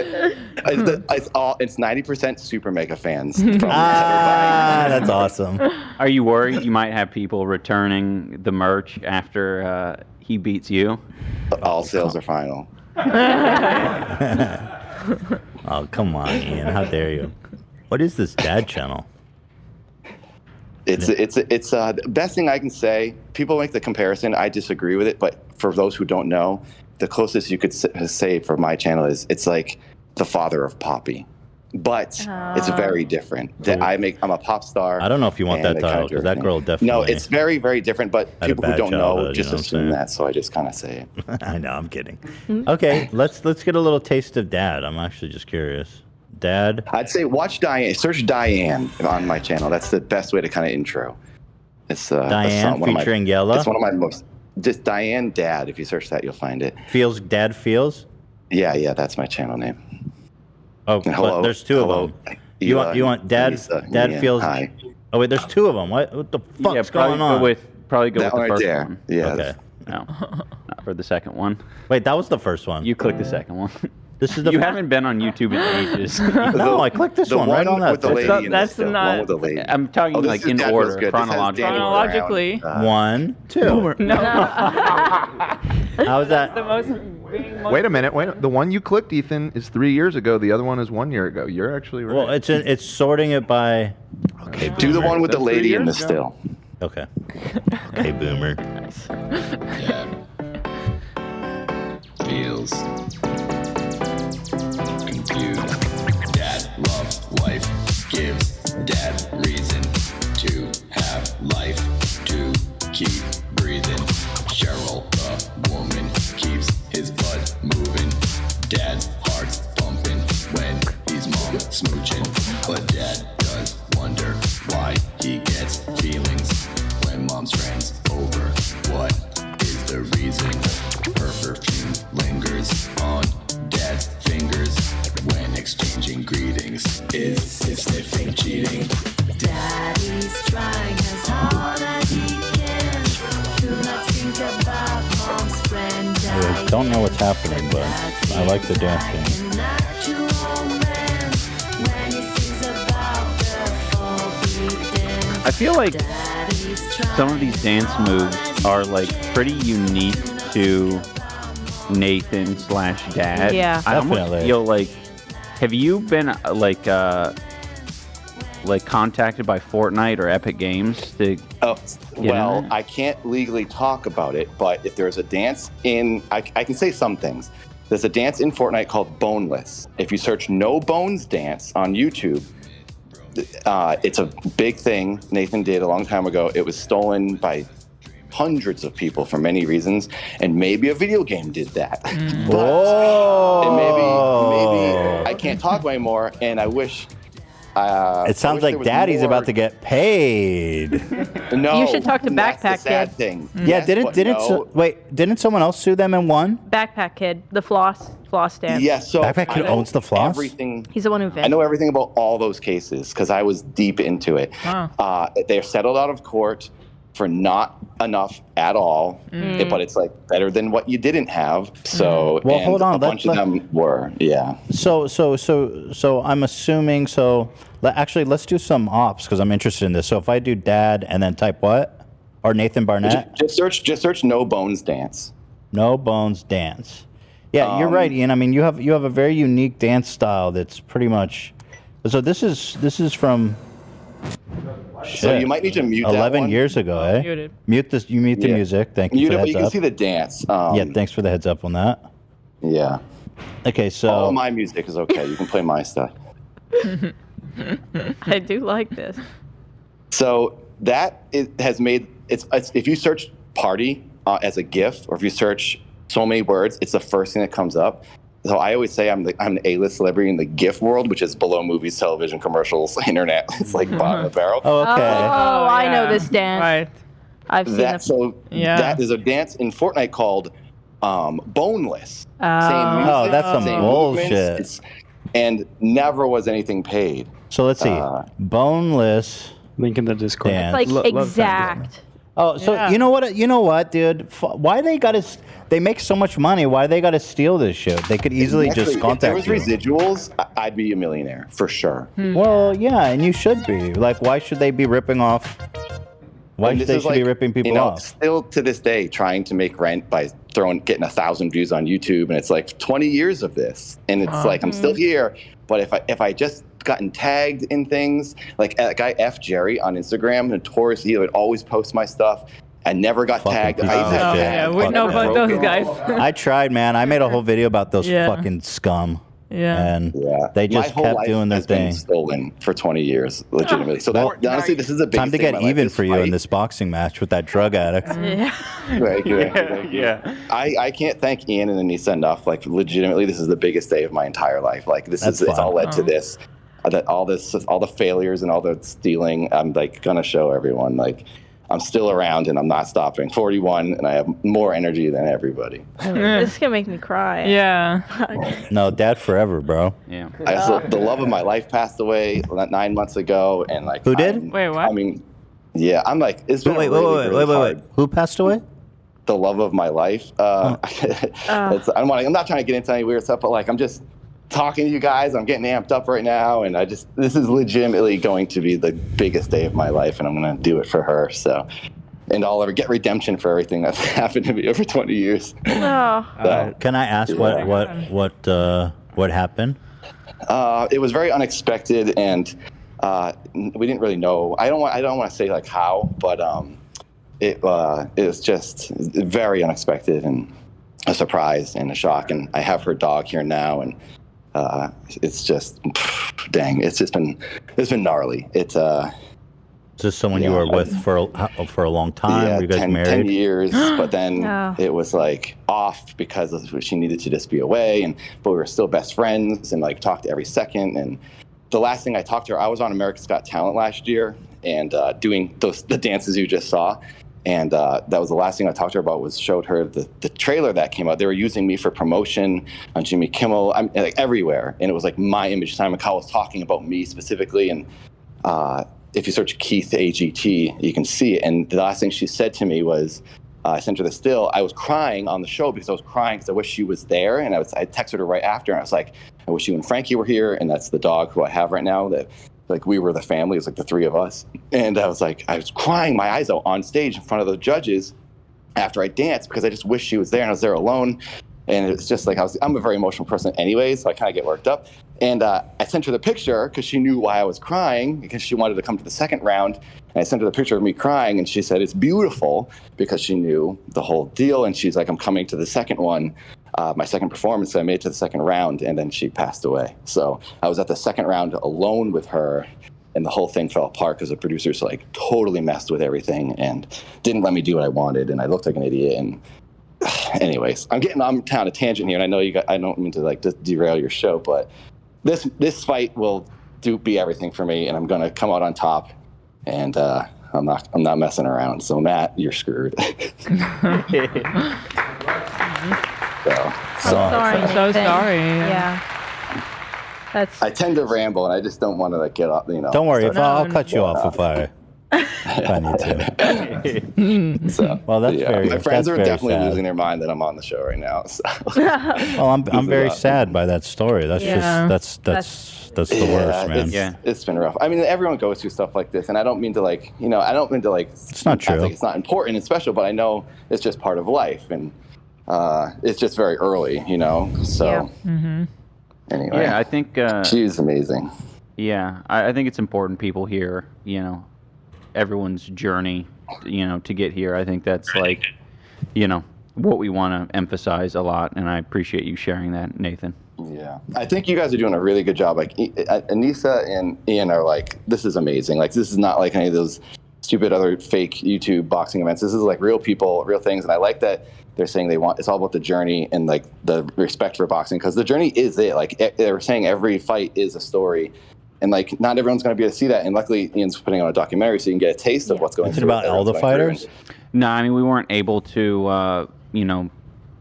It's 90% Super Mega fans. That's awesome. Are you worried you might have people returning the merch after he beats you? All sales are final. Oh, come on, Ian. How dare you? What is this dad channel? It's the best thing I can say. People make the comparison. I disagree with it, but for those who don't know, the closest you could say for my channel is it's like the father of Poppy, but it's very different. I'm a pop star. I don't know if you want that title because that girl definitely. No, it's very, very different. But had a people who bad don't know childhood, just you know what I'm assume saying? that, so I just kind of say it. I know, I'm kidding. Okay, let's get a little taste of Dad. I'm actually just curious. Dad. I'd say watch Diane. Search Diane on my channel. That's the best way to kind of intro. It's Diane featuring Yella. It's one of my most. Just Diane Dad. If you search that, you'll find it. Dad feels. Yeah, that's my channel name. Oh, but there's two of them. You want Dad? Anisa, Dad feels. Hi. Oh wait, there's two of them. What the fuck's going on? Probably go That with the one right first there. one. Yeah. Okay. No, not for the second one. Wait, that was the first one. You clicked the second one. This is the. You haven't been on YouTube in ages. No, I clicked this one right on that. With the lady in That's the not- one with the lady. I'm talking this like is in Dad Feels order, Good. This has chronologically. Danny Chronologically. Brown. 1, 2. No. How's that? The most. Wait a minute. The one you clicked, Ethan, is 3 years ago. The other one is 1 year ago. You're actually right. Well, it's sorting it by. Okay. Do the one with the That's 3 lady in the years ago. still. Okay. Okay, boomer. Dad feels confused. Dad love life gives Dad reason to have life to keep breathing. Cheryl, the woman, keeps his butt moving. Dad heart's pumping when he's mom smooching. But Dad does wonder why he gets feelings when mom's friends over. What is the reason? Her perfume lingers on Dad's fingers when exchanging greetings. Is his sniffing cheating? Daddy's trying as hard as he can to not think about mom's friend I don't know what's happening, but I like the dancing. I feel like some of these dance moves are like pretty unique to Nathan/Dad. Yeah. I almost Definitely. feel like, have you been like contacted by Fortnite or Epic Games to? Oh, well, in there? I can't legally talk about it, but if there's a dance in, I can say some things. There's a dance in Fortnite called Boneless. If you search No Bones Dance on YouTube, it's a big thing Nathan did a long time ago. It was stolen by hundreds of people for many reasons, and maybe a video game did that. But maybe I can't talk anymore, and I wish. It sounds like Daddy's about to get paid. No, You should talk to that's the Backpack sad Kid. thing. Yeah, Yes, but no. didn't someone else sue them and won? Backpack Kid, the floss dance. Yeah, so Backpack I Kid know owns the floss? Everything. He's the one who I invented. know everything about all those cases because I was deep into it. Wow. They're settled out of court for not enough at all, but it's like better than what you didn't have. So, Well, and hold on, a bunch of them were, yeah. So I'm assuming. Actually, let's do some ops because I'm interested in this. So if I do Dad and then type what, or Nathan Barnett, Just search No Bones Dance. No Bones Dance. Yeah, you're right, Ian. I mean, you have a very unique dance style that's pretty much So this is from. So you might need to mute that 11 one. years ago, eh? Muted. Mute this. You mute the Yeah. music. Thank you Mute for it, the but heads you can up. see the dance. Yeah, thanks for the heads up on that. Yeah. Okay, so all my music is okay. You can play my stuff. I do like this. So that has made it's if you search party as a GIF, or if you search so many words, it's the first thing that comes up. So I always say I'm the A-list celebrity in the GIF world, which is below movies, television, commercials, internet. It's like bottom of the barrel. Oh, okay. Oh, I know this dance. Right. I've seen That it. so Yeah. that is a dance in Fortnite called Boneless. Oh. Same music, Oh, that's some same bullshit. movements, and never was anything paid. So let's see. Boneless. Link in the Discord. Dance. Like love that exact. Oh, so Yeah. you know what? You know what, dude? Why they gotta? They make so much money. Why they gotta steal this shit? They could easily Actually, just if there contact was you. residuals, I'd be a millionaire for sure. Well, yeah, and you should be. Like, why should they be ripping off? Why And should this they is should be ripping people off? Still to this day, trying to make rent by getting 1,000 views on YouTube, and it's like 20 years of this, and it's like I'm still here. But if I just gotten tagged in things, like that guy F Jerry on Instagram, notorious, he would always post my stuff. I never got tagged. piece I of used to have shit. Yeah, tags. we know about those Broken. guys. I tried, man. I made a whole video about those Yeah. fucking scum. Yeah. And Yeah, they my just whole kept life doing their has been thing. stolen for 20 years, legitimately. So honestly, this is the biggest Time to thing in get my life, even this for you in fight. this boxing match with that drug addict. Yeah. Right, Yeah. I can't thank Ian and Anisa enough. Like, legitimately, this is the biggest day of my entire life. Like, it's all led to this. That all the failures and all the stealing, I'm like gonna show everyone. Like, I'm still around and I'm not stopping. 41, and I have more energy than everybody. This is gonna make me cry. Yeah. No, dad forever, bro. Yeah. The love of my life passed away 9 months ago, and like Who did? Wait, what? I mean, yeah, I'm like, it's been Wait. really hard. Who passed away? The love of my life. I'm not trying to get into any weird stuff, but like I'm just talking to you guys. I'm getting amped up right now, and this is legitimately going to be the biggest day of my life, and I'm going to do it for her. So, and I'll ever get redemption for everything that's happened to me over 20 years. Oh. So, Can I ask what happened? it was very unexpected, and we didn't really know. I don't want to say like how, but it was just very unexpected and a surprise and a shock. And I have her dog here now, and it's just dang. It's been gnarly. It's just someone you were with for a long time. Yeah, Were you guys 10 married? years, but then No. it was like off because she needed to just be away, but we were still best friends and like talked every second. And the last thing I talked to her, I was on America's Got Talent last year and doing the dances you just saw. And that was the last thing I talked to her about, was showed her the trailer that came out. They were using me for promotion on Jimmy Kimmel, like everywhere. And it was like my image. Simon Cowell was talking about me specifically. And if you search Keith AGT, you can see it. And the last thing she said to me was, I sent her the still. I was crying on the show because I was crying because I wish she was there. And I texted her right after, and I was like, I wish you and Frankie were here. And that's the dog who I have right now. That like we were the family. It was like the three of us. And I was crying my eyes out on stage in front of the judges after I danced because I just wish she was there, and I was there alone. And it's just like I'm a very emotional person anyway, so I kind of get worked up. And I sent her the picture because she knew why I was crying, because she wanted to come to the second round. And I sent her the picture of me crying, and she said it's beautiful because she knew the whole deal. And she's like, I'm coming to the second one, my second performance. So I made it to the second round, and then she passed away. So I was at the second round alone with her, and the whole thing fell apart because the producers like totally messed with everything and didn't let me do what I wanted. And I looked like an idiot. And anyways, I'm on a tangent here, and I know I don't mean to like derail your show, but this fight will be everything for me, and I'm gonna come out on top, and I'm not messing around. So Matt, you're screwed. Sorry. I'm so sorry. Yeah. That's. I tend to ramble, and I just don't want to like get up. Don't worry, I'll cut you off if I need to. So, well, that's very. My friends that's are very definitely sad. losing their mind that I'm on the show right now. So. Well, I'm very sad by that story. That's just that's the worst, man. It's been rough. I mean, everyone goes through stuff like this, and I don't mean to like, It's not true. It's not important and special, but I know it's just part of life, and it's just very early, So. Mm-hmm. Anyway. Yeah, I think she's amazing. Yeah, I think it's important people hear, everyone's journey, to get here. I think that's like, what we want to emphasize a lot, and I appreciate you sharing that, Nathan. Yeah, I think you guys are doing a really good job. Like Anisa and Ian are like, this is amazing. Like this is not like any of those stupid other fake YouTube boxing events. This is like real people, real things, and I like that they're saying it's all about the journey and like the respect for boxing, because the journey is it. Like they were saying, every fight is a story. And like, not everyone's going to be able to see that. And luckily, Ian's putting on a documentary, so you can get a taste of what's going through. Is it about all the fighters? No, I mean, we weren't able to,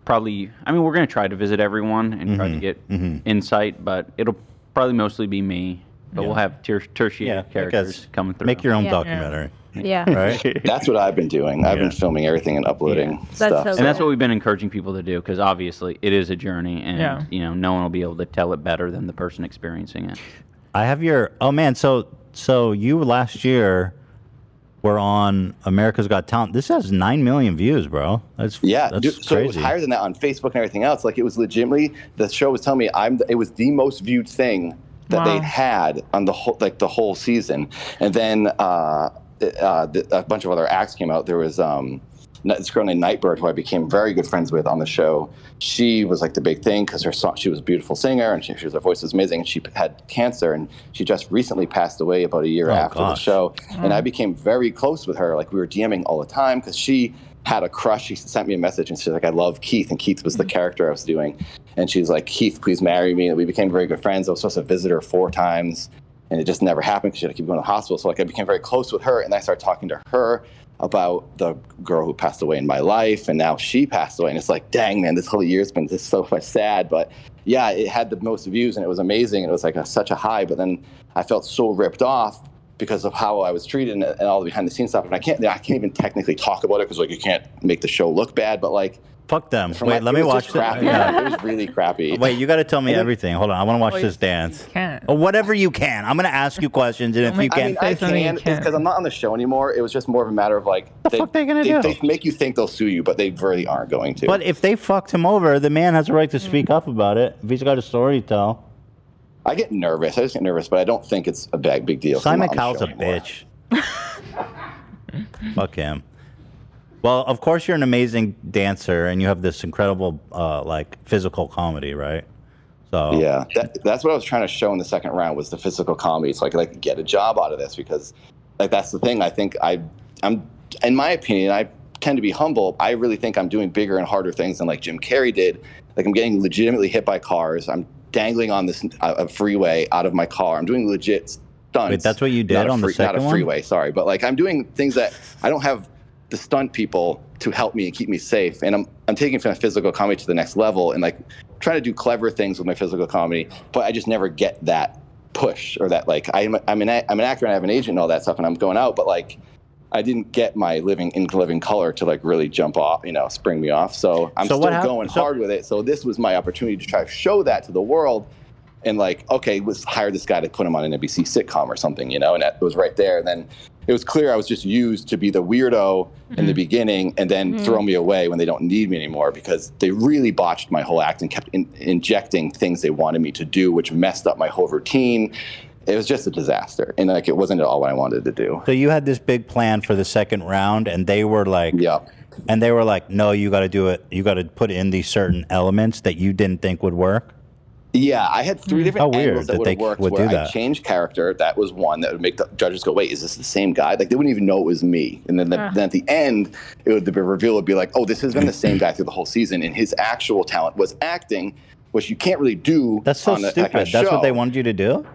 probably. I mean, we're going to try to visit everyone and try to get insight, but it'll probably mostly be me. But we'll have tertiary characters coming through. Make your own documentary. Yeah. Right? That's what I've been doing. I've been filming everything and uploading stuff. And that's what we've been encouraging people to do, because obviously it is a journey, and no one will be able to tell it better than the person experiencing it. I have your. Oh man, so you last year were on America's Got Talent. This has 9 million views, bro. That's dude, so crazy. it was higher than that on Facebook and everything else. Like it was legitimately, the show was telling me it was the most viewed thing that they'd had on the whole season. And then a bunch of other acts came out. There was this girl named Nightbird, who I became very good friends with on the show. She was like the big thing because she was a beautiful singer, and her voice was amazing. And she had cancer, and she just recently passed away about a year after the show. And I became very close with her. Like we were DMing all the time because she had a crush. She sent me a message and she's like, I love Keith. And Keith was the character I was doing. And she's like, Keith, please marry me. And we became very good friends. I was supposed to visit her 4 times, and it just never happened because she had to keep going to the hospital. So like I became very close with her, and I started talking to her about the girl who passed away in my life, and now she passed away. And it's like, dang, man, this whole year's been just so sad. But yeah, it had the most views, and it was amazing. And it was like such a high. But then I felt so ripped off because of how I was treated and all the behind the scenes stuff. And I can't even technically talk about it because like you can't make the show look bad. But like, fuck them. Wait, let me watch it. It was really crappy. Wait, you got to tell me everything. Hold on, I want to watch this dance. Can't. Or whatever you can. I'm going to ask you questions, and if you can't, I can because I'm not on the show anymore. It was just more of a matter of like, the fuck they gonna do? They make you think they'll sue you, but they really aren't going to. But if they fucked him over, the man has a right to speak up about it. If he's got a story to tell. I get nervous. I just get nervous, but I don't think it's a big deal. Simon Cowell's a bitch. Fuck him. Well, of course you're an amazing dancer, and you have this incredible, like, physical comedy, right? So yeah, that's what I was trying to show in the second round was the physical comedy, so I could get a job out of this, because, like, that's the thing. I think I'm, in my opinion, I tend to be humble. I really think I'm doing bigger and harder things than like Jim Carrey did. Like I'm getting legitimately hit by cars. I'm dangling on this freeway out of my car. I'm doing legit stunts. Wait, that's what you did on the second one? Not a freeway, sorry, but like I'm doing things that I don't have the stunt people to help me and keep me safe, and I'm taking my physical comedy to the next level, and like trying to do clever things with my physical comedy, but I just never get that push or that like I'm an actor and I have an agent and all that stuff, and I'm going out, but like I didn't get my living color to like really jump off, spring me off. So I'm still going hard with it. So this was my opportunity to try to show that to the world, and like, okay, let's hire this guy to put him on an NBC sitcom or something, and it was right there. And then it was clear I was just used to be the weirdo in the beginning, and then throw me away when they don't need me anymore, because they really botched my whole act and kept injecting things they wanted me to do, which messed up my whole routine. It was just a disaster, and like it wasn't at all what I wanted to do. So you had this big plan for the second round, and they were like, and they were like, no, you got to do it. You got to put in these certain elements that you didn't think would work. Yeah, I had 3 different angles that would have worked. Would where do I that. changed character. That was one that would make the judges go, "Wait, is this the same guy?" Like they wouldn't even know it was me. And then, then at the end, the reveal would be like, "Oh, this has been the same guy through the whole season, and his actual talent was acting, which you can't really do." That's so stupid. That's what they wanted you to do.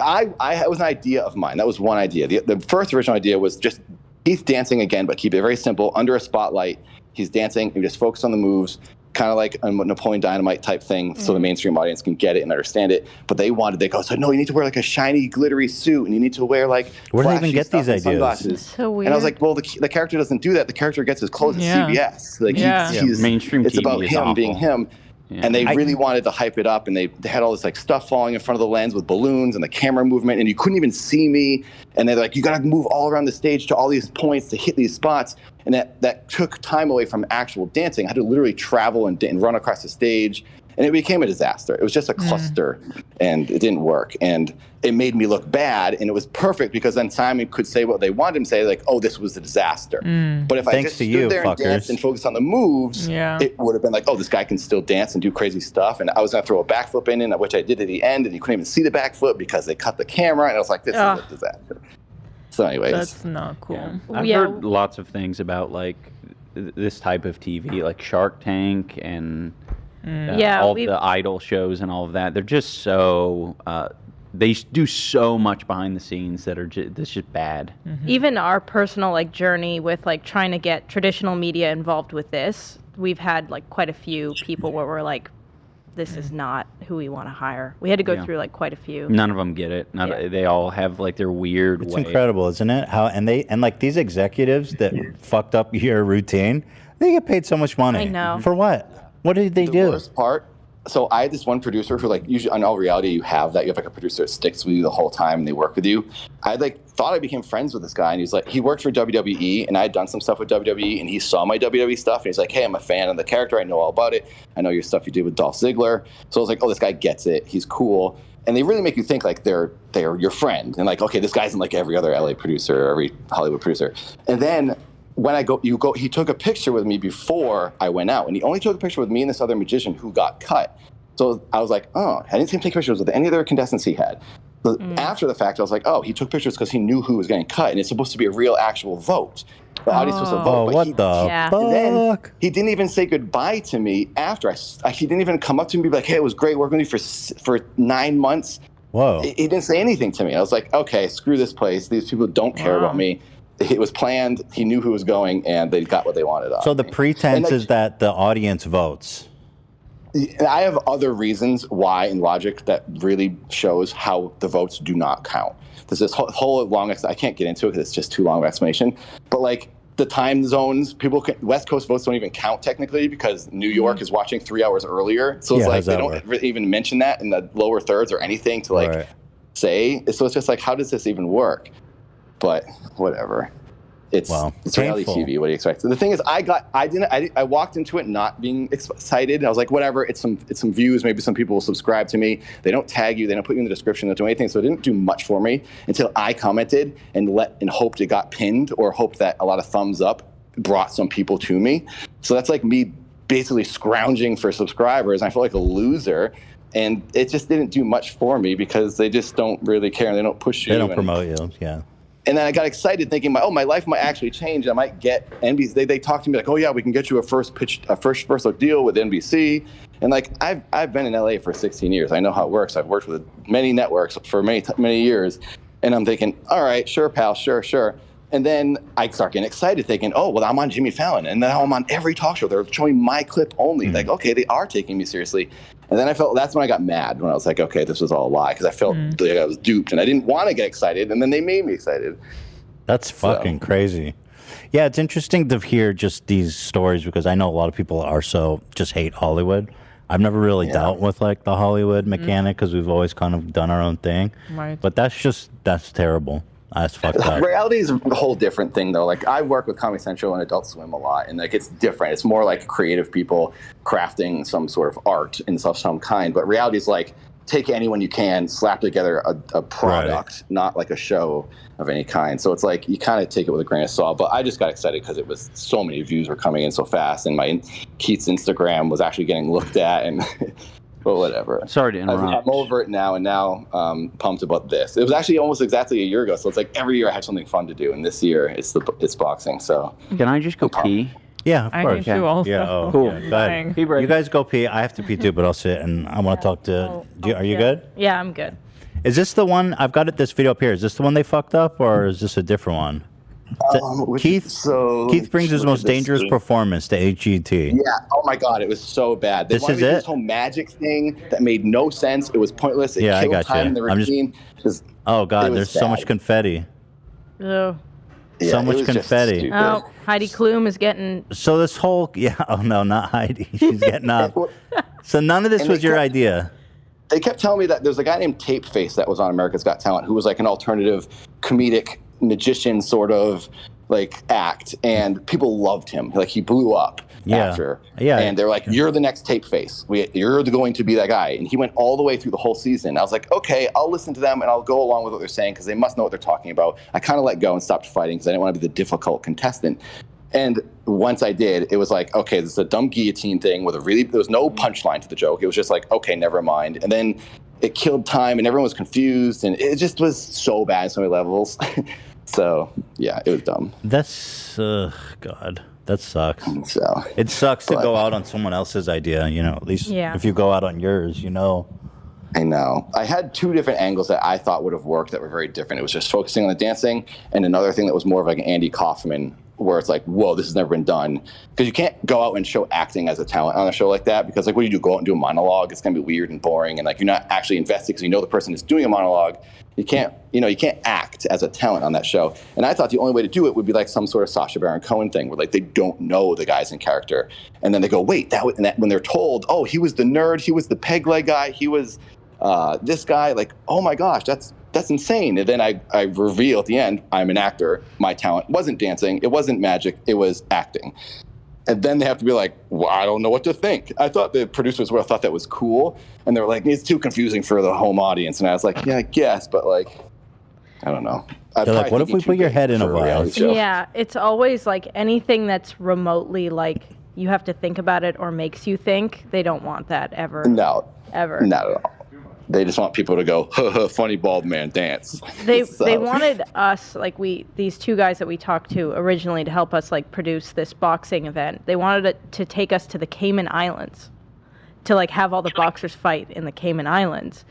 It was an idea of mine. That was one idea. The first original idea was just Heath dancing again, but keep it very simple, under a spotlight. He's dancing, and just focus on the moves, kind of like a Napoleon Dynamite type thing, so the mainstream audience can get it and understand it. But they so no, you need to wear like a shiny, glittery suit, and you need to wear like where do they even get these ideas? Sunglasses. So weird. And I was like, well, the character doesn't do that. The character gets his clothes at CBS. Like he's mainstream. It's TV about is him awful. being him. Yeah. And they really wanted to hype it up, and they had all this like stuff falling in front of the lens with balloons and the camera movement, and you couldn't even see me. And they're like, you got to move all around the stage to all these points to hit these spots, and that took time away from actual dancing. I had to literally travel and run across the stage And it became a disaster. It was just a cluster, and it didn't work. And it made me look bad, and it was perfect because then Simon could say what they wanted him to say, like, oh, this was a disaster. But if I just stood there and danced and focused on the moves, it would have been like, oh, this guy can still dance and do crazy stuff. And I was going to throw a backflip in, which I did at the end, and you couldn't even see the backflip because they cut the camera. And I was like, this is a disaster. So anyways. That's not cool. I've heard lots of things about like this type of TV, like Shark Tank and all the Idol shows and all of that. They're just so they do so much behind the scenes that are that's just bad. Even our personal like journey with like trying to get traditional media involved with this, we've had like quite a few people where we're like, this is not who we want to hire. We had to go through like quite a few. None of them get it. They all have like their weird It's way. incredible, isn't it? How and like these executives that fucked up your routine, they get paid so much money. I know. For what? What did they do? The worst part, so I had this one producer who, like, usually on all reality, you have like a producer that sticks with you the whole time and they work with you. I like thought I became friends with this guy, and he's like, he worked for WWE, and I had done some stuff with WWE, and he saw my WWE stuff, and he's like, hey, I'm a fan of the character. I know all about it. I know your stuff you did with Dolph Ziggler. So I was like, oh, this guy gets it. He's cool. And they really make you think like they're your friend, and like, okay, this guy's in like every other LA producer or every Hollywood producer. And then when he took a picture with me before I went out, and he only took a picture with me and this other magician who got cut. So I was like, oh, I didn't see him take pictures with any other contestants he had. But after the fact, I was like, oh, he took pictures because he knew who was getting cut, and it's supposed to be a real actual vote. The audience was supposed to vote. Oh, what the fuck? And then he didn't even say goodbye to me after. He didn't even come up to me and be like, hey, it was great working with you for 9 months. Whoa. He didn't say anything to me. I was like, okay, screw this place. These people don't care about me. It was planned. He knew who was going, and they got what they wanted. So the pretense is that the audience votes. I have other reasons why in logic that really shows how the votes do not count. There's this whole long, I can't get into it because it's just too long of an explanation. But like the time zones, West Coast votes don't even count technically because New York is watching 3 hours earlier. So it's like they don't even mention that in the lower thirds or anything to like say. So it's just like, how does this even work? But whatever. It's reality TV. What do you expect? The thing is, I walked into it not being excited. I was like, whatever. It's some views. Maybe some people will subscribe to me. They don't tag you. They don't put you in the description. They don't do anything. So it didn't do much for me until I commented and hoped it got pinned or hoped that a lot of thumbs up brought some people to me. So that's like me basically scrounging for subscribers. And I felt like a loser. And it just didn't do much for me because they just don't really care and they don't push you. They don't promote you. Yeah. And then I got excited thinking, my life might actually change. I might get NBC. They talked to me like, oh yeah, we can get you a first look deal with NBC. And like I've been in LA for 16 years. I know how it works. I've worked with many networks for many years. And I'm thinking, all right, sure, pal, sure. And then I start getting excited thinking, oh, well, I'm on Jimmy Fallon. And now I'm on every talk show. They're showing my clip only. Like, okay, they are taking me seriously. And then that's when I got mad, when I was like, okay, this was all a lie, because I felt like I was duped, and I didn't want to get excited, and then they made me excited. That's fucking crazy. Yeah, it's interesting to hear just these stories, because I know a lot of people just hate Hollywood. I've never really dealt with like the Hollywood mechanic, because we've always kind of done our own thing. Right. But that's terrible. That's fucked up. Reality is a whole different thing, though. Like, I work with Comedy Central and Adult Swim a lot, and like it's different. It's more like creative people crafting some sort of art in some kind. But reality is like, take anyone you can, slap together a product, not like a show of any kind. So it's like you kind of take it with a grain of salt. But I just got excited because it was so many views were coming in so fast, and my Keith's Instagram was actually getting looked at, and. But whatever. Sorry to interrupt. I'm over it now, and now pumped about this. It was actually almost exactly a year ago, so it's like every year I have something fun to do, and this year it's boxing. So can I just go pee? Yeah, of course. I can too also. Yeah, cool. Yeah, go ahead. You guys go pee. I have to pee too, but I'll sit and I want to talk to. Are you good? Yeah, I'm good. Is this the one? I've got this video up here. Is this the one they fucked up, or is this a different one? Keith brings his most dangerous performance to HGT. Yeah. Oh my God, it was so bad. They This wanted is to do it? This whole magic thing that made no sense. It was pointless. It I killed got time you. in the routine. Oh God, it was there's so much bad. confetti. Oh. Yeah, So it much was just confetti. stupid. Oh, Heidi Klum is getting. So this whole oh no, not Heidi. She's getting up. So none of this And was they your kept- idea. They kept telling me that there's a guy named Tape Face that was on America's Got Talent who was like an alternative comedic magician sort of. like act, and people loved him. Like he blew up after. Yeah. And they're like, "You're the next tape face. You're going to be that guy." And he went all the way through the whole season. I was like, okay, I'll listen to them and I'll go along with what they're saying because they must know what they're talking about. I kind of let go and stopped fighting because I didn't want to be the difficult contestant. And once I did, it was like, okay, this is a dumb guillotine thing with there was no punchline to the joke. It was just like, okay, never mind. And then it killed time and everyone was confused and it just was so bad on so many levels. So yeah, it was dumb. That's God, that sucks. So it sucks to go out on someone else's idea. At least if you go out on yours, I know. I had 2 different angles that I thought would have worked that were very different. It was just focusing on the dancing, and another thing that was more of like an Andy Kaufman, where it's like, whoa, this has never been done. Because you can't go out and show acting as a talent on a show like that, because like, what do you do? Go out and do a monologue? It's going to be weird and boring, and like you're not actually invested because you know the person is doing a monologue. You can't act as a talent on that show. And I thought the only way to do it would be like some sort of Sacha Baron Cohen thing, where like they don't know the guys in character, and then they go, wait, when they're told, oh, he was the nerd, he was the peg leg guy, he was this guy, like, oh my gosh, that's insane. And then I reveal at the end, I'm an actor. My talent wasn't dancing. It wasn't magic. It was acting. And then they have to be like, well, I don't know what to think. I thought the producers thought that was cool. And they were like, it's too confusing for the home audience. And I was like, yeah, I guess. But like, I don't know. They're like, what if we put your head in a vial? Yeah, it's always like anything that's remotely like you have to think about it or makes you think. They don't want that ever. No. Ever. Not at all. They just want people to go, funny bald man dance. They wanted us, like these 2 guys that we talked to originally to help us like produce this boxing event. They wanted it to take us to the Cayman Islands to like have all the boxers fight in the Cayman Islands.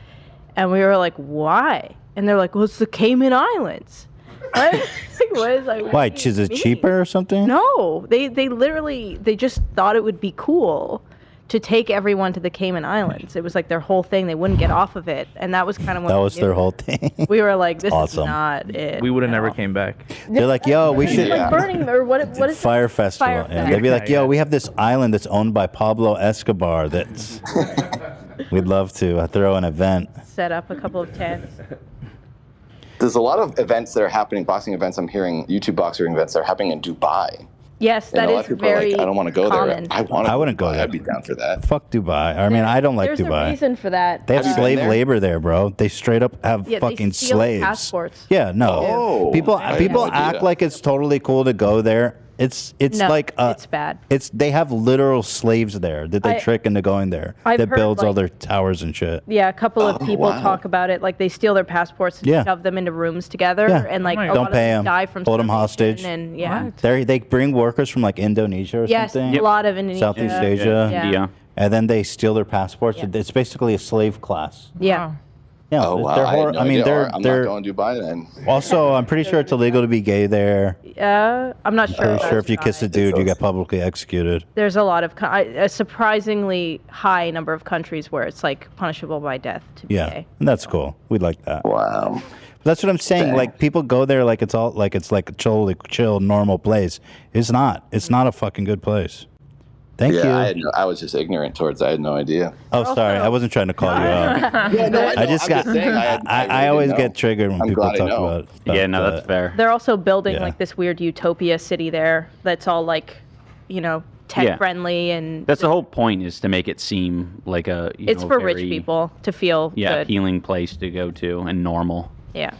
And we were like, why? And they're like, well, it's the Cayman Islands. What? Why? Is it cheaper or something? No, they literally, they just thought it would be cool to take everyone to the Cayman Islands. It was like their whole thing. They wouldn't get off of it. And that was kind of what that was their whole thing. We were like, this awesome. is not it. We would have never came back. They're like, yo, we should. Like Burning, or what is Fire Festival. Fire Yeah. They'd be like, yo, we have this island that's owned by Pablo Escobar that's. We'd love to throw an event. Set up a couple of tents. There's a lot of events that are happening, boxing events. I'm hearing YouTube boxing events that are happening in Dubai. Yes, that is very I don't want to go common. there. I wouldn't go there. I'd be down for that. Fuck Dubai. I mean, I don't like There's Dubai. a reason for that. They have slave labor there, bro. They straight up have fucking they steal slaves. passports. Yeah, no. Oh, people I had people no idea. act like it's totally cool to go there. It's No, like it's bad. They have literal slaves there that they I- trick into going there. I've that heard, builds all like- their towers and shit. Yeah, a couple of people wow. talk about it. Like they steal their passports and Yeah. shove them into rooms together, Yeah. and like a don't lot pay of them them. die from Hold them starvation, hostage. And yeah, They bring workers from like Indonesia or yes, something. a lot of Indonesia, Southeast Asia. Yeah. India. And then they steal their passports. It's basically a slave class. Yeah. Yeah, Oh, wow. they're I had no idea. I'm they're not going to Dubai then. also. I'm pretty sure it's illegal to be gay there. I'm not sure. Pretty sure if you kiss a dude, you get publicly executed. There's a lot of a surprisingly high number of countries where it's like punishable by death to be Yeah, gay. and that's cool. We'd like that. Wow. That's what I'm saying. Dang. Like people go there like it's like a chill, normal place. It's not. It's not a fucking good place. Thank you. I was just ignorant towards. I had no idea. Oh, sorry. I wasn't trying to call you out. Yeah, no, I know. I just I'm got. just saying, I really always didn't know. get triggered when I'm people glad I talk know. about. Yeah, no, that's fair. They're also building Yeah. like this weird utopia city there that's all like, tech Yeah. friendly and That's the whole point, is to make it seem like a it's for rich very, people to feel good. appealing place to go to and normal. Yeah.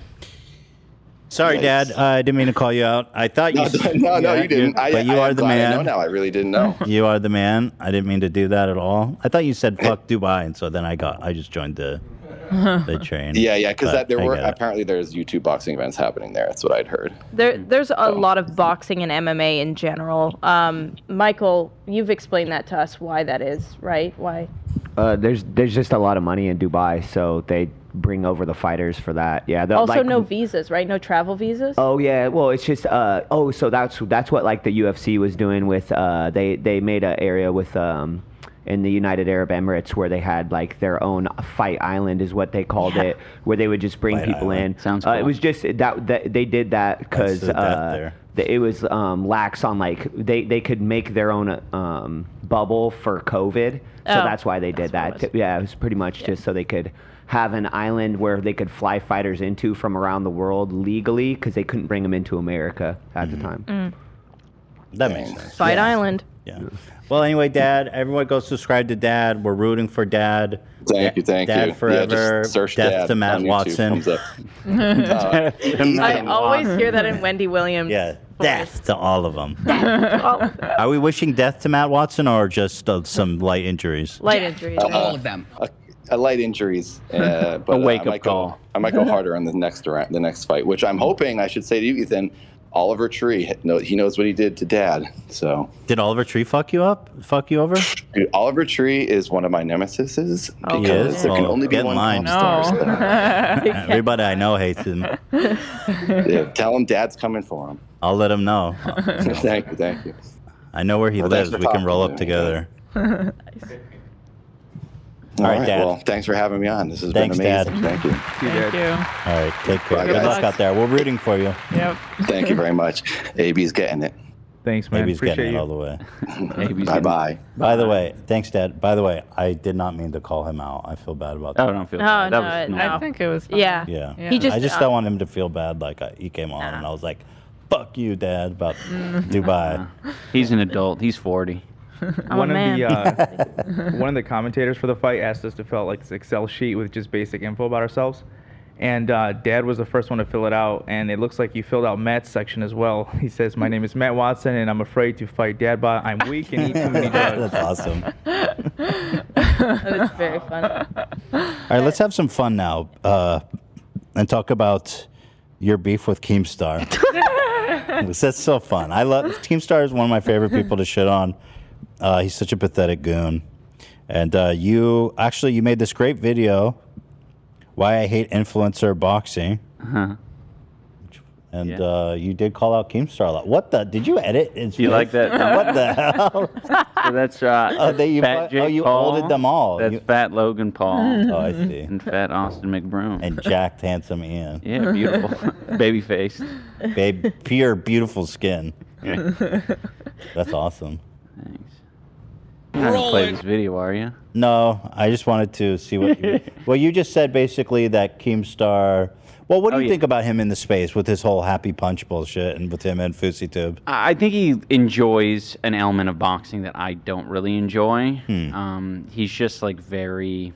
Sorry, Dad. I didn't mean to call you out. I thought you. No, you didn't. But you are the glad man. I know now. I really didn't know. You are the man. I didn't mean to do that at all. I thought you said fuck Dubai, and so then I just joined the train. Yeah, because But there I were get it. apparently there's YouTube boxing events happening there. That's what I'd heard. There's a lot of boxing and MMA in general. Michael, you've explained that to us why that is, right? Why? There's just a lot of money in Dubai, so they bring over the fighters for that. Yeah. Also, no visas, right? No travel visas. Oh yeah, well it's just so that's what like the UFC was doing with they made an area with in the United Arab Emirates where they had like their own fight island is what they called it, where they would just bring Fight people island. in. Sounds cool. It was just that they did that because That's the death there. it was lax on like they could make their own bubble for COVID, so that's why they did that. Yeah, it was pretty much just so they could have an island where they could fly fighters into from around the world legally because they couldn't bring them into America at the time. That makes sense. Fight Island. Yeah. Well, anyway, Dad, everyone go subscribe to Dad. We're rooting for Dad. Thank you. Dad forever. just search Death Dad to Matt on YouTube, Watson. comes up. I always hear that in Wendy Williams. Yeah, death to all of them. All of them. Are we wishing death to Matt Watson or just some light injuries? Light injuries. All of them. Light injuries, but A wake-up call. I might go harder on the next fight, which I'm hoping I should say to you, Ethan. Oliver Tree, he knows what he did to Dad. So did Oliver Tree fuck you up? Fuck you over? Dude, Oliver Tree is one of my nemesises because there can only be get in one line. pop star. Everybody I know hates him. Yeah, tell him Dad's coming for him. I'll let him know. Thank you. I know where he Well, thanks lives. for We can roll talking up to me. together. All right, right, Dad. well, thanks for having me on. This has Thanks, been amazing. Dad. Thank you. Thank you. All right, take care. Bye, Good guys. luck out there. We're rooting for you. Yep. Thank you very much. AB's getting it. Thanks, man. Maybe he's getting Appreciate it you. all the way. Bye-bye. By the way, thanks, Dad. By the way, I did not mean to call him out. I feel bad about that. Oh, don't feel Oh, bad. no, That was no. I think it was fine. Yeah. Yeah. He just, I just don't want him to feel bad. Like he came on and I was like, "Fuck you, Dad," about Dubai. He's an adult. He's 40. One of the commentators for the fight asked us to fill out like this Excel sheet with just basic info about ourselves, and Dad was the first one to fill it out, and it looks like you filled out Matt's section as well. He says, "My name is Matt Watson, and I'm afraid to fight Dad, but I'm weak and eat too many drugs." That's awesome. That is very funny. All right, let's have some fun now and talk about your beef with Keemstar. That's so fun. I love Keemstar is one of my favorite people to shit on. He's such a pathetic goon. And you made this great video, Why I Hate Influencer Boxing. Uh-huh. And you did call out Keemstar a lot. What the? Did you edit his Do you like face? that? What the hell? So that's Fat Jake you Paul. olded them all. That's Fat Logan Paul. Oh, I see. And Fat Austin McBroom. And jacked, handsome Ian. Yeah, beautiful. Baby face. Pure, beautiful skin. That's awesome. Thanks. You're not gonna play this video, are you? No, I just wanted to see what you... Well, you just said basically that Keemstar... Well, what do you think about him in the space with his whole happy punch bullshit and with him and FouseyTube? I think he enjoys an element of boxing that I don't really enjoy. He's just like very...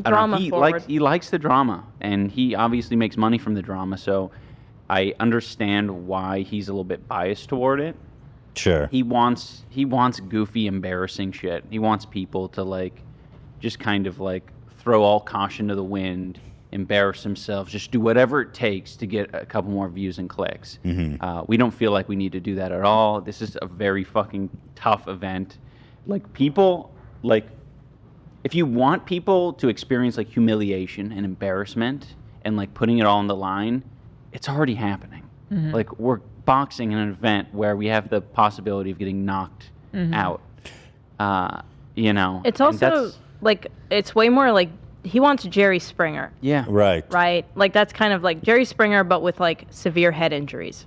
I don't know, Drama he likes the drama, and he obviously makes money from the drama, so I understand why he's a little bit biased toward it. Sure. He wants goofy, embarrassing shit. He wants people to like just kind of like throw all caution to the wind, embarrass themselves, just do whatever it takes to get a couple more views and clicks. We don't feel like we need to do that at all. This is a very fucking tough event. Like people, like if you want people to experience like humiliation and embarrassment and like putting it all on the line, it's already happening. Like we're boxing in an event where we have the possibility of getting knocked out. You know, It's and also that's- like it's way more like he wants Jerry Springer. Yeah. Right. Right? Like that's kind of like Jerry Springer but with like severe head injuries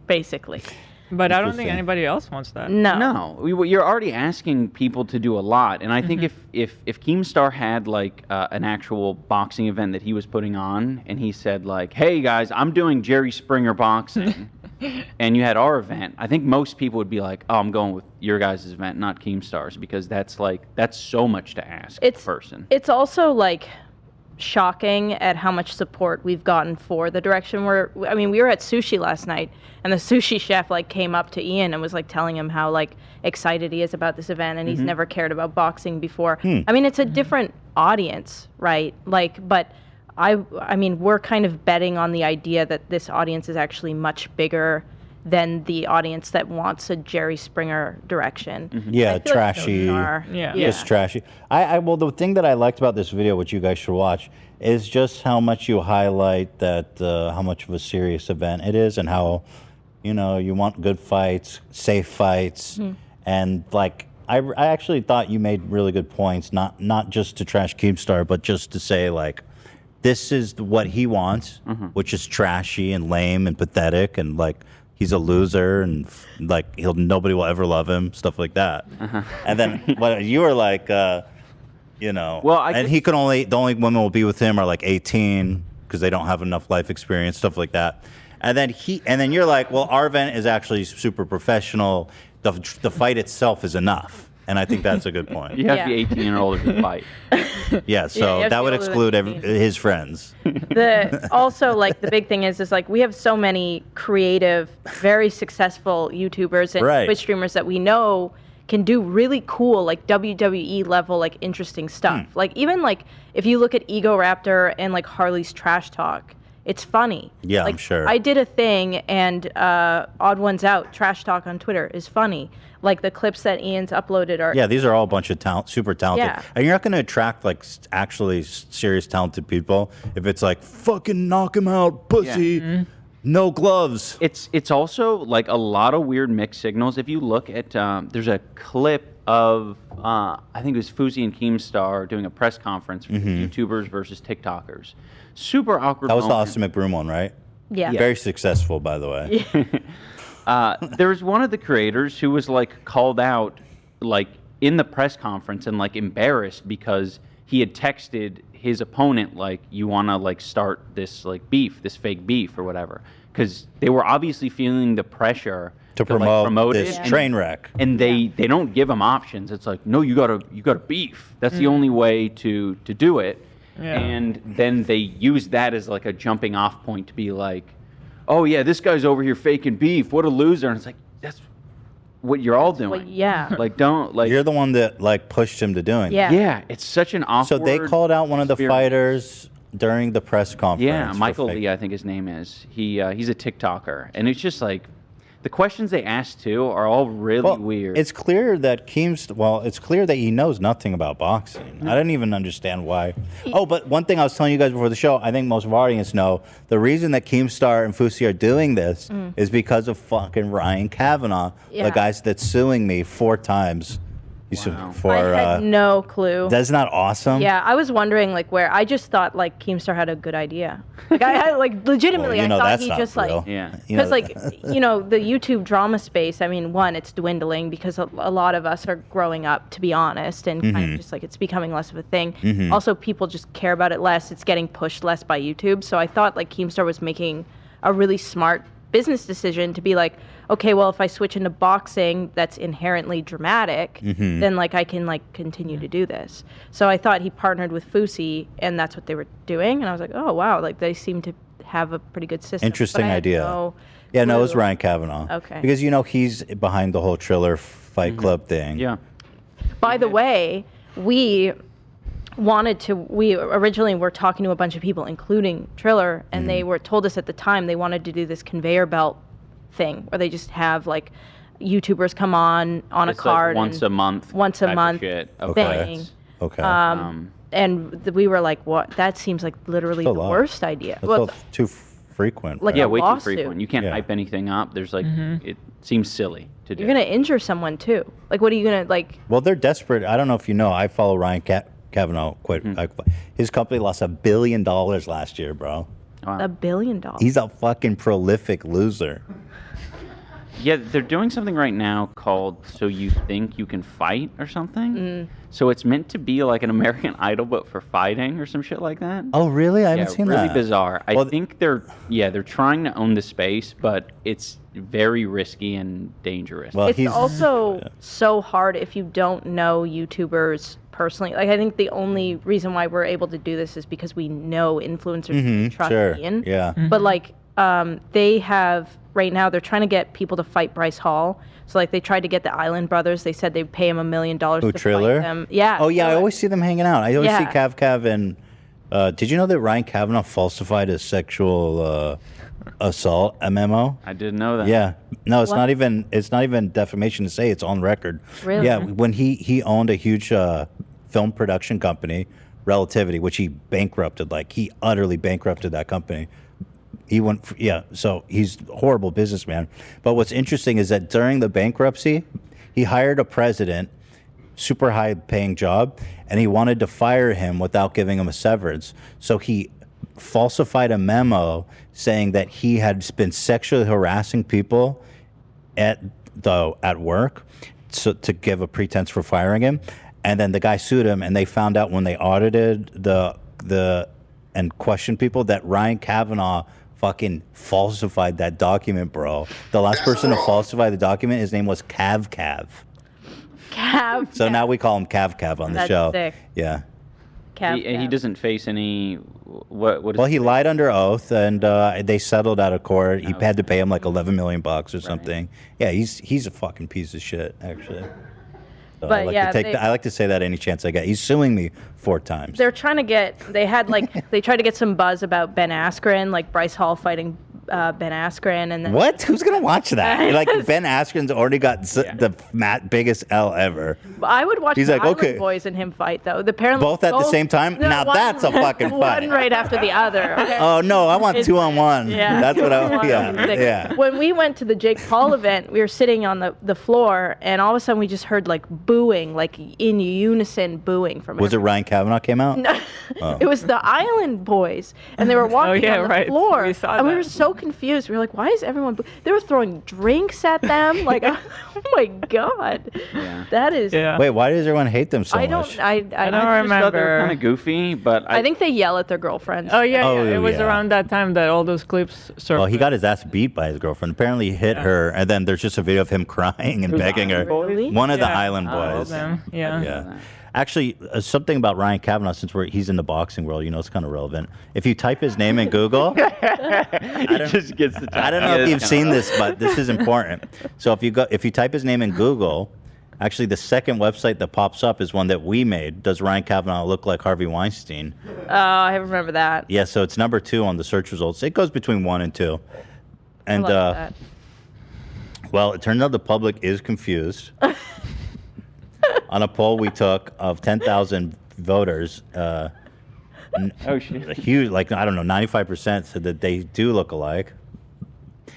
basically. But I don't think anybody else wants that. No. You're already asking people to do a lot, and I think if Keemstar had like an actual boxing event that he was putting on, and he said like, "Hey guys, I'm doing Jerry Springer boxing," and you had our event, I think most people would be like, "Oh, I'm going with your guys' event, not Keemstar's," because that's so much to ask a person. It's also like shocking at how much support we've gotten for the direction we were at sushi last night, and the sushi chef like came up to Ian and was like telling him how like excited he is about this event, and he's never cared about boxing before. I mean, it's a different audience, right? Like, but I mean, we're kind of betting on the idea that this audience is actually much bigger than the audience that wants a Jerry Springer direction. Yeah, I feel like trashy. those are- Just trashy. Well, the thing that I liked about this video, which you guys should watch, is just how much you highlight that, how much of a serious event it is, and how, you want good fights, safe fights, and like I actually thought you made really good points, not just to trash Keemstar, but just to say like, this is what he wants, which is trashy and lame and pathetic and like. He's a loser, and like nobody will ever love him, stuff like that. And then you were like, You know. Well, and he can the only women will be with him are like 18 because they don't have enough life experience, stuff like that. And then you're like, well, our event is actually super professional. The fight itself is enough. And I think that's a good point. You have to be 18 or older to fight. Yeah, so that would exclude his friends. Also, like, the big thing is like we have so many creative, very successful YouTubers and Right. Twitch streamers that we know can do really cool, like WWE level, like interesting stuff. Like even like if you look at Ego Raptor and like Harley's Trash Talk, it's funny. Yeah, like, I'm sure. I did a thing, and Odd Ones Out Trash Talk on Twitter is funny. Like the clips that Ian's uploaded are. Yeah, these are all a bunch of super talented. Yeah. And you're not going to attract like actually serious talented people if it's like fucking knock him out, pussy, no gloves. It's also like a lot of weird mixed signals. If you look at there's a clip of I think it was Fuzi and Keemstar doing a press conference for YouTubers versus TikTokers. Super awkward. That was moment. the Austin McBroom one, right? Yeah. Very successful, by the way. There was one of the creators who was like called out like in the press conference and like embarrassed because he had texted his opponent like, you want to like start this like beef, this fake beef or whatever, because they were obviously feeling the pressure to like, promote it. this And- train wreck. and they don't give them options. It's like, no, you gotta beef. That's the only way to do it. Yeah. And then they use that as like a jumping off point to be like, oh yeah, this guy's over here faking beef. What a loser. And it's like, that's what you're all doing. Yeah. Like, don't like. You're the one that like pushed him to doing Yeah. it. Yeah, it's such an awkward. So they called out one of the experience. fighters during the press conference. Yeah, for Michael fake- Lee, I think his name is. He's a TikToker, and it's just like the questions they ask too are all really weird. It's clear that it's clear that he knows nothing about boxing. I didn't even understand why. Oh, but one thing I was telling you guys before the show, I think most of our audience know, the reason that Keemstar and Fusi are doing this is because of fucking Ryan Kavanaugh, Yeah. the guy that's suing me 4 times. For I had no clue. That's not awesome. Yeah, I was wondering like where. I just thought like Keemstar had a good idea. Like I like legitimately, Well, you know I thought that's he not just real. like Yeah. You know because like you know the YouTube drama space. I mean, one, it's dwindling because a lot of us are growing up, to be honest, and kind of just like it's becoming less of a thing. Also, people just care about it less. It's getting pushed less by YouTube. So I thought like Keemstar was making a really smart business decision to be like, okay, well, if I switch into boxing that's inherently dramatic, then like I can like continue to do this. So I thought he partnered with Fusi, and that's what they were doing. And I was like, oh wow, like they seem to have a pretty good system. Interesting But I had idea. no Yeah, no, it was clue. Ryan Kavanaugh. Okay. Because he's behind the whole Triller Fight Club thing. Yeah. By the way, we originally were talking to a bunch of people, including Triller, and they were told us at the time they wanted to do this conveyor belt thing where they just have like YouTubers come on It's a like card once a month. once a type of month shit. thing. Okay. And we were like, what? That seems like literally That's the a lot. worst idea. That's Well, too frequent. Like right? Yeah, a way lawsuit. too frequent. You can't Yeah. hype anything up. There's like it seems silly to do. you're gonna injure someone too. Like, what are you gonna like? Well, they're desperate. I don't know if you know. I follow Ryan Kavanaugh quite. His company lost $1 billion last year, bro. $1 billion. He's a fucking prolific loser. Yeah, they're doing something right now called So You Think You Can Fight or something. So it's meant to be like an American Idol, but for fighting or some shit like that. Oh, really? I haven't seen really that. bizarre. I think they're trying to own the space, but it's very risky and dangerous. Well, It's also so hard if you don't know YouTubers personally. Like, I think the only reason why we're able to do this is because we know influencers we trust sure. in. Yeah. But like, they have right now. They're trying to get people to fight Bryce Hall. So like, they tried to get the Island Brothers. They said they'd pay him $1 million Who, to Triller? fight them. Yeah. Oh, yeah. I always see them hanging out. I always see Yeah. Cav and. Did you know that Ryan Kavanaugh falsified his sexual assault memo? I didn't know that. Yeah. No, it's What? not even. It's not even defamation to say. It's on record. Really? Yeah. When he owned a huge film production company, Relativity, which he bankrupted. Like he utterly bankrupted that company. He went. So he's a horrible businessman. But what's interesting is that during the bankruptcy, he hired a president, super high paying job, and he wanted to fire him without giving him a severance. So he falsified a memo saying that he had been sexually harassing people at work, so to give a pretense for firing him. And then the guy sued him, and they found out when they audited and questioned people that Ryan Kavanaugh fucking falsified that document, bro. The last person to falsify the document, his name was Cav. So now we call him Cav on the That's show. sick. Yeah. He doesn't face any. What is Well, he lied under oath, and they settled out of court. He had to pay him like $11 million or something. Yeah, he's a fucking piece of shit, actually. So But I like to say that any chance I get. He's suing me 4 times. They're trying to get. They tried to get some buzz about Ben Askren, like Bryce Hall fighting Ben Askren, and then What? Who's gonna watch that? Like Ben Askren's already got the biggest L ever. I would watch He's the like, Island okay. Boys and him fight though. Apparently Both at the same time? Now that's a fucking fight. One right after the other. Okay? Oh no, I want 2-on-1. Yeah, That's what I. 2-on-1. Yeah. When we went to the Jake Paul event, we were sitting on the floor, and all of a sudden we just heard like booing, like in unison booing from. Was it Ryan Kavanaugh came out? No, Oh. it was the Island Boys, and they were walking on the floor, We saw and we that. were so confused. We were like, "Why is everyone?" They were throwing drinks at them, like, "Oh my god, that is." Wait, why does everyone hate them so I much? don't. I don't Thought they were remember. kind of goofy, but I think they yell at their girlfriends. Oh yeah, Oh, yeah. It was yeah. around that time that all those clips surfaced. Well, he got his ass beat by his girlfriend. Apparently, he hit her, and then there's just a video of him crying and begging her. Really? One of the Yeah. Highland All of Boys. them, yeah. Yeah. Actually, something about Ryan Kavanaugh, since he's in the boxing world, it's kind of relevant. If you type his name in Google, he just gets the. I don't know if you've seen this, but this is important. So if you type his name in Google, actually the second website that pops up is one that we made. Does Ryan Kavanaugh look like Harvey Weinstein? Oh, I remember that. Yeah, so it's number 2 on the search results. It goes between 1 and 2. And I love that. well, it turns out the public is confused. On a poll we took of 10,000 voters, Oh shit! a huge, like I don't know, 95% said that they do look alike.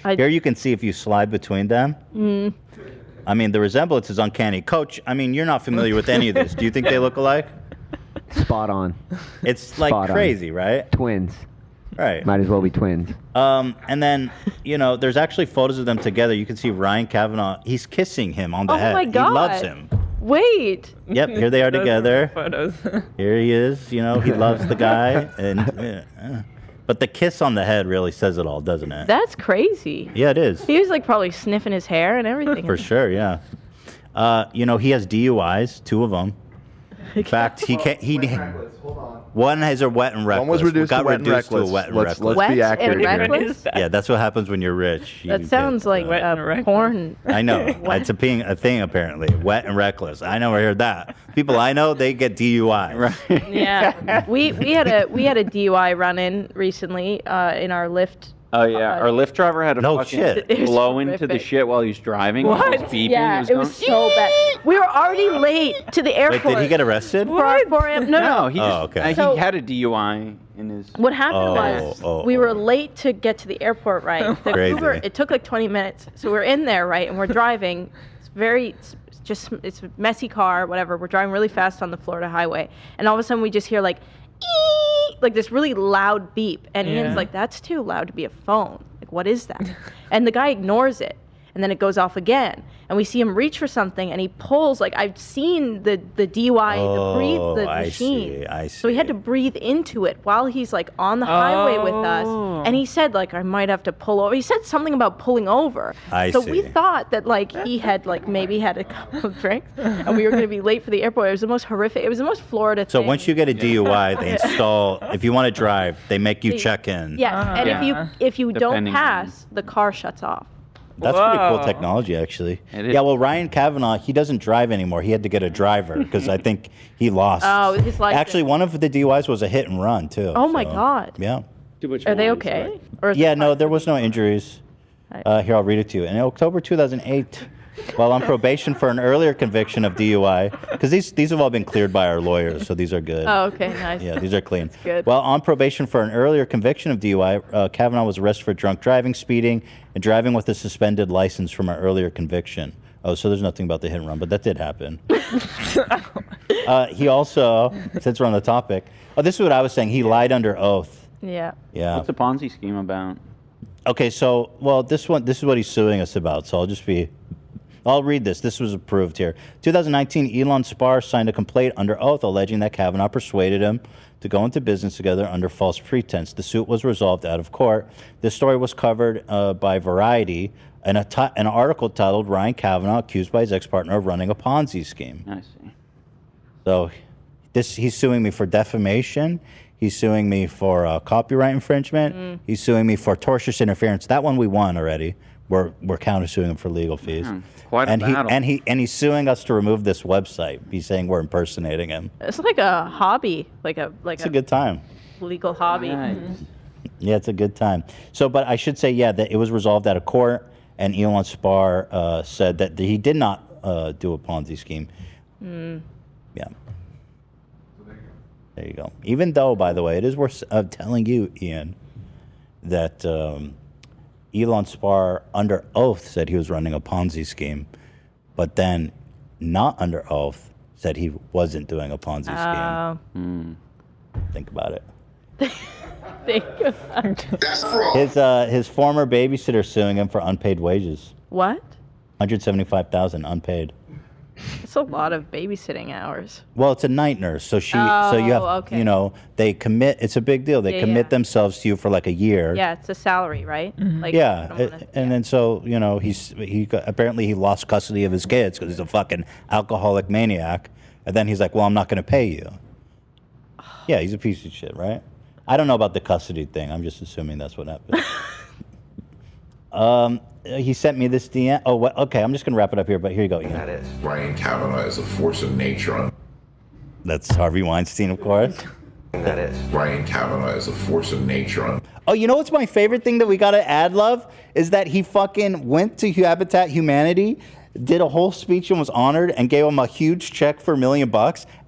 Here you can see if you slide between them. Mm. I mean, the resemblance is uncanny. Coach, I mean, you're not familiar with any of this. Do you think they look alike? Spot on. It's like Spot on. crazy, right? Twins. Right. Might as well be twins. And then, there's actually photos of them together. You can see Ryan Kavanaugh. He's kissing him on the head. my God. He loves him. Wait. Yep, here they are Those together. photos. Here he is. He loves the guy. But the kiss on the head really says it all, doesn't it? That's crazy. Yeah, it is. He was like probably sniffing his hair and everything. For sure, yeah. He has DUIs, 2 of them. In fact, one has a wet and reckless. One was reduced got to wet and reduced to a reckless. wet and Let's reckless. be Wet accurate and here. reckless? Yeah, that's what happens when you're rich. That sounds like porn. I know. It's a thing apparently. Wet and reckless. I never heard that. People I know, they get DUI. Right. Yeah, we had a DUI run-in recently in our Lyft. Oh yeah, our Lyft driver had a No fucking shit. It was blow into the horrific. shit while he was driving. It was beeping. Yeah, it was going, so bad. We were already late to the Wait, airport. did he get arrested? For our 4 a.m. No. he just okay. So- he had a DUI in his. What happened was we were late to get to the airport, right? The Crazy. Uber, it took like 20 minutes. So we're in there, right? And we're driving. It's a messy car, whatever. We're driving really fast on the Florida highway. And all of a sudden we just hear like, ee! Like this really loud beep. And Ian's like, that's too loud to be a phone. Like, what is that? And the guy ignores it. And then it goes off again. And we see him reach for something, and he pulls. Like, I've seen the DUI, the machine. I see. So he had to breathe into it while he's like on the highway with us. And he said like, I might have to pull over. He said something about pulling over. I so see. we thought that like he had like maybe had a couple of drinks, and we were going to be late for the airport. It was the most horrific. It was the most Florida So thing. once you get a DUI, they install. If you want to drive, they make you check in. Yeah, and if you don't Depending pass, the car shuts off. That's pretty cool technology, actually. Yeah, well, Ryan Kavanaugh, he doesn't drive anymore. He had to get a driver because I think he lost. Oh, his license. Actually, one of the DUIs was a hit and run, too. Oh my God. Yeah. Are they okay? Or is Yeah, no, there was no injuries. Here, I'll read it to you. In October 2008, while on probation for an earlier conviction of DUI, because these have all been cleared by our lawyers, so these are good. Oh, okay, nice. Yeah, these are clean. good. While on probation for an earlier conviction of DUI, Kavanaugh was arrested for drunk driving, speeding, and driving with a suspended license from an earlier conviction. Oh, so there's nothing about the hit and run, but that did happen. He also, since we're on the topic, this is what I was saying. He lied under oath. Yeah. Yeah. What's the Ponzi scheme about? Okay, so this is what he's suing us about. So I'll just be I'll read this. This was approved here. 2019, Elon Spar signed a complaint under oath alleging that Kavanaugh persuaded him to go into business together under false pretense. The suit was resolved out of court. This story was covered by Variety, an article titled "Ryan Kavanaugh Accused by His Ex-Partner of Running a Ponzi Scheme." I see. So he's suing me for defamation. He's suing me for copyright infringement. He's suing me for tortious interference. That one we won already. We're counter-suing him for legal fees. Quite a battle. And he's suing us to remove this website. He's saying we're impersonating him. It's like a hobby, It's a good time. legal hobby. Yeah, it's a good time. So, but I should say, yeah, that it was resolved out of court, and Elon Spar said that he did not do a Ponzi scheme. Yeah. There you go. Even though, by the way, it is worth telling you, Ian, that Elon Spar, under oath, said he was running a Ponzi scheme, but then not under oath said he wasn't doing a Ponzi scheme. Think about it. Think about it. His former babysitter suing him for unpaid wages. What? $175,000 unpaid. It's a lot of babysitting hours. Well, it's a night nurse, so so you have, okay. you know, they commit. It's a big deal. They commit themselves to you for like a year. Yeah, it's a salary, right? Like, Yeah, and then so you know apparently he lost custody of his kids because he's a fucking alcoholic maniac, and then he's like, well, I'm not going to pay you. Yeah, he's a piece of shit, right? I don't know about the custody thing. I'm just assuming that's what happened. He sent me this DM. Oh, okay. I'm just gonna wrap it up here, but here you go, Ian. That is Ryan Kavanaugh is a force of nature. That's Harvey Weinstein, of course. That is Ryan Kavanaugh is a force of nature. Oh, you know what's my favorite thing that we gotta add, love, is that he fucking went to Habitat Humanity, did a whole speech and was honored, and gave him a huge check for $1 million,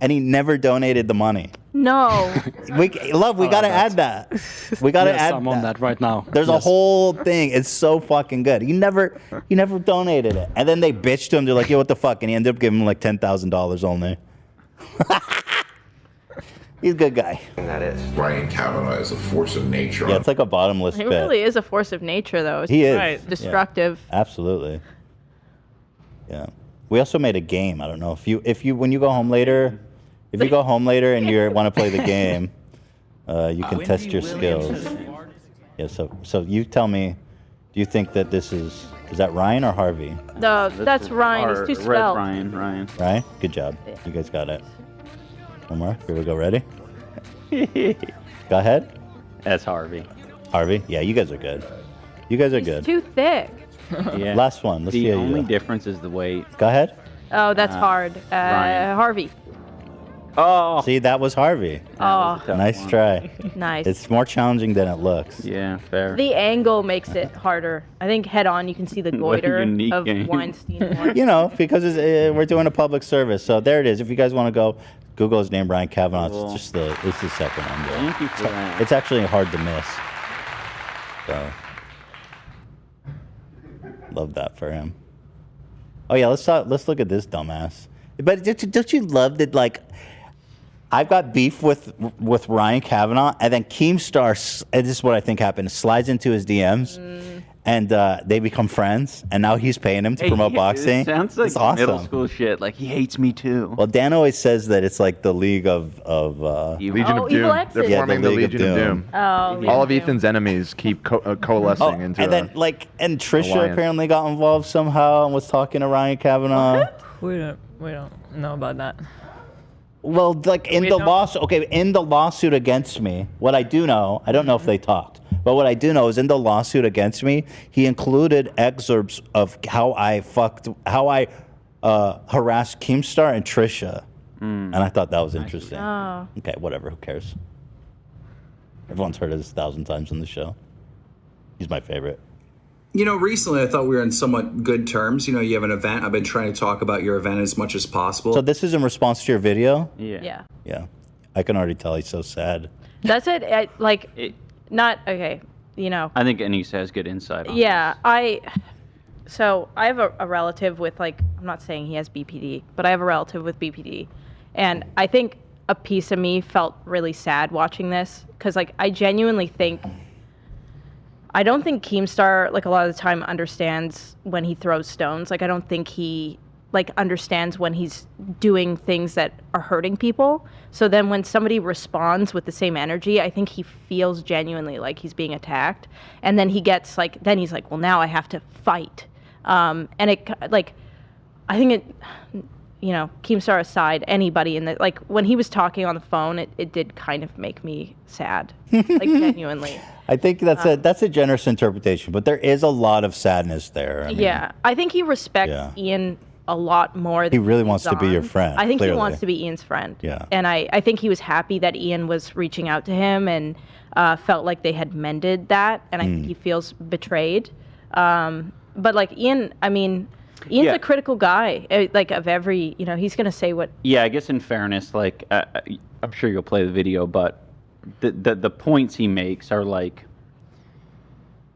and he never donated the money. No. We gotta add that. We gotta add. I'm on that right now. There's a whole thing. It's so fucking good. He never donated it, and then they bitched to him. They're like, "Yo, what the fuck?" And he ended up giving him like $10,000 only. He's a good guy. That is Ryan Kavanaugh is a force of nature. Yeah, it's like a bottomless He pit. really is a force of nature, though. It's He is destructive. Yeah, absolutely. Yeah. We also made a game. I don't know if you when you go home later. If you go home later and you want to play the game, you can test your skills. Yeah. So you tell me, do you think that this is that Ryan or Harvey? No, that's Ryan. It's too spelled. Ryan. Ryan? Good job. You guys got it. One more. Here we go. Ready? Go ahead. That's Harvey. Harvey? Yeah, you guys are good. You guys are good. Too thick. Yeah. Last one. Let's see The how you only do. difference is the weight. Go ahead. Oh, that's hard. Ryan. Harvey. Oh. See, that was Harvey. Oh. Nice try. Nice. It's more challenging than it looks. Yeah, fair. The angle makes it harder. I think head on you can see the goiter unique of game. Weinstein. You know, because we're doing a public service. So there it is. If you guys want to go, Google his name, Ryan Kavanaugh. Cool. It's the second one. There. Thank you for that. It's actually hard to miss. So, love that for him. Oh yeah, let's look at this dumbass. But don't you love that? Like, I've got beef with Ryan Kavanaugh, and then Keemstar, and this is what I think happened, slides into his DMs, and they become friends, and now he's paying him to promote boxing. It sounds like It's awesome. middle school shit. Like, he hates me too. Well, Dan always says that it's like the League of Legion of Doom. They're forming the Legion of Doom. Oh, All of Ethan's enemies keep coalescing into and then Trisha alliance. apparently got involved somehow and was talking to Ryan Kavanaugh. We don't know about that. Well, like in the lawsuit against me, what I do know, I don't know if they talked, but what I do know is in the lawsuit against me, he included excerpts of how I harassed Keemstar and Trisha, and I thought that was interesting. Oh. Okay, whatever, who cares? Everyone's heard of this 1,000 times on the show. He's my favorite. You know, recently I thought we were in somewhat good terms. You know, you have an event. I've been trying to talk about your event as much as possible. So this is in response to your video? Yeah. Yeah. I can already tell he's so sad. That's it. Not okay. You know. I think Anisa has good insight on Yeah, I have a relative with I'm not saying he has BPD, but I have a relative with BPD, and I think a piece of me felt really sad watching this because I genuinely think I don't think Keemstar, like, a lot of the time understands when he throws stones. Like, I don't think he, like, understands when he's doing things that are hurting people. So then when somebody responds with the same energy, I think he feels genuinely like he's being attacked. And then he gets, like, then he's like, well, now I have to fight. And it, like, I think it, you know, Keemstar aside, anybody in the, like, when he was talking on the phone, it did kind of make me sad, like, genuinely. I think that's a generous interpretation, but there is a lot of sadness there. I mean, yeah, I think he respects Ian a lot more. He really wants to be your friend. I think clearly. he wants to be Ian's friend. Yeah. And I think he was happy that Ian was reaching out to him and felt like they had mended that, and I think he feels betrayed. But, like, Ian, I mean, Ian's a critical guy, like, of every, you know, he's going to say what... Yeah, I guess in fairness, like, I'm sure you'll play the video, but the points he makes are, like,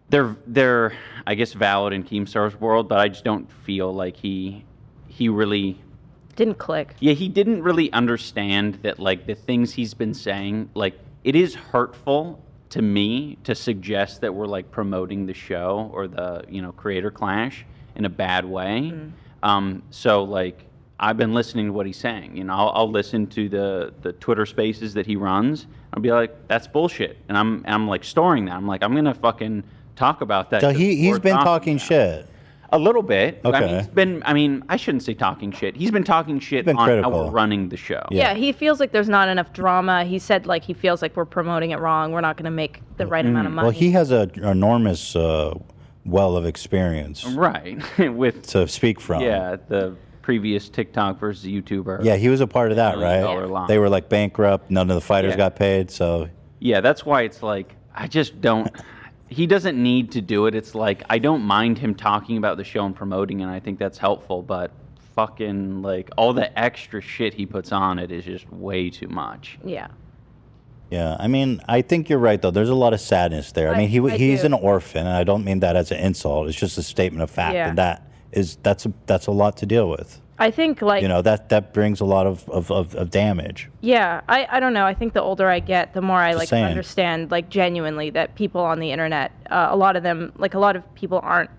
they're I guess, valid in Keemstar's world, but I just don't feel like he really... Didn't click. Yeah, he didn't really understand that, like, the things he's been saying, like, it is hurtful to me to suggest that we're, like, promoting the show or the, you know, creator clash in a bad way. So, like, I've been listening to what he's saying. You know, I'll listen to the Twitter spaces that he runs. I'll be like, that's bullshit. And I'm like storing that. I'm like, I'm gonna fucking talk about that. So he's been talking shit. A little bit. Okay. I mean, I shouldn't say talking shit. He's been talking shit on critical. how we're running the show. Yeah, he feels like there's not enough drama. He said, like, he feels like we're promoting it wrong. We're not going to make the right amount of money. Well, he has an enormous well of experience. Right. With to speak from. Yeah, the previous TikTok versus YouTuber. Yeah, he was a part of that, right? Line. They were, like, bankrupt. None of the fighters got paid, so... Yeah, that's why it's like, I just don't... He doesn't need to do it. It's like, I don't mind him talking about the show and promoting it, and I think that's helpful, but fucking, like, all the extra shit he puts on it is just way too much. Yeah. Yeah, I mean, I think you're right, though. There's a lot of sadness there. I mean, he's an orphan, and I don't mean that as an insult. It's just a statement of fact, and that's a lot to deal with. I think, like... You know, that brings a lot of damage. Yeah, I don't know. I think the older I get, the more I, like, saying. understand, like, genuinely that people on the internet, a lot of them, like, a lot of people aren't...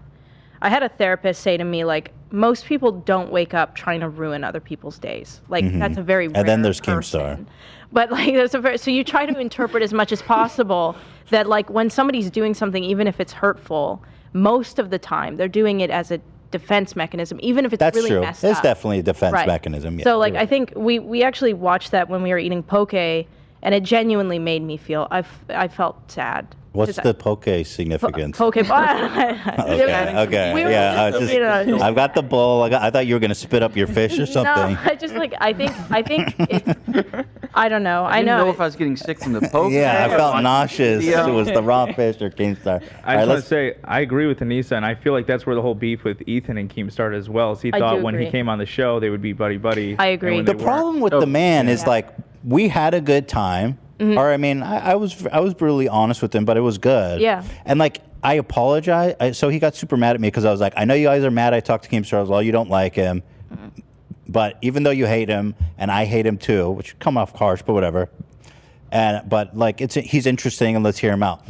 I had a therapist say to me, like, most people don't wake up trying to ruin other people's days. Like, that's a very rare And then there's person. Keemstar. But, like, so you try to interpret as much as possible that, like, when somebody's doing something, even if it's hurtful, most of the time they're doing it as a defense mechanism, even if it's That's really true. messed up. It's definitely a defense Right. mechanism. Yeah, So, like, you're I right. think we actually watched that when we were eating poke, and it genuinely made me feel, I felt sad. What's the poke significance? Poke. Okay. We were Yeah. just, you know, I've got the bowl. I thought you were gonna spit up your fish or something. No, I just, like, I think it's, I don't know. I didn't know know. if I was getting sick from the poke. Yeah, I felt Watching nauseous. the video. It was the raw fish or Keemstar. I just want to say, I agree with Anisa, and I feel like that's where the whole beef with Ethan and Keem started as well. So he I thought do when he agree. came on the show, they would be buddy-buddy. I agree. and when The they problem with weren't. the man is like we had a good time. Or I mean, I was brutally honest with him, but it was good. Yeah. And like I apologize. So he got super mad at me because I was like, I know you guys are mad. I talked to Keemstar as well. You don't like him, but even though you hate him and I hate him too, which come off harsh, but whatever. But like he's interesting and let's hear him out.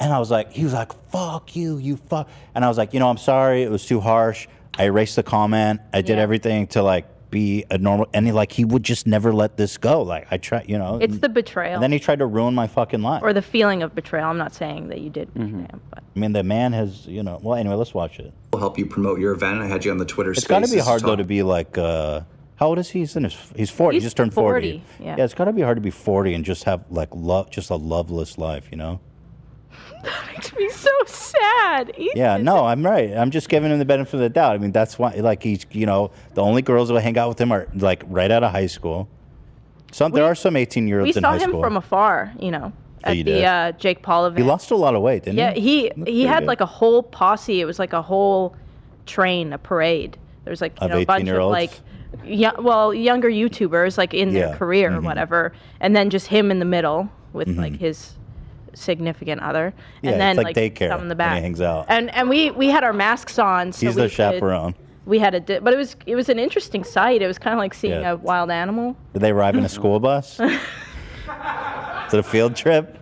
And I was like, he was like, fuck you, you fuck. And I was like, you know, I'm sorry, it was too harsh. I erased the comment. I did everything to like be a normal, and he would just never let this go. Like I tried, you know. It's the betrayal. And then he tried to ruin my fucking life. Or the feeling of betrayal. I'm not saying that you did betray him, but I mean, the man has, you know. Well, anyway, let's watch it. We'll help you promote your event. I had you on the Twitter It's got to be Spaces hard to though talk. to be like, how old is he? He's 40. He just turned 40. Yeah. It's got to be hard to be 40 and just have like just a loveless life, you know. that makes me so sad. Yeah, no, I'm right. I'm just giving him the benefit of the doubt. I mean, that's why, like, he's, you know, the only girls that hang out with him are like right out of high school. There are some 18-year-olds We in saw high him school. from afar, you know, at you the Jake Paul event. He lost a lot of weight, didn't Yeah, he? he had like a whole posse. It was like a whole train, a parade. There was like, you Of know, a bunch of 18-year-olds? like, younger YouTubers like in their Yeah. career or whatever, and then just him in the middle with like his significant other, Yeah, and then it's like daycare some in the when he back. hangs out. And we had our masks on, so He's we their could- chaperone. We had but it was an interesting sight. It was kind of like seeing Yeah. a wild animal. Did they arrive in a school bus? Is it a field trip?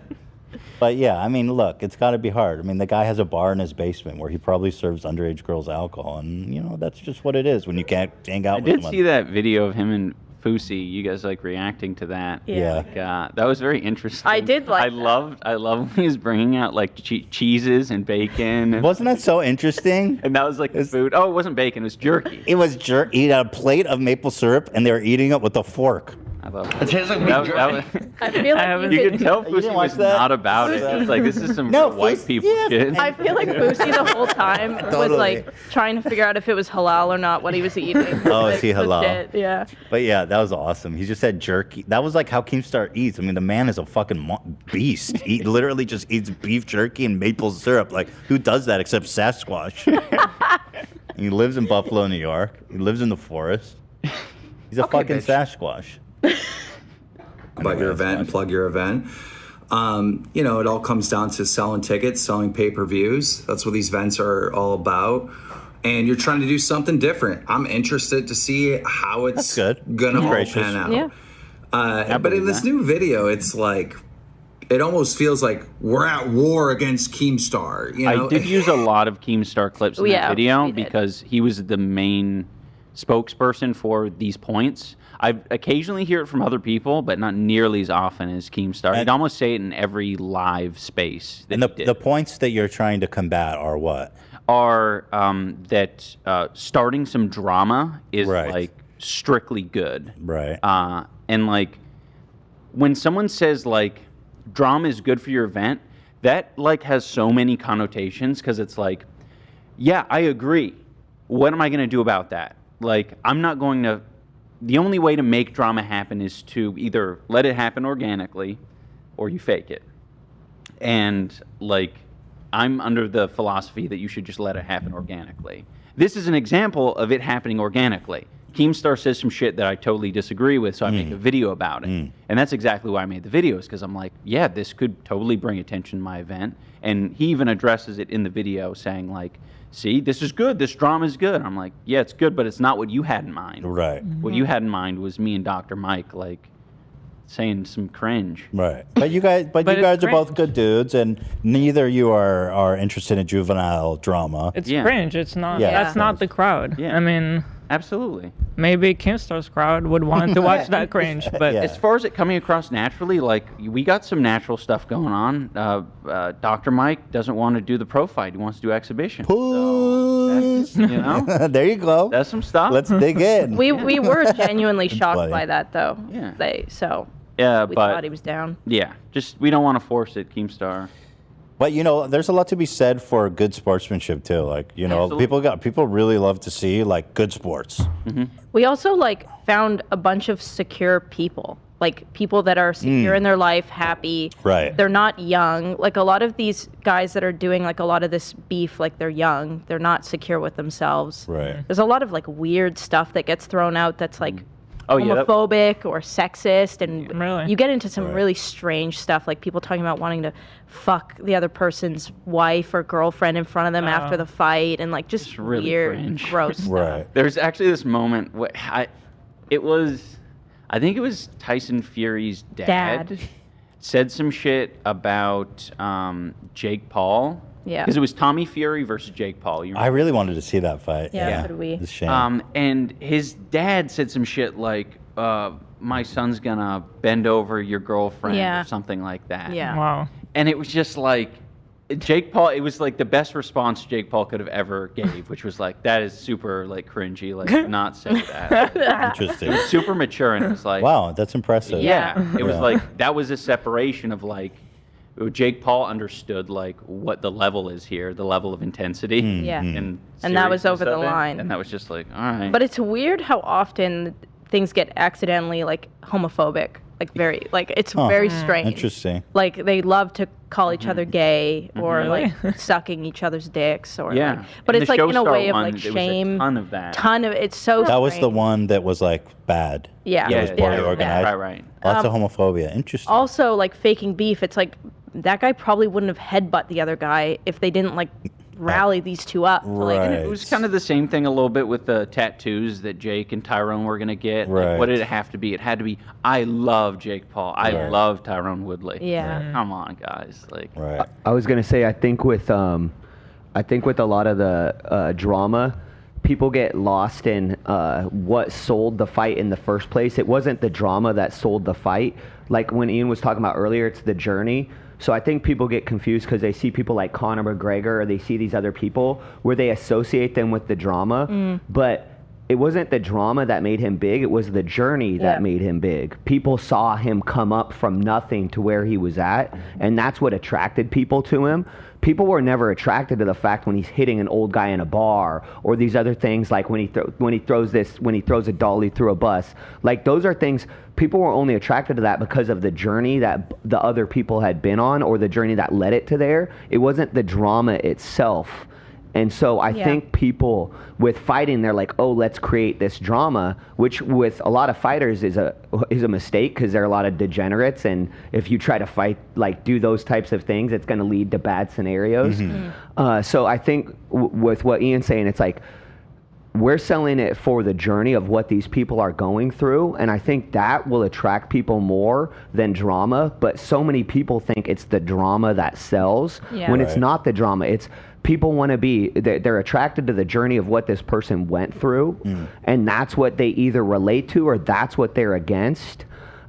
But yeah, I mean, look, it's got to be hard. I mean, the guy has a bar in his basement where he probably serves underage girls alcohol, and you know that's just what it is when you can't hang out I with did someone. see that video of him and Fousey. You guys like reacting to that? Yeah. Like, that was very interesting. I did like. I loved when he was bringing out like cheeses and bacon. And, Wasn't that so interesting? and that was like the food. Oh, it wasn't bacon. It was jerky. It was jerky. He had a plate of maple syrup, and they were eating it with a fork. I love it. It tastes like That was- I feel like you could tell You didn't Fousey watch was that? not about it. It's like this is some No, white Fousey- people yeah, shit. I feel like Fousey the whole time was Totally. like trying to figure out if it was halal or not what he was eating. Oh, is he Like, halal? legit, yeah. But yeah, that was awesome. He just had jerky. That was like how Keemstar eats. I mean, the man is a fucking beast. He literally just eats beef jerky and maple syrup. Like, who does that except Sasquatch? He lives in Buffalo, New York. He lives in the forest. He's a fucking Sasquatch. About your event and plug your event. You know, it all comes down to selling tickets, selling pay-per-views. That's what these events are all about. And you're trying to do something different. I'm interested to see how it's gonna all pan out. Yeah. But in this new video, it's like it almost feels like we're at war against Keemstar. You know? I did use a lot of Keemstar clips in Yeah, that video we did. because he was the main spokesperson for these points. I occasionally hear it from other people, but not nearly as often as Keemstar. He'd almost say it in every live space. And the points that you're trying to combat are what? Are that starting some drama is like strictly good. Right. And like when someone says like drama is good for your event, that like has so many connotations because it's like, yeah, I agree. What am I going to do about that? Like, I'm not going to. The only way to make drama happen is to either let it happen organically or you fake it. And like, I'm under the philosophy that you should just let it happen organically. This is an example of it happening organically. Keemstar says some shit that I totally disagree with, so I make a video about it. And that's exactly why I made the videos, because I'm like, yeah, this could totally bring attention to my event. And he even addresses it in the video saying like, see, this is good, this drama is good. I'm like, yeah, it's good, but it's not what you had in mind. Right. What you had in mind was me and Dr. Mike like saying some cringe. Right. But you guys, But you it's guys are both cringe. good dudes, and neither you are interested in juvenile drama. It's cringe. It's not. Yeah. That's not the crowd. Yeah. I mean, absolutely. Maybe Keemstar's crowd would want to watch that cringe, but As far as it coming across naturally, like we got some natural stuff going on. Dr. Mike doesn't want to do the pro fight; he wants to do exhibition. That's, you know, there you go. That's some stuff. Let's dig in. We were genuinely shocked funny. by that though. Yeah. We but thought he was down. Yeah, just we don't want to force it, Keemstar. But you know, there's a lot to be said for good sportsmanship too. Like, you know, Absolutely. people really love to see like good sports. We also like found a bunch of secure people, like people that are secure in their life, happy. Right. They're not young. Like a lot of these guys that are doing like a lot of this beef, like they're young. They're not secure with themselves. Right. There's a lot of like weird stuff that gets thrown out that's like Oh, yeah, that- homophobic or sexist, and Really? you get into some really strange stuff, like people talking about wanting to fuck the other person's wife or girlfriend in front of them after the fight, and like just really weird, cringe. gross stuff. Right. There's actually this moment where I think it was Tyson Fury's dad. Said some shit about Jake Paul. Yeah. Because it was Tommy Fury versus Jake Paul. You I really wanted to see that fight. Yeah, so did we. It's a shame. And his dad said some shit like, my son's gonna bend over your girlfriend Yeah. or something like that. Yeah. wow. And it was just like, Jake Paul, it was like the best response Jake Paul could have ever gave, which was like, that is super like cringy, like do not say that. Interesting. Super mature, and it was like, Wow, that's impressive. yeah. It was Yeah. like, that was a separation of like, Jake Paul understood like what the level is here, the level of intensity. Yeah. And that was over seriousness the of it. line. And that was just like, all right. But it's weird how often things get accidentally like homophobic, like very like it's Huh. very strange. Interesting. Like they love to call each other gay or Really? like sucking each other's dicks or Yeah. like, but And it's the like in a Showstar way of one, like there was a shame. ton of that. It's so That was the strange. one that was like bad. Yeah. That was poorly yeah. organized. Right. Lots of homophobia. Interesting. Also like faking beef. It's like that guy probably wouldn't have headbutt the other guy if they didn't like rally these two up. To, like, And it was kind of the same thing a little bit with the tattoos that Jake and Tyrone were going to get. Right. Like, what did it have to be? It had to be, I love Jake Paul. I love Tyrone Woodley. Yeah. Right. Come on, guys. Like, I was gonna say, I think with a lot of the drama, people get lost in what sold the fight in the first place. It wasn't the drama that sold the fight. Like when Ian was talking about earlier, it's the journey. So I think people get confused because they see people like Conor McGregor or they see these other people where they associate them with the drama. But it wasn't the drama that made him big. It was the journey that made him big. People saw him come up from nothing to where he was at, and that's what attracted people to him. People were never attracted to the fact when he's hitting an old guy in a bar or these other things like when he throws a dolly through a bus. Like those are things people were only attracted to that because of the journey that the other people had been on or the journey that led it to there. It wasn't the drama itself. And so I think people with fighting, they're like, oh, let's create this drama, which with a lot of fighters is a mistake because there are a lot of degenerates. And if you try to fight, like do those types of things, it's going to lead to bad scenarios. So I think with what Ian's saying, it's like we're selling it for the journey of what these people are going through. And I think that will attract people more than drama. But so many people think it's the drama that sells when it's not the drama. It's people want to they're attracted to the journey of what this person went through, and that's what they either relate to or that's what they're against.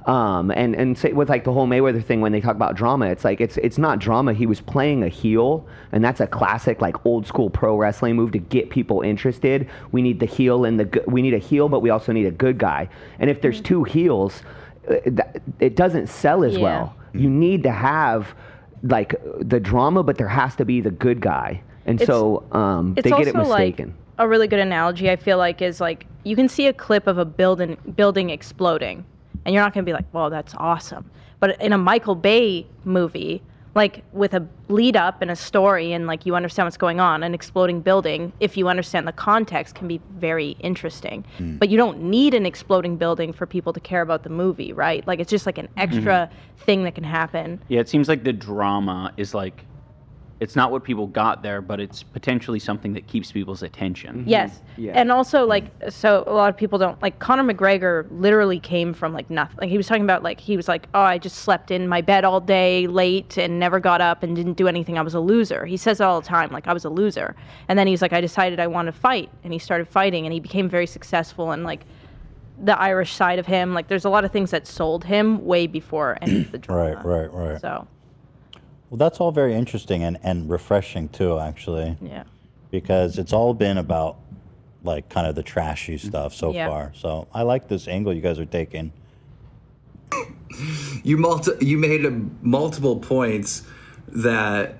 And say with like the whole Mayweather thing, when they talk about drama, it's like it's not drama. He was playing a heel, and that's a classic like old school pro wrestling move to get people interested. We need the heel and we need a heel, but we also need a good guy. And if there's two heels, it doesn't sell as well. You need to have like the drama, but there has to be the good guy, and so they get it mistaken. Like, a really good analogy I feel like is like you can see a clip of a building exploding, and you're not going to be like, "Whoa, that's awesome." But in a Michael Bay movie, like with a lead up and a story, and like you understand what's going on, an exploding building, if you understand the context, can be very interesting. But you don't need an exploding building for people to care about the movie, right? Like it's just like an extra thing that can happen. Yeah, it seems like the drama is like, it's not what people got there, but it's potentially something that keeps people's attention. Yes. And also like, so a lot of people don't, like Conor McGregor literally came from like nothing. Like he was talking about like, he was like, oh, I just slept in my bed all day late and never got up and didn't do anything. I was a loser. He says it all the time, like I was a loser. And then he's like, I decided I want to fight. And he started fighting and he became very successful. And like the Irish side of him, like there's a lot of things that sold him way before any of the drama. Right. So. Well, that's all very interesting and refreshing too, actually. Yeah. Because it's all been about like kind of the trashy stuff so far. So I like this angle you guys are taking. You made multiple points that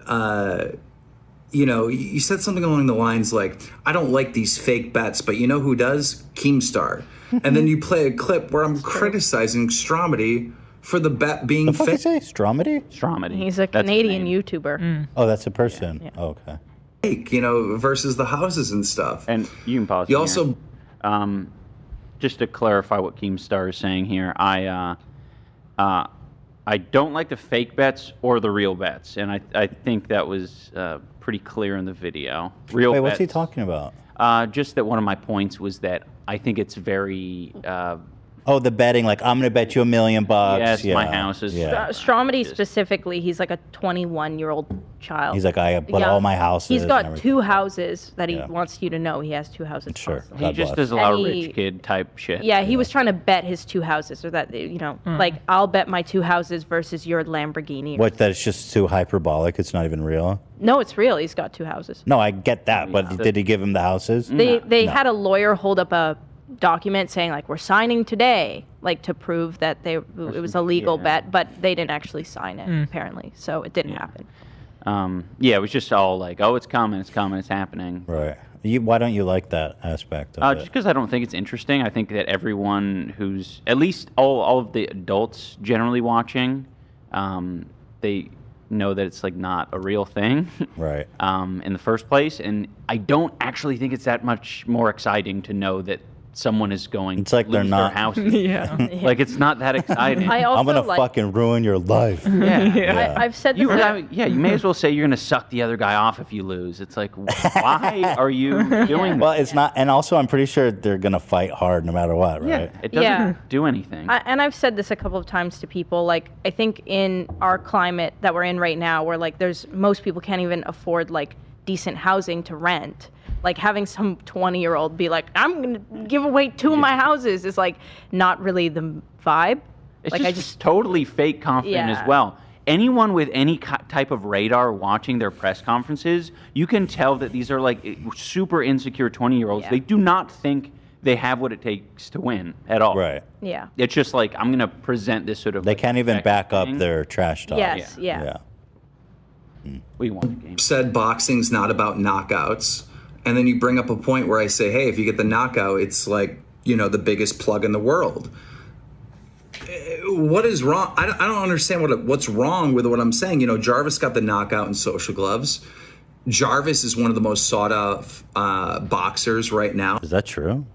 you said something along the lines like, I don't like these fake bets, but you know who does? Keemstar. And then you play a clip where I'm criticizing Stromedy for the bet being the fuck fake. You say Stromedy? Stromedy. He's a Canadian YouTuber. Oh, that's a person. Oh, okay. Versus the houses and stuff. And you can pause. You here. also, just to clarify what Keemstar is saying here, I don't like the fake bets or the real bets, and I think that was pretty clear in the video. Real bets. What's he talking about? Just that one of my points was that I think it's very. Oh, the betting, like I'm going to bet you $1 million. Yes, my house is. Stromedy specifically, he's like a 21-year-old child. He's like, I put all my houses. He's got 2 houses that he wants you to know. He has 2 houses. Sure. He just does a lot of rich kid type shit. Yeah, he was trying to bet his 2 houses, or that like I'll bet my 2 houses versus your Lamborghini. What? That it's just too hyperbolic. It's not even real. No, it's real. He's got 2 houses. No, I get that, but did he give him the houses? They had a lawyer hold up a document saying like we're signing today, like to prove that it was a legal bet, but they didn't actually sign it apparently, so it didn't happen. It was just all like, oh, it's coming, it's happening. Right. Why don't you like that aspect of it? Just because I don't think it's interesting. I think that everyone who's, at least all of the adults generally watching, they know that it's like not a real thing, right? In the first place, and I don't actually think it's that much more exciting to know that someone is going It's like to they're lose not. their house. Yeah. Like it's not that exciting. I also I'm gonna like, fucking ruin your life. Yeah. I've said this. You may as well say you're going to suck the other guy off if you lose. It's like, why are you doing Well, that? it's not, and also I'm pretty sure they're gonna fight hard no matter what, Yeah, right? it doesn't Yeah. do anything. And I've said this a couple of times to people. Like, I think in our climate that we're in right now, where like most people can't even afford like decent housing to rent. Like having some 20-year-old be like, I'm gonna give away 2 of my houses is like not really the vibe. It's Like just totally fake confident Yeah. as well. Anyone with any type of radar watching their press conferences, you can tell that these are like super insecure 20-year-olds. Yeah. They do not think they have what it takes to win at all. Right. Yeah. It's just like, I'm going to present this sort of. They like, can't even effective back up thing. their trash talk. Yes. Yeah. We won the game. Said boxing's not about knockouts. And then you bring up a point where I say, hey, if you get the knockout, it's like, the biggest plug in the world. What is wrong? I don't understand what's wrong with what I'm saying. Jarvis got the knockout in Social Gloves. Jarvis is one of the most sought of boxers right now. Is that true?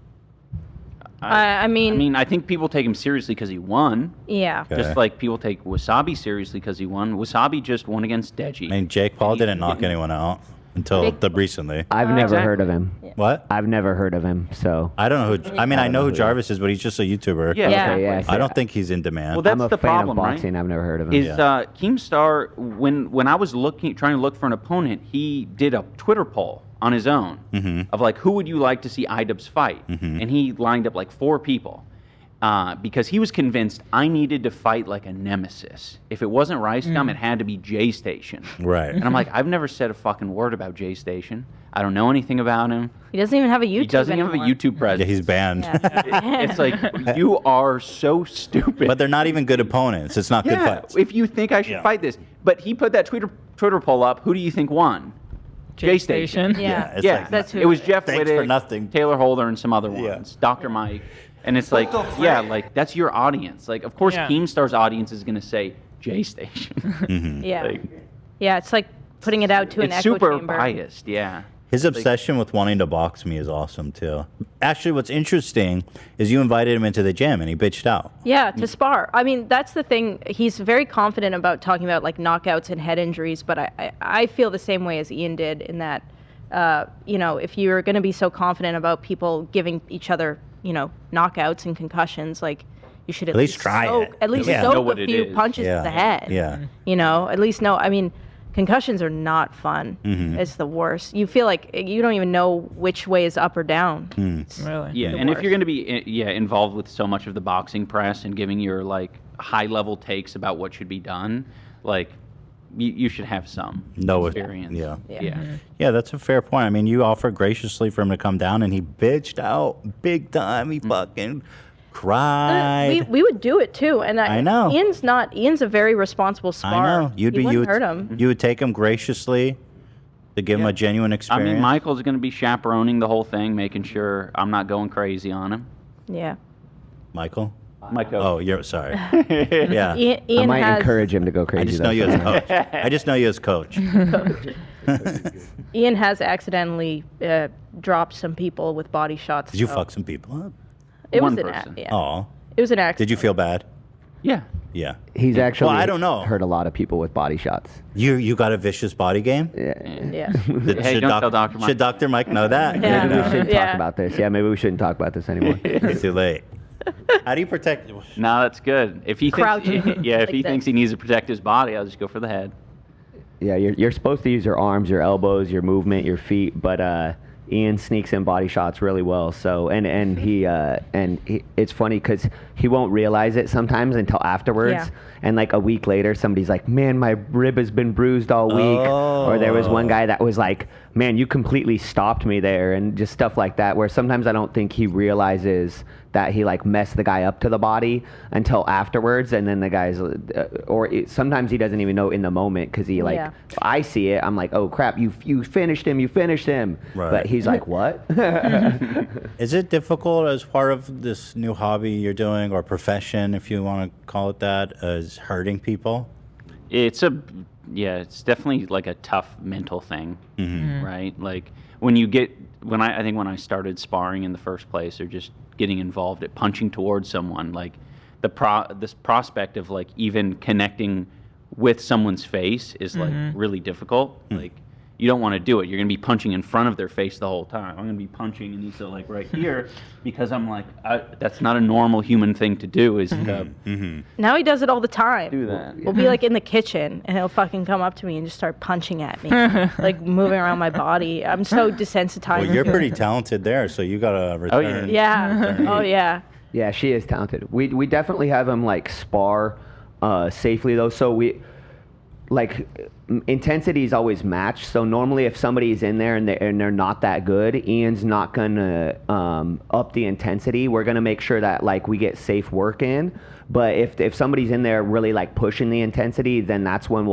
I mean, I think people take him seriously because he won. Yeah. Okay. Just like people take Wasabi seriously because he won. Wasabi just won against Deji. I mean, Jake Paul didn't knock anyone out until recently. I've never heard of him. What? I've never heard of him. So I don't know who. I mean, I know who Jarvis is, but he's just a YouTuber. Yeah. Yeah. Okay, yeah, I don't think he's in demand. Well, that's I'm a the fan problem, of right? boxing. I've never heard of him. Is Keemstar, when I was trying to look for an opponent, he did a Twitter poll on his own of like, who would you like to see iDubbbz fight? And he lined up like 4 people because he was convinced I needed to fight like a nemesis. If it wasn't Rice Gum, it had to be J Station. Right. And I'm like, I've never said a fucking word about J Station. I don't know anything about him. he doesn't even have a YouTube. He doesn't anymore. have a YouTube presence. Yeah, he's banned. It's like, you are so stupid. But they're not even good opponents. It's not good Yeah, fights. if you think I should fight this. But he put that Twitter poll up. Who do you think won? J Station. Yeah. it's Yeah, like, That's who it was Jeff Thanks Wittig, for nothing. Taylor Holder, and some other ones. Dr. Mike. And it's like, yeah, like that's your audience. Like, of course, Yeah. Keemstar's audience is going to say J Station. Yeah. Like, Yeah. It's like putting it out to an it's echo super chamber. biased. Yeah. His obsession with wanting to box me is awesome too. Actually, what's interesting is you invited him into the gym and he bitched out. Yeah, to spar. I mean, that's the thing. He's very confident about talking about like knockouts and head injuries, but I feel the same way as Ian did in that, if you're going to be so confident about people giving each other, knockouts and concussions, like you should at least try it. At least Yeah. Know soak what a it few is. punches to the head. Yeah. At least know. I mean, concussions are not fun. It's the worst. You feel like you don't even know which way is up or down. It's Really? Yeah, the and if worst. you're going to be involved with so much of the boxing press and giving your like high level takes about what should be done, like you should have some experience. Yeah. Yeah. Yeah, that's a fair point. I mean, you offered graciously for him to come down and he bitched out big time. He fucking cried. we would do it too, and I know. Ian's a very responsible I spar. know. You wouldn't would hurt him. You would take him graciously to give him a genuine I experience. mean, Michael's going to be chaperoning the whole thing, making sure I'm not going crazy on him. Yeah. Michael? Michael. Oh, you're sorry. Yeah. Ian I might has encourage him to go crazy. I just know you as coach. I just know you as coach. Ian has accidentally dropped some people with body shots. Did you so- fuck some people up? It One was an person. yeah. Oh. It was an accident. Did you feel bad? Yeah. Yeah. He's actually Well, I don't know. hurt a lot of people with body shots. You got a vicious body game? Yeah. Hey, don't tell Dr. Mike. Should Dr. Mike know that? Yeah. Maybe we shouldn't Yeah. talk about this. Yeah, maybe we shouldn't talk about this anymore. It's too late. How do you protect? No, that's good. If he Crouch. thinks, if Like he that. thinks he needs to protect his body, I'll just go for the head. Yeah, you're supposed to use your arms, your elbows, your movement, your feet, but Ian sneaks in body shots really well. So and he it's funny because he won't realize it sometimes until afterwards. Yeah. And like a week later, somebody's like, "Man, my rib has been bruised all week." Or there was one guy that was like, "Man, you completely stopped me there," and just stuff like that. Where sometimes I don't think he realizes that he like messed the guy up to the body until afterwards, and then the guy's sometimes he doesn't even know in the moment because he like Yeah. if I see it, I'm like, "Oh crap, you finished him." Right. But he's like, "What?" Is it difficult as part of this new hobby you're doing or profession, if you want to call it that, as hurting people? It's a it's definitely like a tough mental thing, Mm-hmm. right? Like I think when I started sparring in the first place, or just getting involved at punching towards someone, like this prospect of like even connecting with someone's face is like really difficult. Like you don't want to do it. You're going to be punching in front of their face the whole time. I'm going to be punching Anisa like right here because I'm like, that's not a normal human thing to do. Is Now he does it all the time. do that. We'll be like in the kitchen and he'll fucking come up to me and just start punching at me, like moving around my body. I'm so desensitized. Well, you're to it. pretty talented there, so you got to return. Yeah. Oh yeah. Yeah, she is talented. We definitely have him like spar safely though. So we like intensity is always matched. So normally if somebody's in there and they're not that good, Ian's not gonna up the intensity. We're gonna make sure that like we get safe work in. But if somebody's in there really like pushing the intensity, then that's when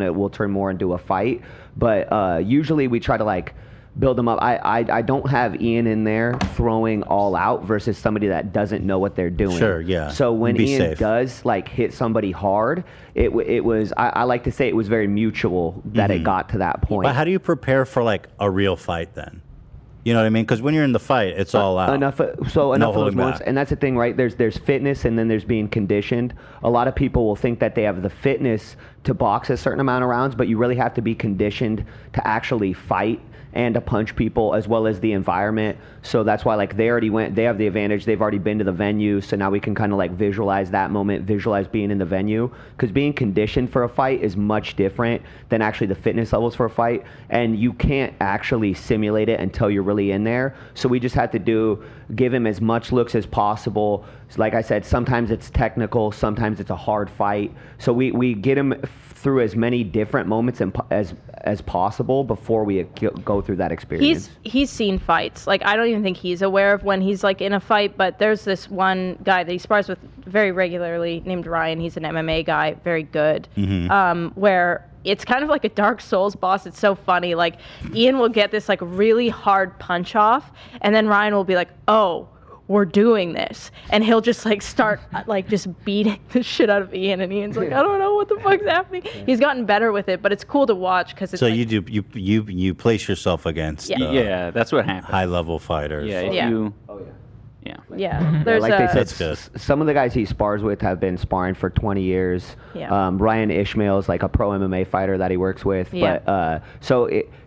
it will turn more into a fight. But usually we try to like build them up. I don't have Ian in there throwing all out versus somebody that doesn't know what they're doing. Sure, yeah. So when Be Ian safe. does like hit somebody hard, it was I like to say it was very mutual that it got to that point. But how do you prepare for like a real fight then? You know what I mean? Because when you're in the fight, it's all out. Enough of holding those moments, back. and that's the thing, right? There's fitness, and then there's being conditioned. A lot of people will think that they have the fitness to box a certain amount of rounds, but you really have to be conditioned to actually fight and to punch people, as well as the environment. So that's why like they have the advantage. They've already been to the venue, so now we can kind of like visualize that moment, visualize being in the venue, because being conditioned for a fight is much different than actually the fitness levels for a fight, and you can't actually simulate it until you're really in there. So we just have to give him as much looks as possible. So like I said, sometimes it's technical, sometimes it's a hard fight. So we get him through as many different moments as possible before we go through that experience. He's seen fights. Like I don't even think he's aware of when he's like in a fight, but there's this one guy that he spars with very regularly named Ryan. He's an MMA guy, very good. Where it's kind of like a Dark Souls boss. It's so funny. Like Ian will get this like really hard punch off, and then Ryan will be like, "Oh, we're doing this," and he'll just like start like just beating the shit out of Ian, and Ian's like, "I don't know what the fuck's happening." He's gotten better with it, but it's cool to watch because it's So like, you place yourself against Yeah, that's what happens. high level fighters. Yeah, if Yeah. you. yeah. Yeah, There's like they said, That's good. some of the guys he spars with have been sparring for 20 years. Yeah. Ryan Ishmael is like a pro MMA fighter that he works with. Yeah. But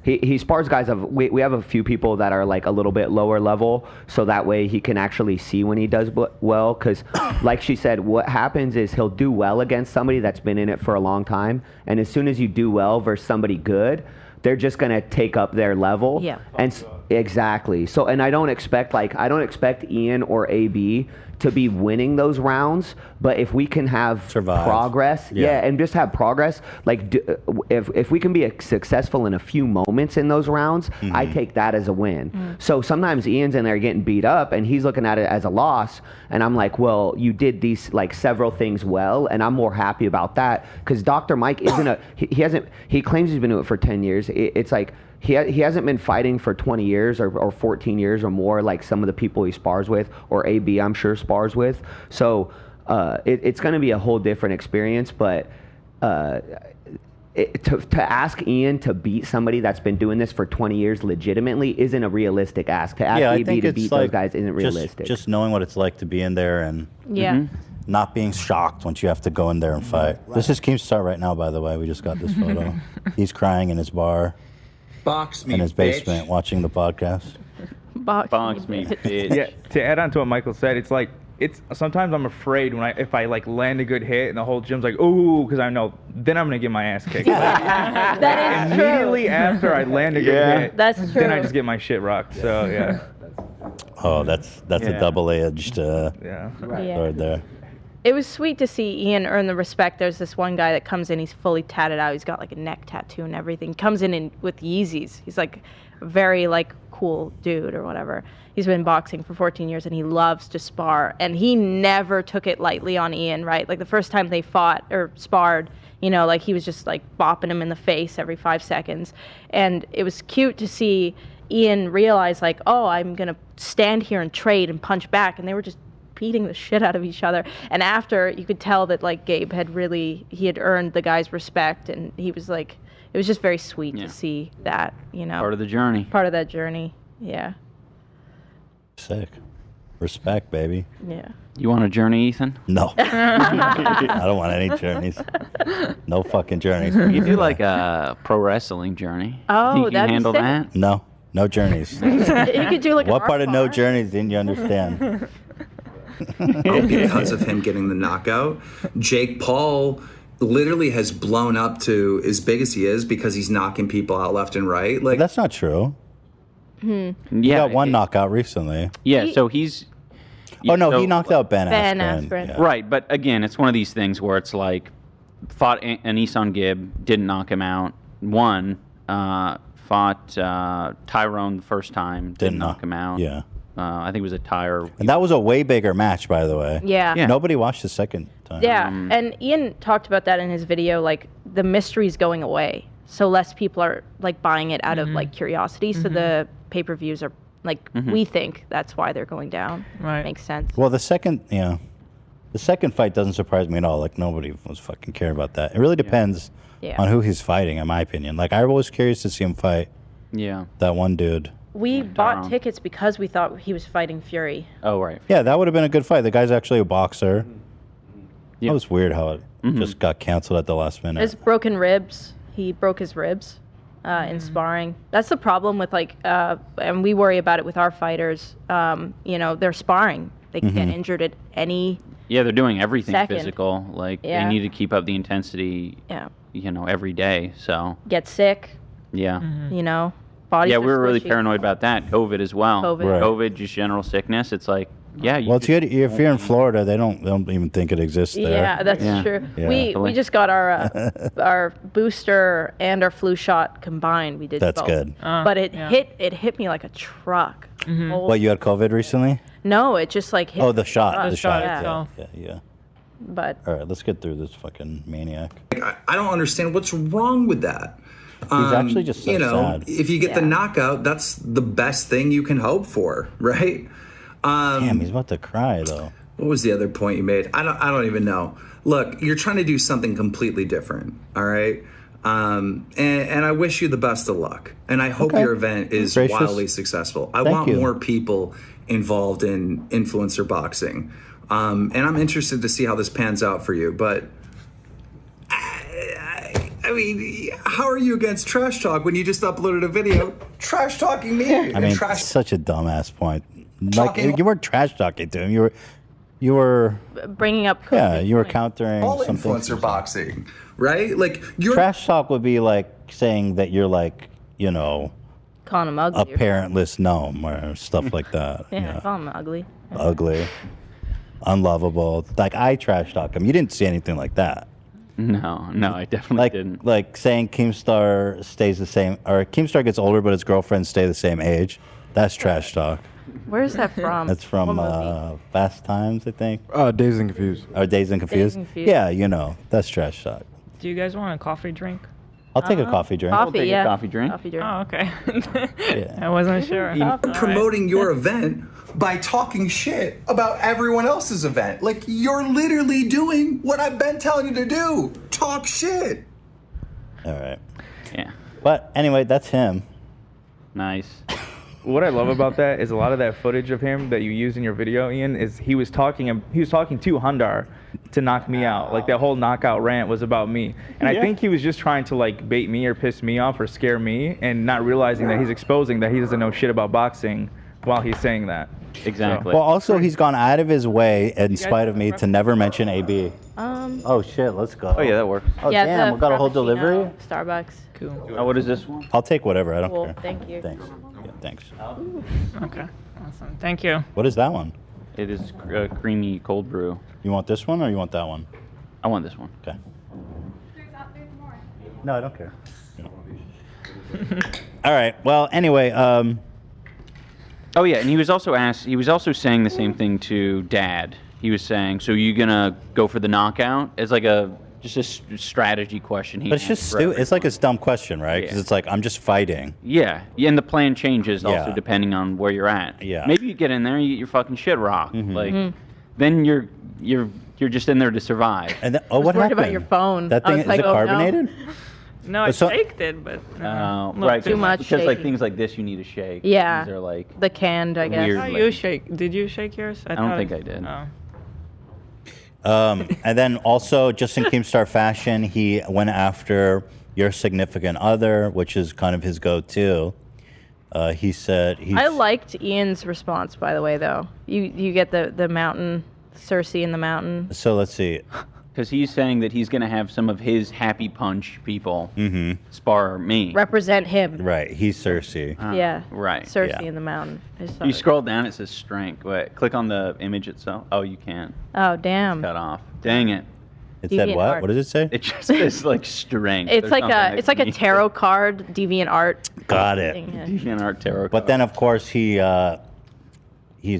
he spars guys we have a few people that are like a little bit lower level, so that way he can actually see when he does well. Because like she said, what happens is he'll do well against somebody that's been in it for a long time, and as soon as you do well versus somebody good, they're just gonna take up their level. Yeah. Exactly. So, and I don't expect Ian or AB to be winning those rounds, but if we can have progress, and just have progress, like if we can be successful in a few moments in those rounds, I take that as a win. So sometimes Ian's in there getting beat up and he's looking at it as a loss, and I'm like, well, you did these like several things well, and I'm more happy about that, because Dr. Mike isn't he claims he's been doing it for 10 years. It's like he hasn't been fighting for 20 years or 14 years or more like some of the people he spars with, or AB I'm sure spars with. So it's going to be a whole different experience. But to ask Ian to beat somebody that's been doing this for 20 years legitimately isn't a realistic ask. To ask AB to beat those guys isn't realistic. Just knowing what it's like to be in there and not being shocked once you have to go in there and fight. This is Keemstar right now, by the way. We just got this photo. He's crying in his bar. Box me, in his basement watching the podcast. Box me, bitch. Yeah, to add on to what Michael said, it's sometimes I'm afraid if I like land a good hit and the whole gym's like, ooh, because I know then I'm gonna get my ass kicked. That is immediately after I land a good hit, That's then I true. just get my shit rocked. So yeah. Oh, that's a double-edged sword there. It was sweet to see Ian earn the respect. There's this one guy that comes in, he's fully tatted out. He's got like a neck tattoo and everything. Comes in with Yeezys. He's like a very like cool dude or whatever. He's been boxing for 14 years and he loves to spar. And he never took it lightly on Ian, right? Like the first time they fought or sparred, you know, like he was just like bopping him in the face every 5 seconds. And it was cute to see Ian realize like, oh, I'm going to stand here and trade and punch back. And they were just beating the shit out of each other. And after, you could tell that like Gabe had earned the guy's respect, and he was like, it was just very sweet to see that, you know. Part of the journey. Part of that journey. Yeah. Sick. Respect, baby. Yeah. You want a journey, Ethan? No. I don't want any journeys. No fucking journeys. You do like a pro wrestling journey. Oh, Think you that'd be handle sick. that? No. No journeys. You could do like What an part of arm no bar. journeys didn't you understand? Because of him getting the knockout, Jake Paul literally has blown up to as big as he is because he's knocking people out left and right. Like that's not true. He Yeah, got one knockout recently. Yeah, so he's. Oh no, so- he knocked out Ben Ben Askren. Askren. Yeah. Right, but again, it's one of these things where it's like, fought Anisa Gibb, didn't knock him out. Won, fought Tyrone the first time, didn't knock him out. Yeah. I think it was a tie or. And that was a way bigger match, by the way. Yeah. Yeah. Nobody watched the second time. Yeah, and Ian talked about that in his video, like the mystery's going away. So less people are like buying it out of like curiosity. So the pay-per-views are like, we think that's why they're going down. Right. Makes sense. Well, the second fight doesn't surprise me at all. Like nobody was fucking caring about that. It really depends Yeah. on who he's fighting, in my opinion. Like I was curious to see him fight Yeah. that one dude. We bought tickets because we thought he was fighting Fury. Oh, right. Yeah, that would have been a good fight. The guy's actually a boxer. That was weird how it just got canceled at the last minute. His broken ribs. He broke his ribs in sparring. That's the problem with like, and we worry about it with our fighters. You know, they're sparring. They can get injured at any. Yeah, they're doing everything Second. physical. Like Yeah. they need to keep up the intensity. Yeah. You know, every day. So. Get sick. Yeah. You know, bodies. Yeah, are we were really squishy. paranoid about that. COVID as well. COVID. Right. COVID, just general sickness. It's like, yeah. You Well, it's good. If you're in Florida, they don't even think it exists there. Yeah, that's true. Yeah. We just got our booster and our flu shot combined. We did. That's both. good. But it hit me like a truck. Holy- What, you had COVID recently? No, it just like hit. Oh, the shot. truck. The shot. Yeah. Yeah. But All right, let's get through this fucking maniac. I don't understand what's wrong with that. He's actually just so you know, sad. if you get the knockout, that's the best thing you can hope for, right? Damn, he's about to cry though. What was the other point you made? I don't even know. Look, you're trying to do something completely different, all right? And I wish you the best of luck. And I hope your event is Gracious. wildly successful. I Thank want you. more people involved in influencer boxing. And I'm interested to see how this pans out for you. But I mean, how are you against trash talk when you just uploaded a video trash talking me? I mean, trash such a dumbass point. Talking- Like you weren't trash talking to him. You were. bringing up. Yeah, you were countering all something. influencer boxing, right? Like you're Trash talk would be like saying that you're like, you know, Calling him ugly. a parentless gnome or stuff like that. Yeah, call him ugly. Ugly, unlovable. Like I trash talk him. You didn't see anything like that. No, I definitely didn't. Like saying Keemstar stays the same, or Keemstar gets older, but his girlfriends stay the same age. That's trash talk. Where's that from? That's from Fast Times, I think. Dazed and Confused. Or Dazed and Confused. Confused. Yeah, you know, that's trash talk. Do you guys want a coffee drink? I'll take a coffee drink. Coffee, take a yeah. coffee drink. Coffee drink. Oh, okay. Yeah. I wasn't sure. You're All right. promoting your event by talking shit about everyone else's event. Like you're literally doing what I've been telling you to do. Talk shit. All right. Yeah. But anyway, that's him. Nice. What I love about that is a lot of that footage of him that you use in your video, Ian, is he was talking to Hundar to knock me out. Like that whole knockout rant was about me. And I think he was just trying to like bait me or piss me off or scare me, and not realizing that he's exposing that he doesn't know shit about boxing while he's saying that. Exactly. Well, also, he's gone out of his way, in spite of me, to never mention AB. Oh, shit, let's go. Oh, yeah, that works. Oh, Yeah, damn, the we got a whole Frappuccino, delivery? Starbucks. Cool. Oh, what is this one? I'll take whatever, I don't Cool. care. Thank you. Thanks. Yeah, thanks. Okay. Awesome. Thank you. What is that one? It is creamy cold brew. You want this one or you want that one? I want this one. Okay. No, I don't care. All right, well, anyway, Oh yeah, and he was also saying the same thing to Dad. He was saying, "So you gonna go for the knockout?" It's like just a strategy question. but it's just stupid. It's like a dumb question, right? Because it's like, I'm just fighting. Yeah, and the plan changes also Yeah. depending on where you're at. Yeah. Maybe you get in there and you get your fucking shit rocked. Like, then you're just in there to survive. And then, I was what worried happened? about your phone. That I thing was is like, it oh, no. carbonated? No, I So- shaked it, but Right, too much because like shaking. things like this, you need to shake. Yeah. These are like The canned, I guess. weird. how like- you shake? Did you shake yours? I don't think I did. Oh. And then also, just in Keemstar fashion, he went after your significant other, which is kind of his go-to. He said he's... I liked Ian's response, by the way, though. You get the mountain, Cersei in the mountain. So let's see. Because he's saying that he's going to have some of his happy punch people spar me. Represent him. Right, he's Cersei. Yeah. Right. Cersei in the mountain. I saw You it. scroll down, it says strength. Wait, click on the image itself. Oh, you can't. Oh, damn. Cut off. Dang it. It said Deviant what? art. What does it say? It just says like strength. It's There's like nothing a that it's like a means- tarot card, deviant art. Got it. thing, yeah. Deviant art tarot. But then, of course, he's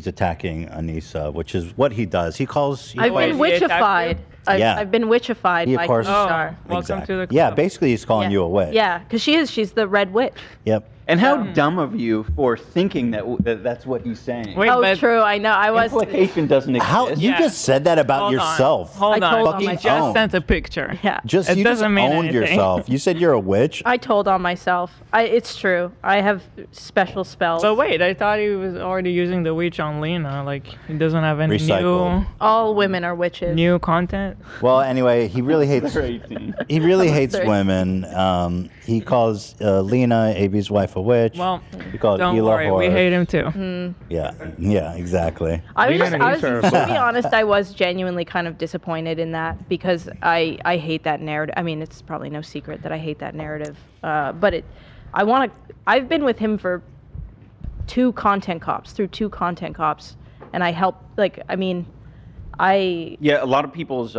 attacking Anisa, which is what he does. He calls... I've been witchified. Yeah. I've been witchified He, by of course... Keemstar. Yeah, basically he's calling you a witch. Yeah, because she's the red witch. Yep. And how dumb of you for thinking that that's what he's saying. True. I know. I was. Implication doesn't exist. How you just said that about Hold on. yourself? Hold I on. told on Fucking myself. own. Sent a picture. Yeah. Just It you just doesn't mean owned anything. yourself. You said you're a witch. I told on myself. It's true. I have special spells. But wait, I thought he was already using the witch on Lena. Like he doesn't have any Recycled. All women are witches. new content. Well, anyway, he really hates. They're 18. He really hates Sorry. women. He calls Lena, AB's wife, a witch. Well, he called don't Hila worry, we whore. hate him too. Yeah, exactly. I was, You're just, gonna I use was her. to be honest, I was genuinely kind of disappointed in that because I hate that narrative. I mean, it's probably no secret that I hate that narrative. But I've been with him for through two content cops, and I help. Yeah, a lot of people's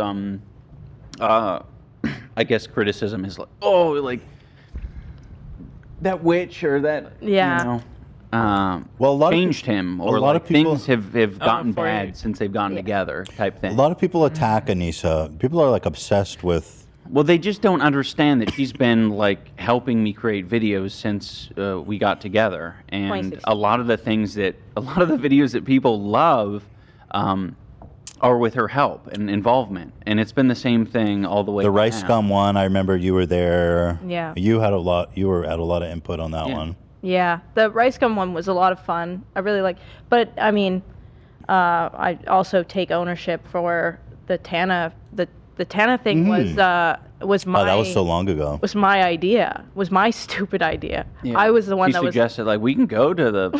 I guess criticism is like, oh, like that witch or that Yeah. you know, Well, a lot of changed him, or a lot like of people- things have gotten for bad you. since they've gotten together, type A thing. lot of people attack Anisa. People are like obsessed with. Well, they just don't understand that she's been like helping me create videos since we got together, and 2016. a lot of the videos that people love are with her help and involvement, and it's been the same thing all the way. The rice now. scum one, I remember you were there. Yeah. You had a lot. You had a lot of input on that one. Yeah, the rice gum one was a lot of fun. I really like, but I mean, I also take ownership for the Tana. The Tana thing was my. Oh, that was so long ago. Was my idea. Was my stupid idea. Yeah. I was the one She that was. suggested like we can go to the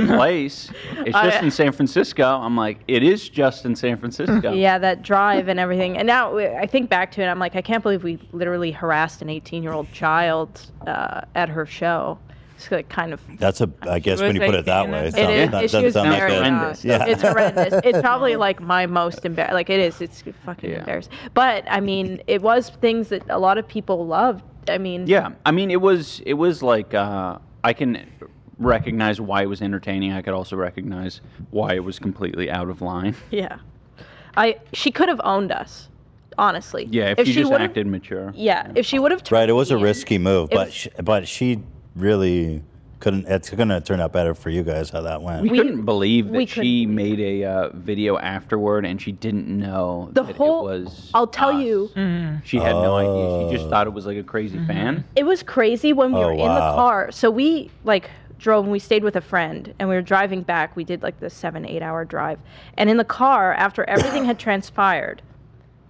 place. It's just in San Francisco. I'm like, it is just in San Francisco. Yeah, that drive and everything. And now I think back to it, I'm like, I can't believe we literally harassed an 18-year-old child at her show. It's like kind of. That's I guess when you put it that way, It is. She was very. Yeah. It's horrendous. It's probably like my most embarrassing. Like it is. It's fucking embarrassing. But I mean, it was things that a lot of people loved. I mean. Yeah, I mean, it was like I can recognize why it was entertaining. I could also recognize why it was completely out of line. Yeah. She could have owned us, honestly. Yeah, if she just would've- acted mature. Yeah, if she would have. Right, it was a risky move, It but was- she really couldn't. It's gonna turn out better for you guys how that went. We couldn't believe we that she made a video afterward and she didn't know The that whole. it was. I'll tell you. She had no idea. She just thought it was like a crazy fan. It was crazy when we Oh, were in the wow. car. So we drove and we stayed with a friend and we were driving back. We did like the 7-8 hour drive. And in the car, after everything had transpired,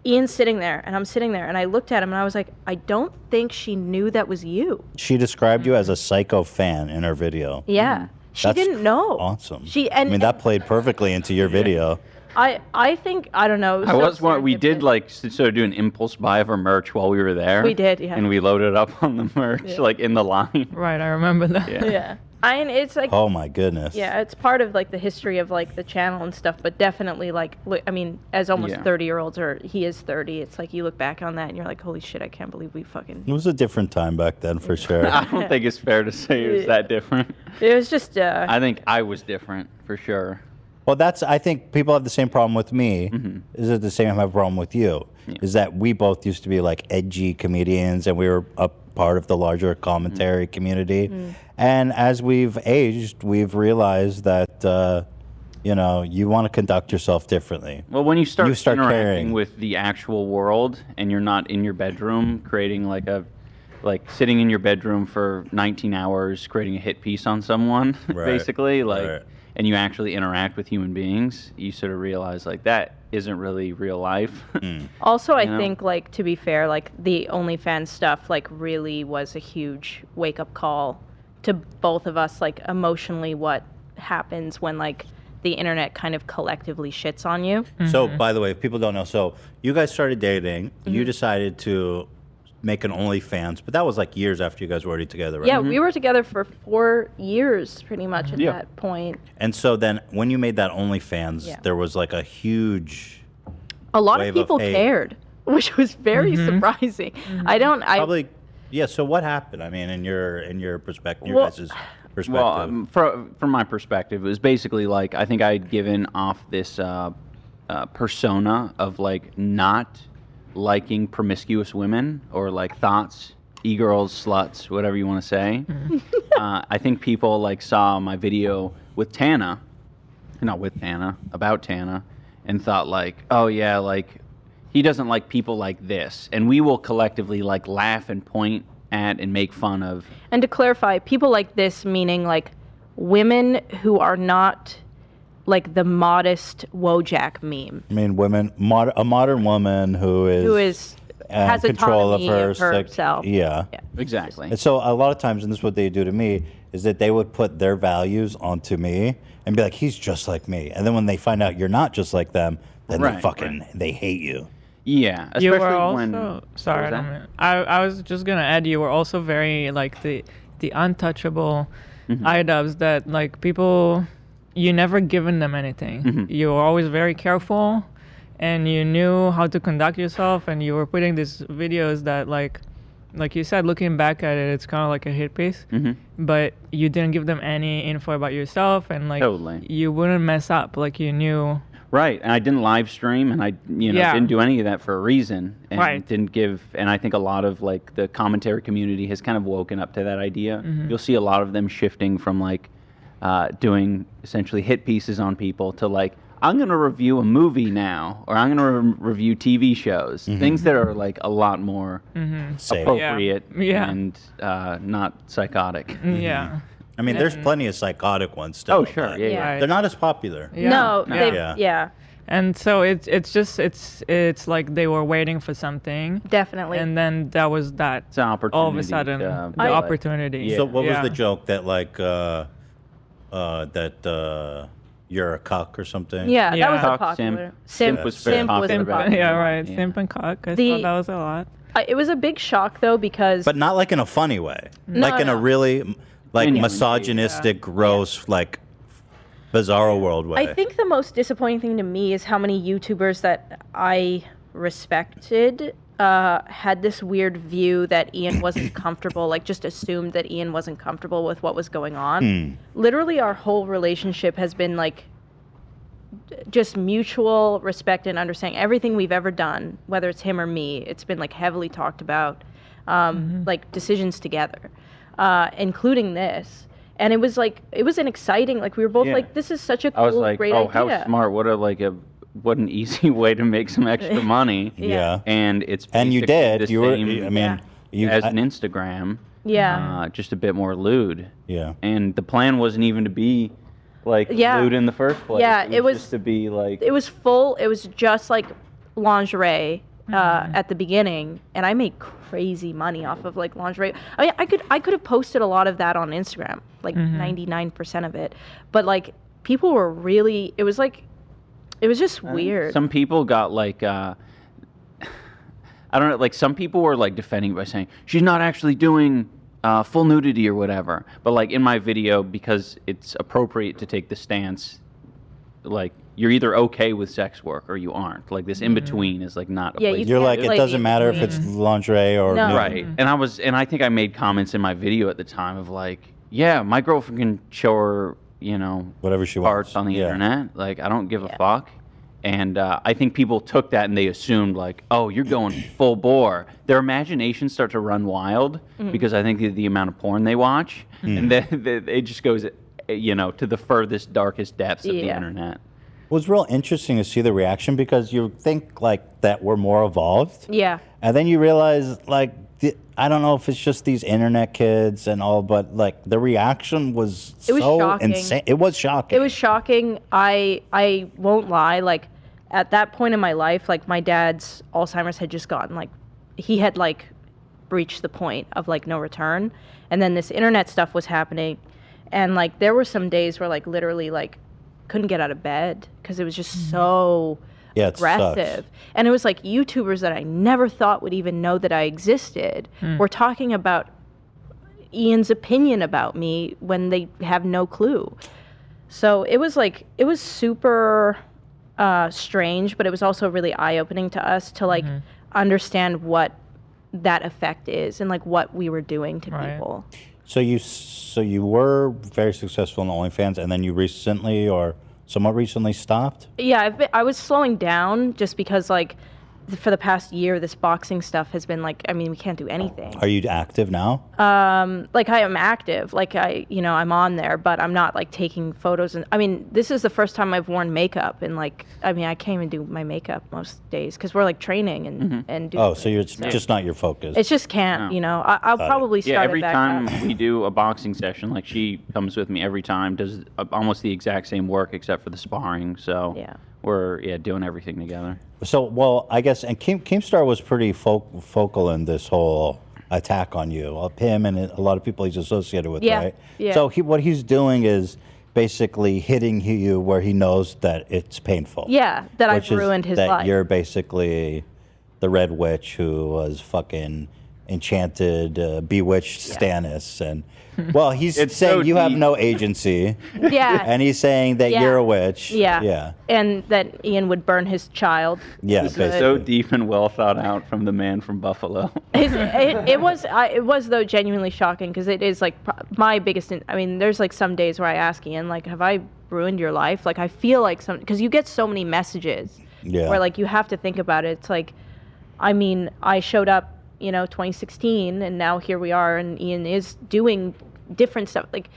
Ian's sitting there and I'm sitting there and I looked at him and I was like, I don't think she knew that was you. She described you as a psycho fan in her video. Yeah. She That's didn't know. Awesome. I mean, that played perfectly into your video. I think, I don't know. I was one. We did like sort of do an impulse buy of her merch while we were there. We did, yeah. And we loaded up on the merch like in the line. Right, I remember that. Yeah. It's like. Oh my goodness. Yeah, it's part of like the history of like the channel and stuff, but definitely like, I mean, as almost Yeah. 30-year-olds, or he is 30, it's like you look back on that and you're like, holy shit, I can't believe we fucking. It was a different time back then for sure. I don't think it's fair to say it was that different. It was just. I think I was different for sure. Well, I think people have the same problem with me. Is it the same I have a problem with you? Is that we both used to be like edgy comedians and we were a part of the larger commentary community. And as we've aged, we've realized that you know, you want to conduct yourself differently. Well, when you start interacting caring. with the actual world and you're not in your bedroom creating like sitting in your bedroom for 19 hours creating a hit piece on someone, basically, and you actually interact with human beings, you sort of realize like that isn't really real life. Also, I think, like, to be fair, like the OnlyFans stuff like really was a huge wake-up call to both of us, like emotionally, what happens when like the internet kind of collectively shits on you. So, by the way, if people don't know, so you guys started dating, you decided to make an OnlyFans, but that was like years after you guys were already together, right? Yeah, we were together for 4 years pretty much at that point. And so then when you made that OnlyFans, there was like a huge A lot of wave people hate. cared, which was very surprising. Probably, yeah, so what happened? I mean, in your perspective, your guys' perspective. Well, from my perspective, it was basically like I think I'd given off this persona of like not liking promiscuous women or like thoughts, e-girls, sluts, whatever you want to say. I think people like saw my video with Tana, about Tana, and thought like, oh yeah, like he doesn't like people like this, and we will collectively like laugh and point at and make fun of. And to clarify, people like this meaning like women who are not like the modest Wojak meme. I mean, a modern woman who is has control of autonomy of sex. herself. Yeah, exactly. And so a lot of times, and this is what they do to me, is that they would put their values onto me and be like, he's just like me. And then when they find out you're not just like them, then they hate you. Yeah, You especially were also when sorry. what was I, that? don't mean- I was just gonna add. You were also very like the untouchable iDubbbz that like people. You never given them anything. You were always very careful, and you knew how to conduct yourself. And you were putting these videos that like you said, looking back at it, it's kind of like a hit piece. But you didn't give them any info about yourself, and like you wouldn't mess up. Like you knew. Right, and I didn't live stream, and I didn't do any of that for a reason, and didn't give. And I think a lot of like the commentary community has kind of woken up to that idea. You'll see a lot of them shifting from like doing essentially hit pieces on people to like I'm going to review a movie now, or I'm going to review TV shows, things that are like a lot more appropriate and not psychotic. Yeah. I mean, there's plenty of psychotic ones still. Oh, sure. but Yeah. They're not as popular. Yeah. And so it's like they were waiting for something. Definitely. And then that was that. It's an opportunity. All of a sudden, the opportunity. So what was the joke that like you're a cuck or something? Yeah, that was a Cuck, popular. Simp was very popular back then. Yeah, right. Simp and cuck. I thought that was a lot. It was a big shock though because. But not like in a funny way. Like in a really like misogynistic, gross, like bizarro world way. I think the most disappointing thing to me is how many YouTubers that I respected had this weird view that Ian wasn't comfortable, like just assumed that Ian wasn't comfortable with what was going on. Literally our whole relationship has been like just mutual respect and understanding. Everything we've ever done, whether it's him or me, it's been like heavily talked about, like decisions together, including this. And it was an exciting, like we were both like, this is such a cool, I was like, great oh, idea. how smart! What an easy way to make some extra money. Yeah. And it's And you basically did. the You were. same I mean, you as an Instagram. Yeah. Just a bit more lewd. Yeah. And the plan wasn't even to be like lewd in the first place. Yeah, it was just to be like. It was full. It was just like lingerie at the beginning, and I made crazy money off of like lingerie. I mean, I could have posted a lot of that on Instagram, like 99% of it, but like people were really. It was just weird. Some people got like. I don't know. Like some people were like defending by saying she's not actually doing full nudity or whatever. But like in my video, because it's appropriate to take the stance, like you're either okay with sex work or you aren't. Like this in between is like not. Yeah, You're like it doesn't matter if it's lingerie or nude. Right. And I think I made comments in my video at the time of like, yeah, my girlfriend can show her, whatever she parts wants on the internet. Like I don't give a fuck. And I think people took that and they assumed like, oh, you're going full bore. Their imaginations start to run wild because I think the amount of porn they watch, and then it just goes to the furthest, darkest depths of the Yeah. internet. It was real interesting to see the reaction because you think like that we're more evolved. Yeah. And then you realize like I don't know if it's just these internet kids and all, but like the reaction was It was so shocking. insane. It was shocking. It was shocking. I won't lie. Like at that point in my life, like my dad's Alzheimer's had just gotten like he had like reached the point of like no return, and then this internet stuff was happening, and like there were some days where like literally like couldn't get out of bed because it was just so Yeah, it sucks. aggressive. And it was like YouTubers that I never thought would even know that I existed were talking about Ian's opinion about me when they have no clue. So it was super strange, but it was also really eye-opening to us to like understand what that effect is and like what we were doing to people. So you were very successful in OnlyFans, and then you recently or somewhat recently stopped? Yeah, I was slowing down just because like for the past year, this boxing stuff has been like, I mean, we can't do anything. Are you active now? Like I am active, like I'm on there, but I'm not like taking photos. And I mean, this is the first time I've worn makeup, and like, I mean, I can't even do my makeup most days because we're like training and doing. Oh, so it's just not your focus. It's just can't, I'll probably start Yeah, every it back time up. we do a boxing session, like she comes with me every time, does almost the exact same work except for the sparring. So we're doing everything together. So, well, I guess, and Keemstar was pretty focal in this whole attack on you. Him and a lot of people he's associated with, right? Yeah. So what he's doing is basically hitting you where he knows that it's painful. Yeah, that I've which is ruined his that life. You're basically the Red Witch who was fucking enchanted, bewitched Stannis. And, well, he's saying so you have deep. no agency. Yeah. And he's saying that Yeah. you're a witch. Yeah. Yeah. And that Ian would burn his child. Yeah, It's basically. so deep and well thought out from the man from Buffalo. It was though genuinely shocking because it is like my biggest. I mean, there's like some days where I ask Ian, like, have I ruined your life? Like, I feel like because you get so many messages where like you have to think about it. It's like, I mean, I showed up, 2016, and now here we are, and Ian is doing different stuff. Like,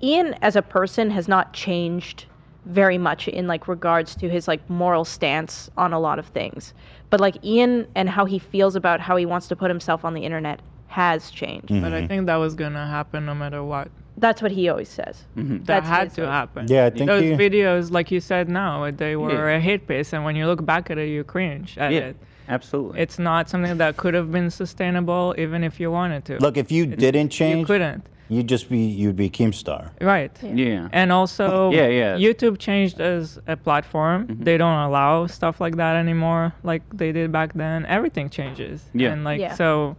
Ian as a person has not changed very much in like regards to his like moral stance on a lot of things, but like Ian and how he feels about how he wants to put himself on the internet has changed. But I think that was gonna happen no matter what. That's what he always says. That That's had his to way. happen. Yeah, I think those he- videos, like you said, now they were Yeah. a hit piece, and when you look back at it, you cringe at it. Absolutely. It's not something that could have been sustainable, even if you wanted to. Look, if you didn't change, you couldn't. you'd be Keemstar. Right. Yeah. And also, Yeah. YouTube changed as a platform. They don't allow stuff like that anymore, like they did back then. Everything changes. Yeah. And like Yeah. so,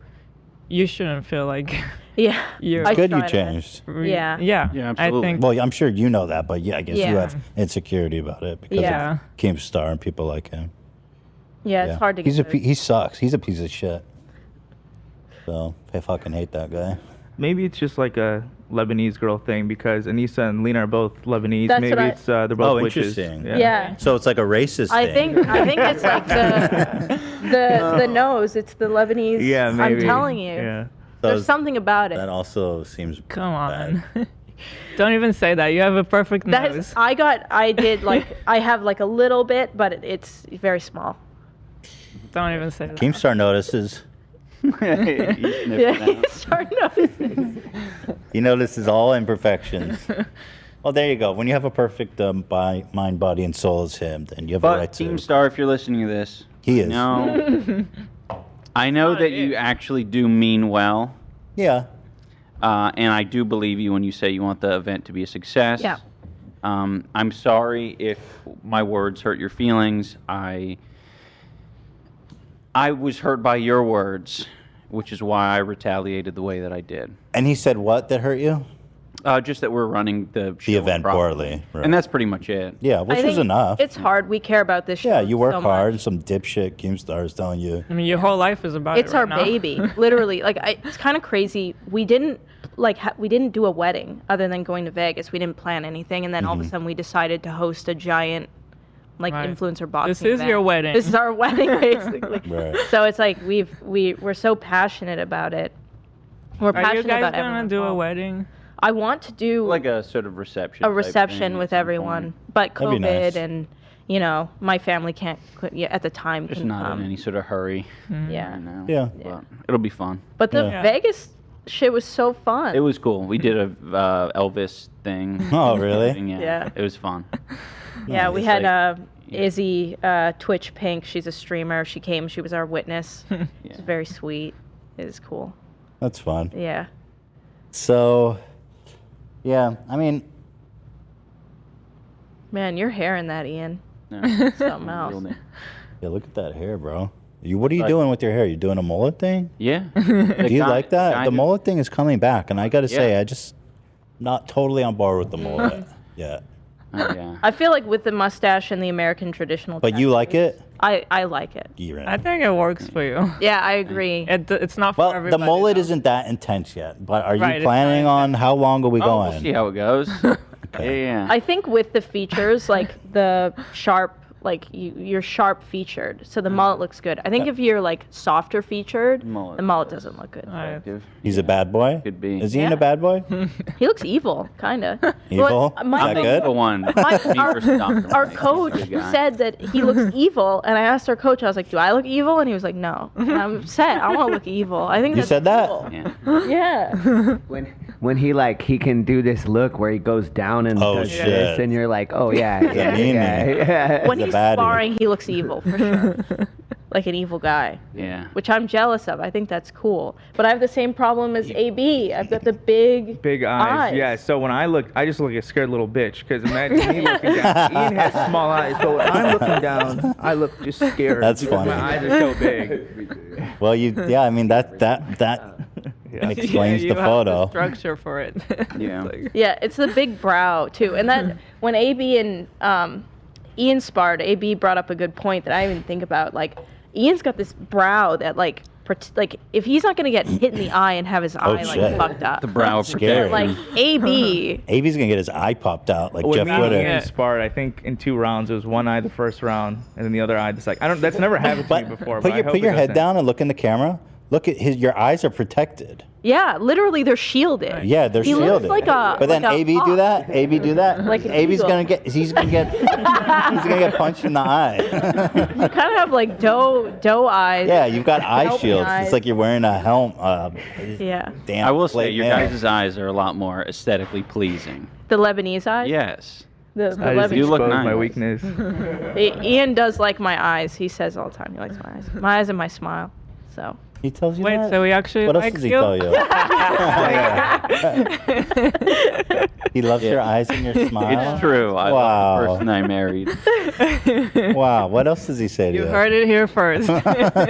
you shouldn't feel like Yeah. you're. It's good you started it. changed. Yeah. Yeah. Yeah, I absolutely. think. Well, I'm sure you know that, but yeah, I guess you Yeah. have insecurity about it because Yeah. of Keemstar and people like him. Yeah, it's hard to He's get rid of. he sucks. He's a piece of shit. So I fucking hate that guy. Maybe it's just like a Lebanese girl thing because Anisa and Lena are both Lebanese. That's Maybe what it's they're both witches. interesting. Yeah. So it's like a racist I thing. think it's like the nose. It's the Lebanese. Yeah, maybe. I'm telling you. Yeah. There's something about it. That also seems Come on. Don't even say that. You have a perfect That nose. is, I have like a little bit, but it's very small. Don't even say that. Keemstar notices. Yeah, start noticing. He notices all imperfections. Well, there you go. When you have a perfect mind, body, and soul as him, then you have a But right to. Team Star, if you're listening to this, He is. No, I know that you actually do mean well. Yeah. And I do believe you when you say you want the event to be a success. Yeah. I'm sorry if my words hurt your feelings. I was hurt by your words, which is why I retaliated the way that I did. And he said what that hurt you? Just that we're running the event poorly. Right. And that's pretty much it. Yeah, which I was think enough. It's hard. We care about this show. Yeah, you work so hard. much. Some dipshit Keemstar is telling you. I mean, your whole life is about It's it right our now. baby, literally. Like, it's kind of crazy. We didn't we didn't do a wedding other than going to Vegas. We didn't plan anything, and then all of a sudden we decided to host a giant, like, Right. influencer boxing. This is event. your wedding. This is our wedding, basically. Right. So it's like we're so passionate about it. We're Are passionate you guys about gonna everyone do a involved. wedding? I want to do Like a sort of reception. a type reception thing with at some everyone, point. but That'd be COVID nice. and my family can't at the time. Just couldn't not come. in any sort of hurry. Yeah. You know? Yeah. But it'll be fun. But the Vegas shit was so fun. It was cool. We did a Elvis thing. Oh, really? Yeah. It was fun. Yeah, we It's had like- Izzy Twitch Pink. She's a streamer. She came. She was our witness. It's very sweet. It was cool. That's fun. Yeah. So, yeah, I mean, Man, your hair in that, Ian. Yeah. Something else. yeah, look at that hair, bro. What are you Like- doing with your hair? You doing a mullet thing? Yeah. Do you like that? The mullet. mullet thing is coming back, and I got to say, Yeah. I just not totally on board with the mullet. Yeah. Yeah. I feel like with the mustache and the American traditional. But you like it? I like it. I think it works for you. Yeah, I agree. It's not for Well, everybody. the mullet isn't that intense yet, but are you Right, it's planning on how long are we Oh, going? we'll see how it goes. Yeah. I think with the features, like the sharp, like you're sharp featured, so the mullet looks good. I think if you're like softer featured, the mullet doesn't look good. He's a bad boy? Could be. Is Ian a bad boy? He looks evil, kind of. Evil? I'm the evil one. Me versus Dr. Our Mike. coach Good guy. said that he looks evil, and I asked our coach, I was like, "Do I look evil?" And he was like, "No." And I'm upset. I want to look evil. I think You that's said that? evil. Yeah. When he can do this look where he goes down and Oh, does shit. this, and you're like, oh yeah, He's a yeah, meanie. yeah. When He's a he's baddie. sparring, he looks evil for sure, like an evil guy. Yeah. Which I'm jealous of. I think that's cool. But I have the same problem as AB. I've got the big eyes. Yeah. So when I look, I just look like a scared little bitch. Because imagine me looking down. Ian has small eyes, so when I'm looking down, I look just scared. That's because funny. My eyes are so big. Well, I mean, that explains you the have photo. the structure for it. Yeah. Yeah, it's the big brow too. And that when AB and Ian sparred, AB brought up a good point that I didn't even think about. Like Ian's got this brow that like if he's not gonna get hit in the eye and have his eye like shit. fucked up. The brow of Scary. Like AB. AB's gonna get his eye popped out like When Jeff me and Witter. Ian sparred, I think in 2 rounds, it was one eye the first round, and then the other eye the second. That's never happened to me before. But I hope Put it your head doesn't. down and look in the camera. Look at your eyes are protected. Yeah, literally they're shielded. Yeah, they're he shielded. Looks like a but then like a AB do hawk. that. AB do that. Like an AB's eagle. gonna get. He's gonna get punched in the eye. You kind of have like doe eyes. Yeah, you've got eye Helping shields. eyes. It's like you're wearing a helm. Yeah. Damn. I will say plate your nail. guys' eyes are a lot more aesthetically pleasing. The Lebanese eyes. Yes. The I just Lebanese. You look exposed nice. my weakness. Ian does like my eyes. He says all the time he likes my eyes. My eyes and my smile. So. He tells you Wait, that? so he actually What else likes does he you? tell you? He loves your eyes and your smile. It's true. I love the person I married. Wow. What else does he say to you? You heard it here first.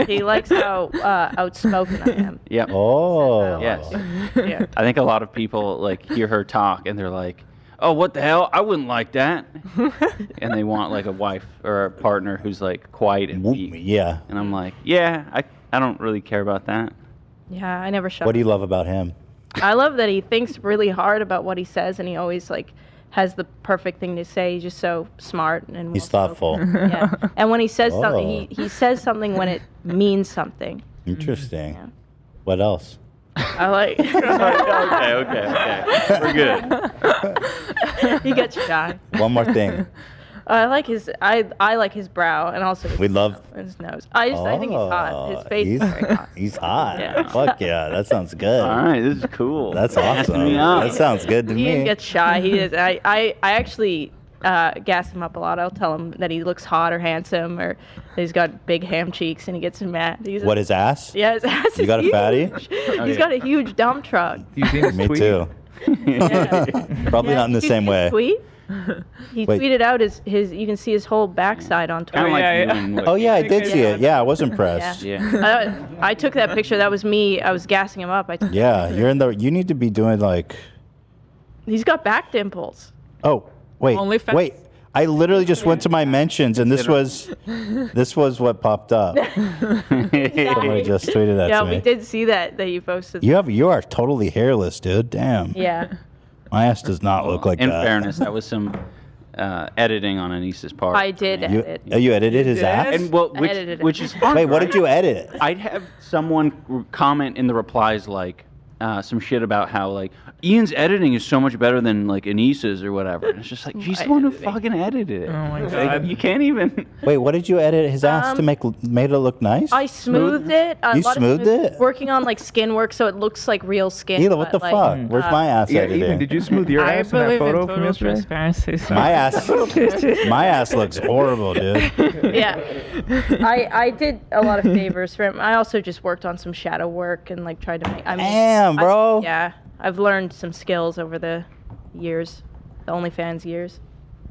He likes how outspoken I am. Yep. Oh. Yes. Yeah. I think a lot of people like hear her talk and they're like, "Oh, what the hell? I wouldn't like that." And they want like a wife or a partner who's like quiet and weak. Yeah. And I'm like, yeah, I don't really care about that. Yeah, I never shut What do you up. love about him? I love that he thinks really hard about what he says, and he always like has the perfect thing to say. He's just so smart and He's thoughtful. yeah. And when he says Oh. something, he says something when it means something. Interesting. What else? I like. okay. We're good. He gets shy. One more thing. I like his. I like his brow and also his, We love. his nose. I think he's hot. His face he's, is very hot. He's hot. Yeah. Fuck yeah, that sounds good. All right, this is cool. That's Gassing awesome. me up. That sounds good to Ian me. gets shy. He is. I actually gas him up a lot. I'll tell him that he looks hot or handsome or that he's got big ham cheeks and he gets mad. What, his ass? Yeah, his ass You is got a huge. fatty? He's got a huge dump truck. You seen his Me tweet? too. Probably not in the Did you same see way. the tweet? He Wait. tweeted out his. You can see his whole backside on Twitter. Kind of like yeah, you yeah. and what Oh yeah, I you- did see it. Yeah, I was impressed. Yeah. I took that picture. That was me. I was gassing him up. I took Yeah, you're in the. You need to be doing like. He's got back dimples. Oh wait, OnlyFans? wait. I literally just went to my mentions and this was what popped up. Somebody just tweeted that Yeah, to we me. did see that you posted. You are totally hairless, dude. Damn. Yeah. My ass does not look like In that. fairness, that was some editing on Anisa's part. I did You, edit. oh, you edited his ass? And well, I edited it. which is fun. Wait, what right? did you edit? I'd have someone comment in the replies like, some shit about how like Ian's editing is so much better than like Anisa's or whatever. And it's just like she's the one who fucking edited it. Oh my Like, God. you can't even. Wait, what did you edit his ass to made it look nice? I smoothed it. A You lot of smoothed it? Working on like skin work, so it looks like real skin. Ela, what the but, fuck? like, Where's my ass Yeah, editing? Ethan, did you smooth your I ass in that believe in photo total from yesterday? transparency. So. My ass looks horrible, dude. Yeah, I did a lot of favors for him. I also just worked on some shadow work and like tried to make. I mean, Damn, bro. Yeah, I've learned some skills over the years, the OnlyFans years.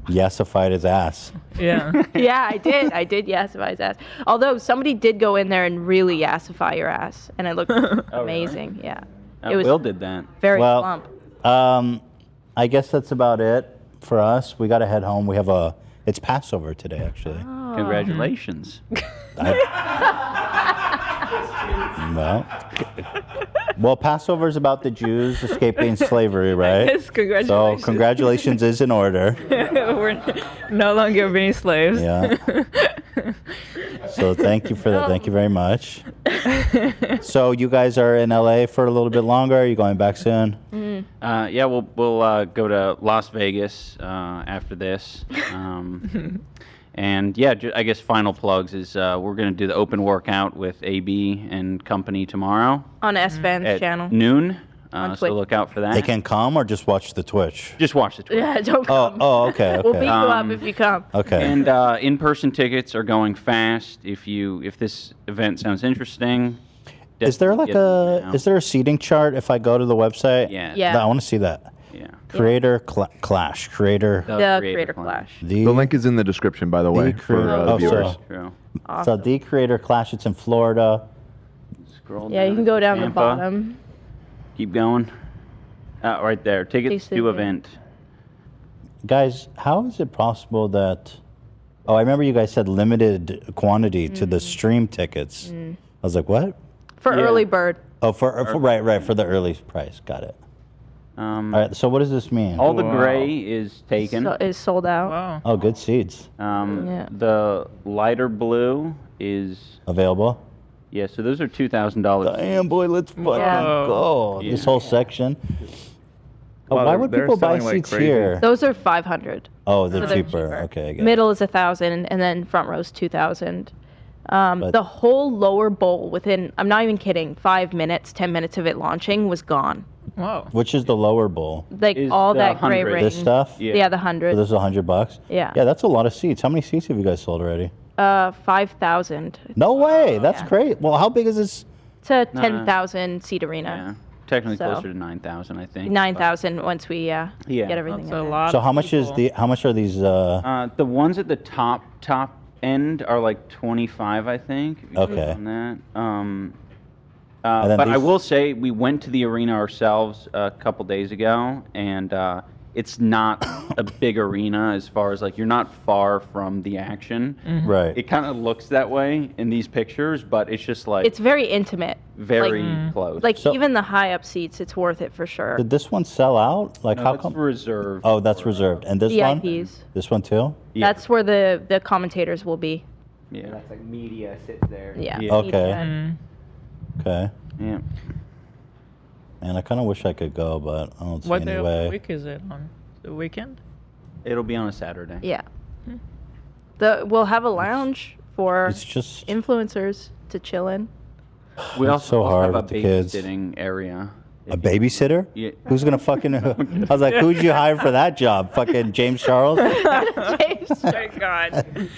Yesified his ass. Yeah. Yeah, I did yassify his ass. Although somebody did go in there and really yassify your ass, and it looked amazing. Yeah, it was Will did that. very Well, plump. I guess that's about it for us. We got to head home. We have it's Passover today, actually. Oh. Congratulations. Well, Passover is about the Jews escaping slavery, right? Yes, congratulations. So congratulations is in order. We're no longer being slaves. Yeah. So thank you for that. Thank you very much. So you guys are in LA for a little bit longer. Are you going back soon? Yeah, we'll go to Las Vegas after this. And yeah, I guess final plugs is we're going to do the open workout with AB and company tomorrow On S-Van's at channel. noon. On So Twitch. look out for that. They can come or just watch the Twitch? Just watch the Twitch. Yeah, don't come. Oh, okay. We'll beat you up Um, if you come. Okay. And in-person tickets are going fast. If this event sounds interesting, Is there like is there a seating chart if I go to the website? Yeah. Yeah. I want to see that. Yeah. Creator Clash. Creator. The Creator Clash. The link is in the description, by the way, for the viewers. So the Creator Clash. It's in Florida. Scroll Yeah, you can go down the Tampa. bottom. Keep going. Right there. Tickets Tasted to it. event. Guys, how is it possible that? Oh, I remember you guys said limited quantity to the stream tickets. I was like, what? For Yeah. early bird. Oh, for right for the early price. Got it. All right. So what does this mean? All the gray is taken. Is sold out. Wow. Oh, good seats. Yeah. The lighter blue is available. Yeah, so those are $2,000. Damn, boy, let's fucking go. Yeah. This whole section. Well, why would they're people buy selling like seats crazy. here? Those are 500. Oh, they're So cheaper. Okay, I get it. Middle is 1,000, and then front row's 2,000. The whole lower bowl within, I'm not even kidding, 5 minutes, 10 minutes of it launching was gone. Wow. Which is the lower bowl? Like all that gray ring. This stuff? Yeah, the 100. So this is $100? Yeah. Yeah, that's a lot of seats. How many seats have you guys sold already? 5,000. No way. That's great. Well, how big is this? It's a 10,000 seat arena. Technically So- closer to 9,000, I think. 9,000 once we Yeah. get everything in there. So how much is the? How much are these? The ones at the top end are like 25, I think. if you click Okay. On that. And then But I these- will say we went to the arena ourselves a couple days ago, and it's not a big arena as far as like you're not far from the action. Right. It kind of looks that way in these pictures, but it's just like It's very intimate. very like, close. Like even the high up seats, it's worth it for sure. Did this one sell out? Like No, how that's come? reserved. Oh, that's reserved. And this one? VIPs. This one too? That's where the commentators will be. Yeah. That's like media sits there. Yeah. Okay. Okay. Yeah. Man, I kind of wish I could go, but I don't see What any day of way. the week is it on? The weekend? It'll be on a Saturday. Yeah. We'll have a lounge for It's just- influencers to chill in. We It's also so hard have with a the kids. babysitting area. A babysitter? Yeah. Who's gonna fucking? I was like, who'd you hire for that job? Fucking James Charles? James, oh my God.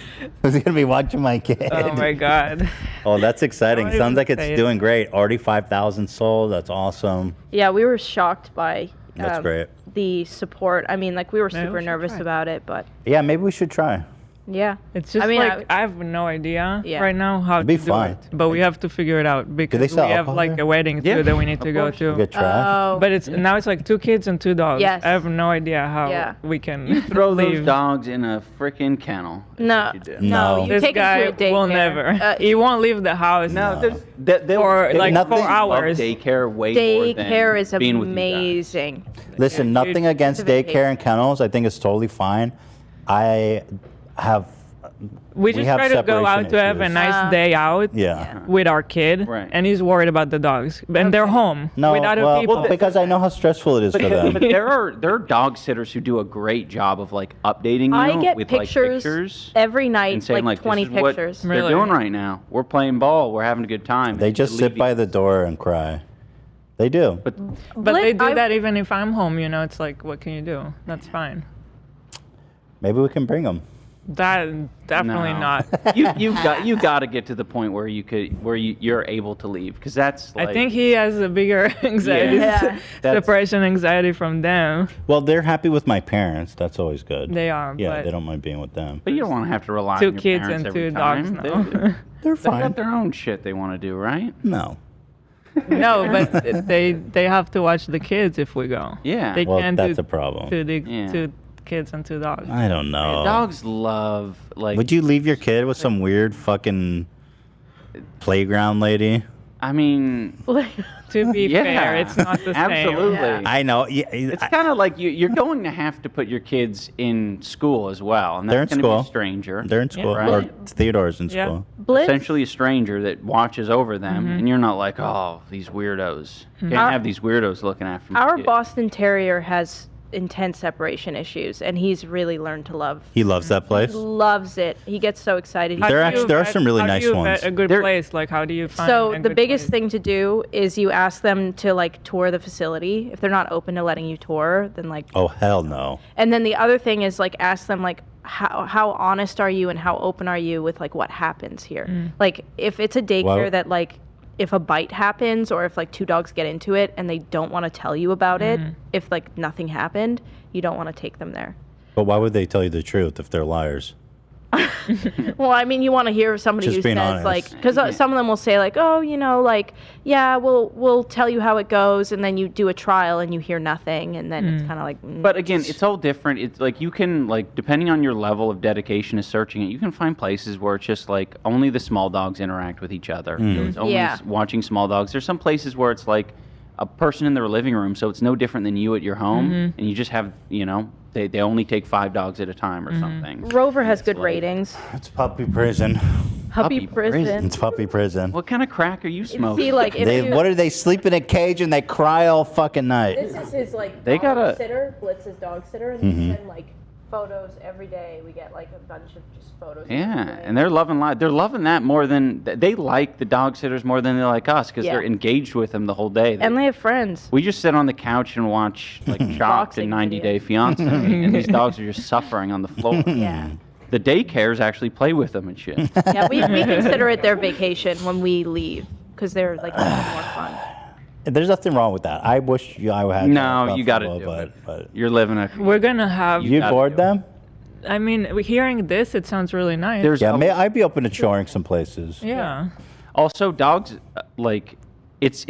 Who's gonna be watching my kid? Oh my God. Oh, that's exciting. Don't Sounds even like it's say it. doing great. Already 5,000 sold. That's awesome. Yeah, we were shocked by That's great. the support. I mean, like we were Maybe we super should nervous try. about it, but Yeah, maybe we should try. yeah. It's just I mean, like I have no idea Yeah. right now how It'd be to do fun. it, but we have to figure it out because we sell have alcohol like there? a wedding Yeah, too that we need to of go course. You to. get trash. Oh. But it's now it's like 2 kids and 2 dogs. Yes. I have no idea how Yeah. we can Throw those leave. dogs in a freaking kennel. No, you do. no, No. you This take guy it to a will daycare. never. He won't leave the house. No, No. there's For like Nothing- 4 hours. daycare way more than Daycare is being with you guys. amazing. Listen, nothing against It's a vacation. daycare and kennels. I think it's totally fine. I have We just have try to go out separation to have a issues. nice day out with our kid, and he's worried about the dogs. And they're home No, with other well, people. because I know how stressful it is for them. But there are dog sitters who do a great job of like updating you I get with pictures, like pictures every night, and saying like like 20 this is what pictures. they're doing right now. We're playing ball. We're having a good time. They just sit by the door and cry. They do. But they do that even if I'm home. You know, it's like, what can you do? That's fine. Maybe we can bring them. That definitely No. not. you got to get to the point where you're able to leave, because that's like, I think he has a bigger anxiety, Yeah. separation anxiety from them. Well, they're happy with my parents. That's always good. They are, Yeah, but they don't mind being with them. But you don't want to have to rely Two on your kids parents and every 2 dogs time. now. They're They fine. got their own shit they want to do, right? No. No, but they have to watch the kids if we go. Yeah. They Well, can't that's do a problem. 2 kids and 2 dogs. I don't know. Dogs love like. Would you leave your kid with some weird fucking playground lady? I mean, to be yeah, fair, it's not the same. absolutely. I know. Yeah, It's kind of like you're going to have to put your kids in school as well, and They're in that's going to be school. a stranger. They're in school. right? Or Theodore's in Yeah. school. Essentially a stranger that watches over them, and you're not like, oh, these weirdos. You can't have these weirdos looking after me. Our Boston Terrier has intense separation issues, and he's really learned to love. He loves that place. Loves it. He gets so excited. There are some really nice ones. A good place. Like, how do you find? So a the good biggest place? thing to do is you ask them to like tour the facility. If they're not open to letting you tour, then like. Oh hell no. And then the other thing is like ask them like how honest are you and how open are you with like what happens here. Like if it's a daycare Well- that like if a bite happens or if like 2 dogs get into it and they don't want to tell you about it, if like nothing happened, you don't want to take them there. But why would they tell you the truth if they're liars? Well, I mean, you want to hear somebody Just who being says honest. like, because some of them will say like, oh, you know, like, yeah, we'll tell you how it goes, and then you do a trial and you hear nothing, and then it's kind of like. But again, it's all different. It's like you can like, depending on your level of dedication to searching it, you can find places where it's just like only the small dogs interact with each other. So it's only watching small dogs. There's some places where it's like a person in their living room, so it's no different than you at your home, and you just have, you know, they only take 5 dogs at a time or something. Rover has good ratings. It's puppy prison. Puppy prison. It's puppy prison. What kind of crack are you smoking? See, like, if you, What do they sleep in a cage and they cry all fucking night? this is his like They dog gotta- sitter, Blitz's dog sitter, and they send like photos every day. We get like a bunch of just photos. Yeah, and they're loving life. They're loving that more than they like the dog sitters more than they like us, because Yeah. they're engaged with them the whole day. And they have friends. We just sit on the couch and watch like Chopped Boxing and 90 Day Fiance, and these dogs are just suffering on the floor. Yeah. The daycares actually play with them and shit. Yeah, we consider it their vacation when we leave because they're like more fun. There's nothing wrong with that. I wish I had. No, you got to Buffalo, do it. but You're living a. We're gonna have. you gotta board do them? I mean, hearing this, it sounds really nice. There's Yeah, I'd be open to showing some places. yeah. Also, dogs like it's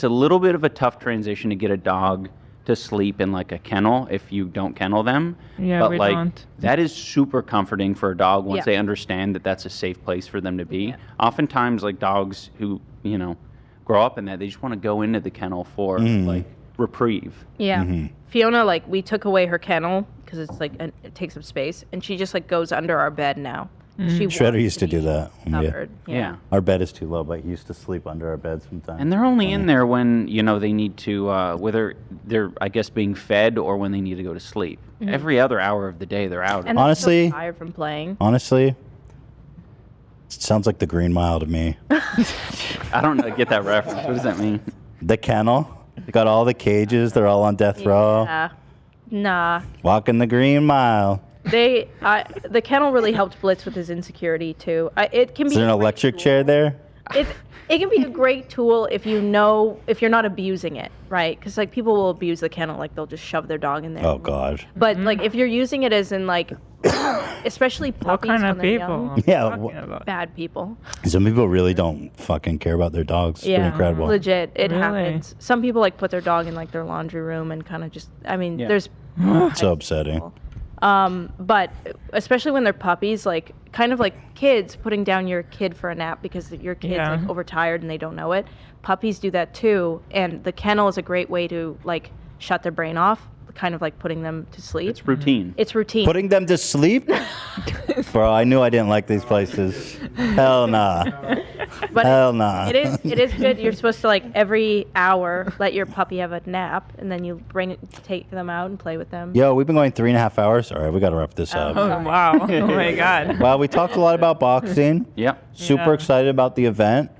a little bit of a tough transition to get a dog to sleep in like a kennel if you don't kennel them. Yeah, but we like don't. that is super comforting for a dog once Yeah. they understand that that's a safe place for them to be. Oftentimes, like dogs who grow up in that, they just want to go into the kennel for like reprieve. Yeah. Fiona, like, we took away her kennel because it's like it takes up space, and she just like goes under our bed now. She Shredder wants used to do be that. covered. Yeah. Our bed is too low, but he used to sleep under our bed sometimes. And they're only in there when, they need to, whether they're, I guess, being fed or when they need to go to sleep. Every other hour of the day, they're out. And Honestly- they're so tired from playing. Honestly, it sounds like the Green Mile to me. I don't know, get that reference. What does that mean? The kennel. They got all the cages. They're all on death row. Yeah. Nah. Walking the Green Mile. The kennel really helped Blitz with his insecurity too. It can Is be there an electric chair there? it can be a great tool if you're not abusing it, right? Because like people will abuse the kennel, like they'll just shove their dog in there. Oh God. But like if you're using it as in like, especially puppies What kind when of they're people? young, Yeah. bad people. Some people really don't fucking care about their dogs. It's pretty incredible. Legit, it Really? happens. Some people like put their dog in like their laundry room and kind of just. I mean, Yeah. there's. It's so upsetting. But especially when they're puppies, like kind of like kids putting down your kid for a nap because your kid's Yeah. like overtired and they don't know it. Puppies do that too, and the kennel is a great way to like shut their brain off kind of like putting them to sleep. It's routine. It's routine. Putting them to sleep? Bro, I knew I didn't like these places. Hell nah. But Hell nah. it is good. You're supposed to like every hour let your puppy have a nap, and then you take them out and play with them. Yo, we've been going 3.5 hours. All right, we got to wrap this up. Oh, wow. Oh, my God. Well, we talked a lot about boxing. Yep. Super Yeah. excited about the event.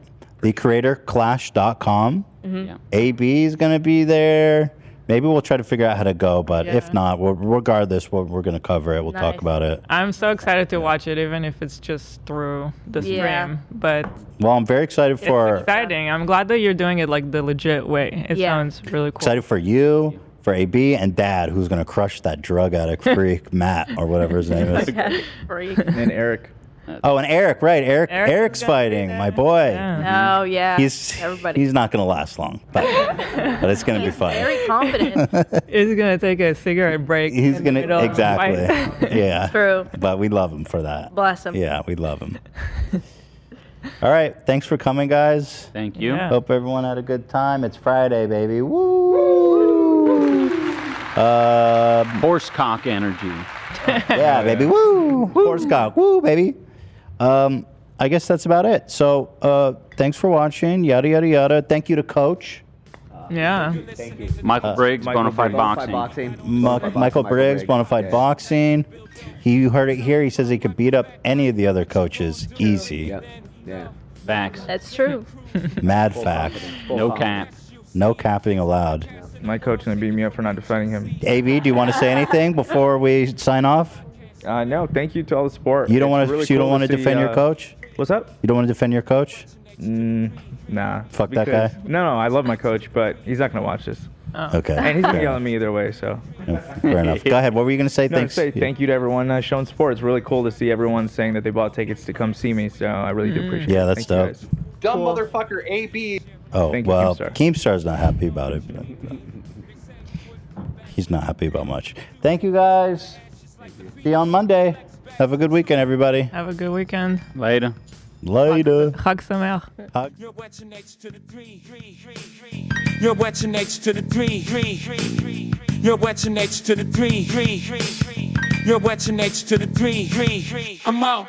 TheCreatorClash.com. Mm-hmm. AB is going to be there. Maybe we'll try to figure out how to go, but Yeah. if not, regardless, we're going to cover it. We'll talk about it. I'm so excited to watch it, even if it's just through the Yeah. stream. But Well, I'm very excited it's for exciting. I'm glad that you're doing it like the legit way. It Yeah. sounds really cool. excited for you, for AB, and Dad, who's going to crush that drug addict freak, Matt, or whatever his name is. Freak. And Eric. Oh, and Eric, right? Eric's Eric's gonna be fighting, there. my boy. Yeah. Oh yeah. Everybody. He's not going to last long, but it's going to be fun. Very confident. He's gonna take a cigarette break. He's in the going middle to of the fight. exactly. Yeah. True. But we love him for that. Bless him. Yeah, we love him. All right, thanks for coming, guys. Thank you. Yeah. Hope everyone had a good time. It's Friday, baby. Woo! Horsecock energy. Yeah, baby. Woo! Horsecock. Woo, baby. I guess that's about it. So, thanks for watching. Yada, yada, yada. Thank you to Coach. Yeah. Thank you. Michael Briggs, Bonafide Bonafide Boxing. Michael Briggs, Bonafide Boxing. You heard it here. He says he could beat up any of the other coaches easy. Yep. Yeah. Facts. That's true. Mad fact. No cap. No capping allowed. My coach gonna beat me up for not defending him. AB, do you want to say anything before we sign off? No, thank you to all the support. You don't It's want to. really You don't cool want to see, defend your coach. What's up? You don't want to defend your coach. Nah. Fuck that because- guy? No, I love my coach, but he's not gonna watch this. Okay. And he's gonna Fair yell at me either way. So. Fair enough. Go ahead. What were you gonna say? No, Thanks. say thank you to everyone showing support. It's really cool to see everyone saying that they bought tickets to come see me. So I really do appreciate it. Yeah, that's Thank you dope. guys. Dumb motherfucker AB. Oh, Thank you, well, Keemstar. Keemstar's not happy about it. He's not happy about much. Thank you, guys. See you on Monday. Have a good weekend, everybody. Have a good weekend. Later. Later. Chag Sameach. You're wetching H to the 3. You're wetching H to the 3. You're wetching H to the 3. You're wetching H to the 3. I'm out.